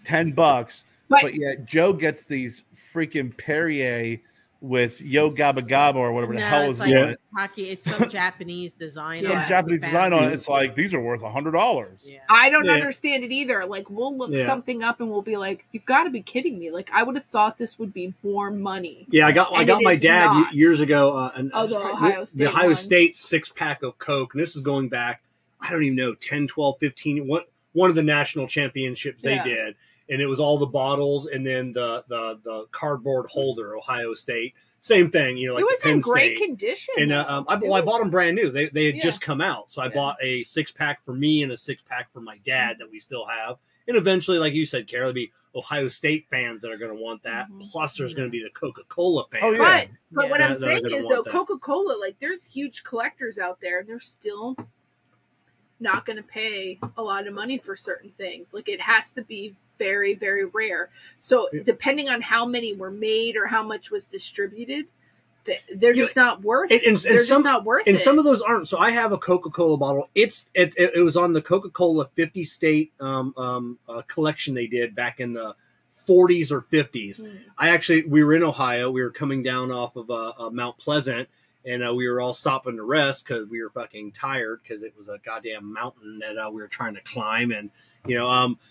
$10, but yet Joe gets these freaking Perrier with Yo Gabba Gabba or whatever the hell is like on it. Hockey, it's some Japanese design. Some Japanese design on it. It's like these are worth $100. Yeah. I don't understand it either. Like we'll look something up and we'll be like, "You've got to be kidding me!" Like I would have thought this would be more money. Yeah, I got my dad years ago. The Ohio State 6-pack of Coke, and this is going back, I don't even know, 10, 12, 15. One of the national championships they did. And it was all the bottles and then the cardboard holder, Ohio State. Same thing, like it was Penn in great State. condition. And I bought them brand new. They had just come out. So I bought a 6-pack for me and a 6-pack for my dad that we still have. And eventually, like you said, Carol, there'll be Ohio State fans that are going to want that. Plus, there's going to be the Coca-Cola fans. Oh, yeah. But what I'm saying is, though, Coca-Cola, like there's huge collectors out there, and they're still not going to pay a lot of money for certain things. Like it has to be very, very rare. So depending on how many were made or how much was distributed, they're just not worth it. They're just not worth it. And some of those aren't. So I have a Coca-Cola bottle. It was on the Coca-Cola 50 state collection they did back in the 40s or 50s. We were in Ohio. We were coming down off of Mount Pleasant, and we were all stopping to rest because we were fucking tired because it was a goddamn mountain that we were trying to climb. And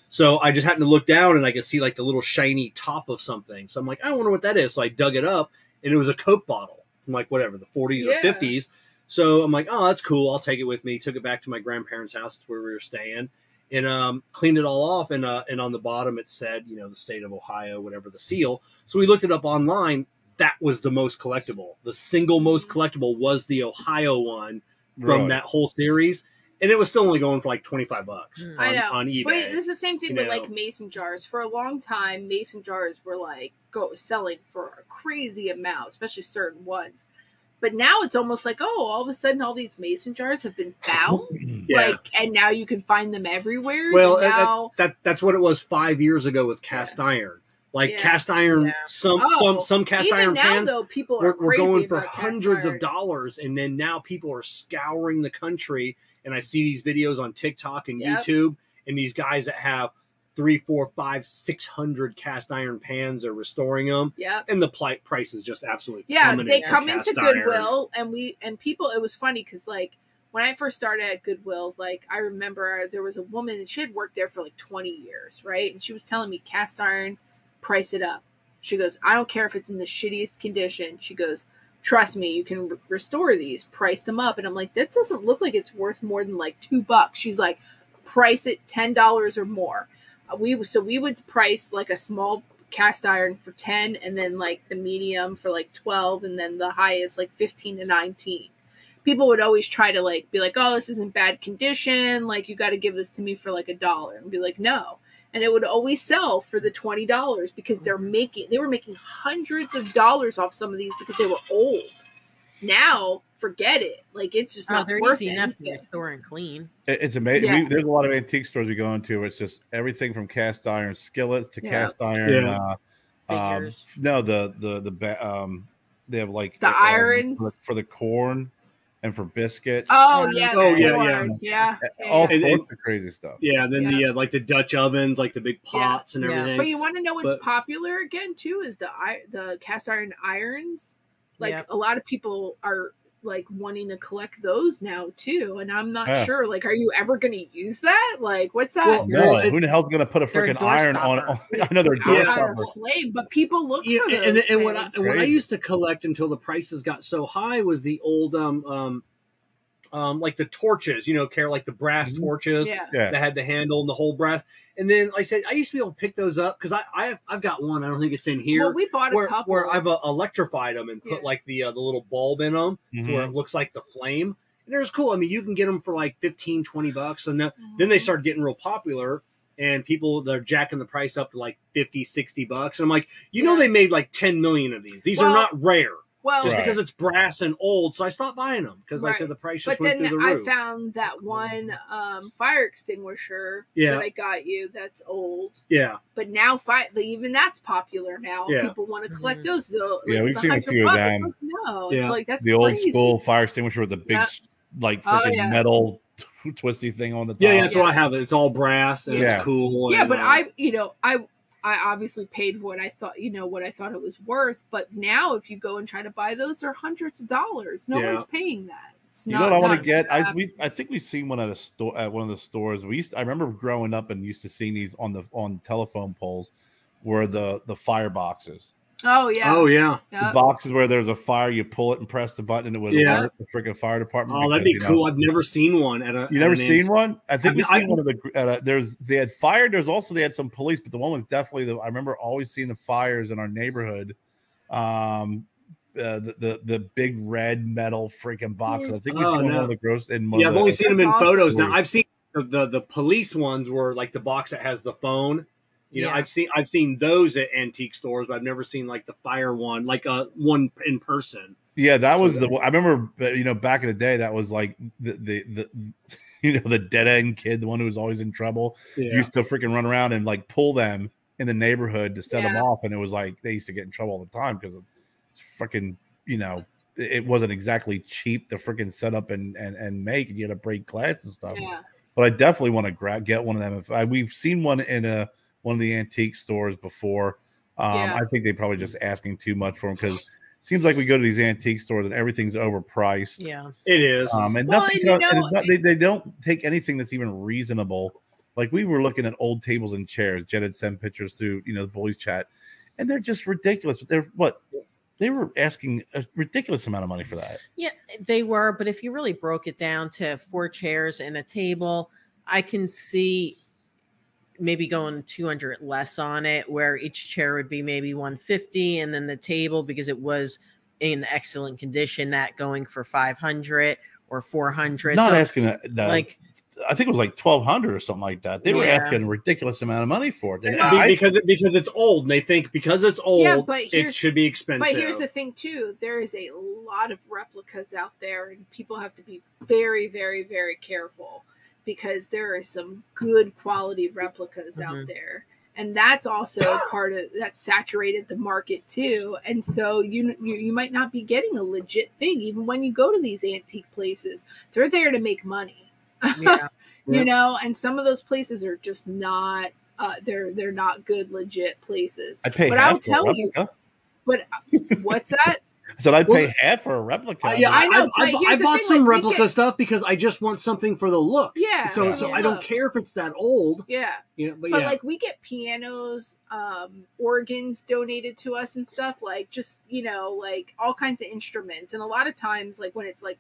so I just happened to look down and I could see like the little shiny top of something. So I'm like, I wonder what that is. So I dug it up and it was a Coke bottle from like whatever, the 40s or 50s. So I'm like, oh, that's cool. I'll take it with me. Took it back to my grandparents' house. That's where we were staying, and cleaned it all off. And on the bottom it said, the state of Ohio, whatever the seal. So we looked it up online. That was the most collectible. The single most collectible was the Ohio one from that whole series. And it was still only going for like $25 on eBay. But this is the same thing with like mason jars. For a long time, mason jars were like selling for a crazy amount, especially certain ones. But now it's almost like, all of a sudden, all these mason jars have been found, and now you can find them everywhere. Well, that's what it was 5 years ago with cast iron. Like cast iron, some cast iron pans people were going for hundreds of dollars, and then now people are scouring the country. And I see these videos on TikTok and YouTube, and these guys that have 3, 4, 5, 600 cast iron pans are restoring them. Yeah, and the price is just absolutely plummeting. They come into Goodwill, and people. It was funny because like when I first started at Goodwill, like I remember there was a woman and she had worked there for like 20 years, right? And she was telling me cast iron, price it up. She goes, I don't care if it's in the shittiest condition. She goes, trust me, you can restore these, price them up. And I'm like, this doesn't look like it's worth more than like $2. She's like, price it $10 or more. We would price like a small cast iron for 10, and then like the medium for like 12, and then the highest like 15 to 19. people would always try to like be like, oh, this isn't bad condition. Like, you got to give this to me for like $1 and be like, no. And it would always sell for the $20 because they were making hundreds of dollars off some of these because they were old. Now, forget it. Like, it's just not worth it. Enough to store and clean. It's amazing. Yeah. There's a lot of antique stores we go into. It's just everything from cast iron skillets to cast iron. They have like the irons for the corn and for biscuits. Oh yeah, all sorts of crazy stuff. Yeah, then the like the Dutch ovens, like the big pots and everything. But you want to know what's popular again too is the cast iron irons. Like a lot of people are like wanting to collect those now too, and I'm not sure. Like, are you ever going to use that? Like, what's that? Well, no, who the hell's going to put a freaking iron on? I know they're flame, but people look for those. And what I used to collect until the prices got so high was the old like the torches, Kerr, like the brass torches that had the handle and the whole brass. And then, like I said, I used to be able to pick those up because I've got one. I don't think it's in here. Well, we bought a couple where I've electrified them and put like the little bulb in them where it looks like the flame. And they're cool. I mean, you can get them for like $15-$20, and then they started getting real popular. And they're jacking the price up to like $50-$60. And I'm like, they made like 10 million of these. These are not rare. Well, just because it's brass and old, so I stopped buying them because, like I said, the price just went through the roof. I found that one fire extinguisher that I got you that's old. Yeah, but now even that's popular now. Yeah. People want to collect those. So, we've seen a few of them. It's like that's the old school fire extinguisher with the big like freaking metal twisty thing on the top. Yeah, that's what I have. It's all brass and it's cool. Yeah, but I obviously paid what I thought it was worth, but now if you go and try to buy those, they're hundreds of dollars. No one's paying that. It's you know what I want to get? I think we've seen one at a store at one of the stores. I remember growing up and used to seeing these on telephone poles, were the fireboxes. Oh yeah. Oh yeah. The boxes where there's a fire, you pull it and press the button, and it would alert the freaking fire department. Oh, that'd be cool. I've never seen one at a. You never seen one? I think we've seen one of the. They had fire. They had some police, but the one was definitely I remember always seeing the fires in our neighborhood. The big red metal freaking box. I think we've seen one of the gross. I've only seen them in photos. Now I've seen the police ones were like the box that has the phone. I've seen those at antique stores, but I've never seen like the fire one, like one in person. Yeah, that was I remember, back in the day, that was like the dead end kid, the one who was always in trouble, used to freaking run around and like pull them in the neighborhood to set them off, and it was like they used to get in trouble all the time because it's freaking it wasn't exactly cheap to freaking set up and make, and you had to break glass and stuff. Yeah. But I definitely want to get one of them. We've seen one in one of the antique stores before. I think they're probably just asking too much for them because it seems like we go to these antique stores and everything's overpriced. Yeah, it is. And they don't take anything that's even reasonable. Like we were looking at old tables and chairs. Jen had sent pictures through, the Bullies chat, and they're just ridiculous. They were asking a ridiculous amount of money for that. Yeah, they were. But if you really broke it down to 4 chairs and a table, I can see maybe going 200 less on it, where each chair would be maybe 150, and then the table, because it was in excellent condition, that going for 500 or 400. Not asking that, like I think it was like 1,200 or something like that. They were asking a ridiculous amount of money for it, because it's old, and they think because it's old, it should be expensive. But here's the thing too: there is a lot of replicas out there, and people have to be very, very, very careful, because there are some good quality replicas out there. And that's also part of that saturated the market too. And so you might not be getting a legit thing. Even when you go to these antique places, they're there to make money, and some of those places are just not, they're not good, legit places. I'll tell you, but what's that? So I'd pay half for a replica. I know. I bought some replica stuff because I just want something for the looks. Yeah. So I don't care if it's that old. Yeah. But like we get pianos, organs donated to us and stuff, like just, like all kinds of instruments. And a lot of times, like when it's like,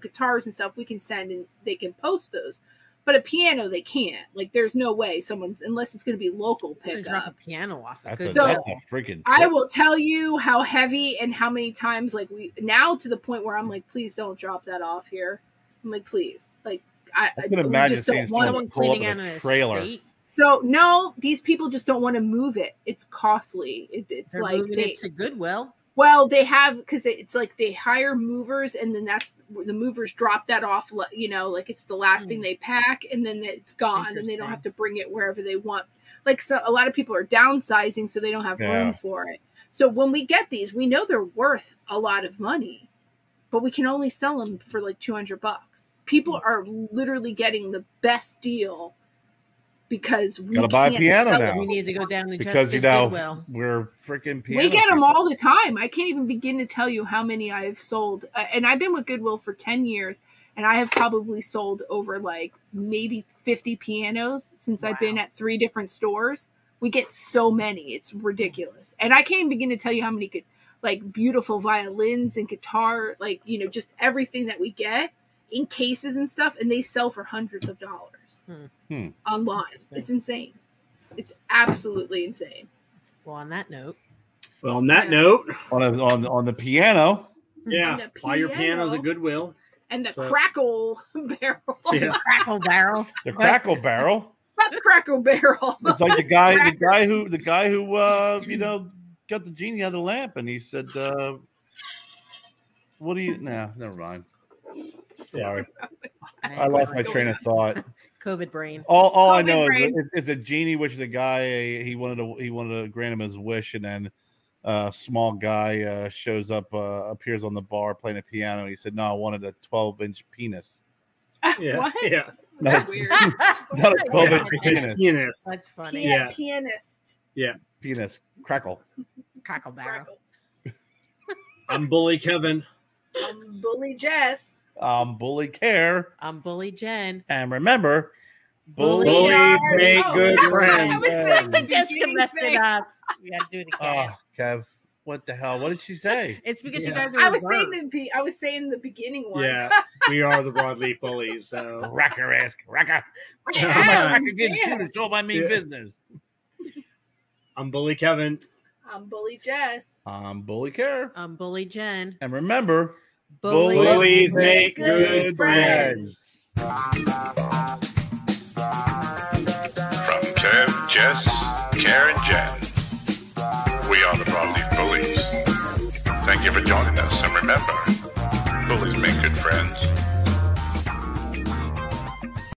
guitars and stuff, we can send and they can post those. But a piano, they can't. Like, there's no way someone's, unless it's going to be local pickup. Drop a piano off. That's Good So- a freaking. I will tell you how heavy and how many times, like, we now to the point where I'm like, please don't drop that off here. I'm like, please, like, I can we imagine just don't seeing want someone someone pull up cleaning in out a an trailer. estate. So no, these people just don't want to move it. It's costly. It's They're like moving it to Goodwill. well, they have because it's like they hire movers, and then that's the movers drop that off. You know, like it's the last thing they pack, and then it's gone, and they don't have to bring it wherever they want. Like so, a lot of people are downsizing, so they don't have room for it. So when we get these, we know they're worth a lot of money, but we can only sell them for like $200. People are literally getting the best deal. Because we Gotta buy a can't piano sell now. it. We need to go down to Because Jessica's Goodwill. we're freaking piano. We get them people. all the time. I can't even begin to tell you how many I have sold. And I've been with Goodwill for 10 years, and I have probably sold over like maybe 50 pianos since I've been at 3 different stores. We get so many. It's ridiculous. And I can't even begin to tell you how many like beautiful violins and guitar, like, you know, just everything that we get in cases and stuff, and they sell for hundreds of dollars online. It's insane. It's absolutely insane. Well, on that note. On on the piano. Yeah, the buy your piano. pianos at Goodwill. And the crackle barrel. Yeah. Crackle barrel. The crackle barrel. Not the crackle barrel. It's like the guy who you know, got the genie out of the lamp, and he said, "What do you?" Nah, never mind. Sorry, I lost my train of thought. COVID brain. All I COVID know brain. is it's a genie wishing the guy he wanted to grant him his wish, and then a small guy shows up, appears on the bar playing a piano. And he said, "No, I wanted a 12-inch penis." Yeah, What? yeah. That's weird. Not a 12-inch penis. Pianist. That's funny. Yeah. Pianist. Yeah. Penis crackle. Crackle barrel. I'm Bully Kevin. I'm Bully Jess. Bully Kerr. I'm Bully Jen. And remember, Bullies make good friends. I was saying the Jessica beginning messed thing. it up. We gotta do it again. Oh, Kev, what the hell? What did she say? It's because you Yeah. guys are I was reversed. saying the beginning one. Yeah, we are the Broadleaf Bullies. So Rack your ass, racker. Yeah, Racker gives yeah. students all my mean Yeah. business. I'm Bully Kevin. I'm Bully Jess. I'm Bully Kerr. I'm Bully Jen. And remember, Bullies make good friends. From Kev, Jess, Kerr, and Jen, we are the Broadleaf Bullies. Thank you for joining us, and remember, bullies make good friends.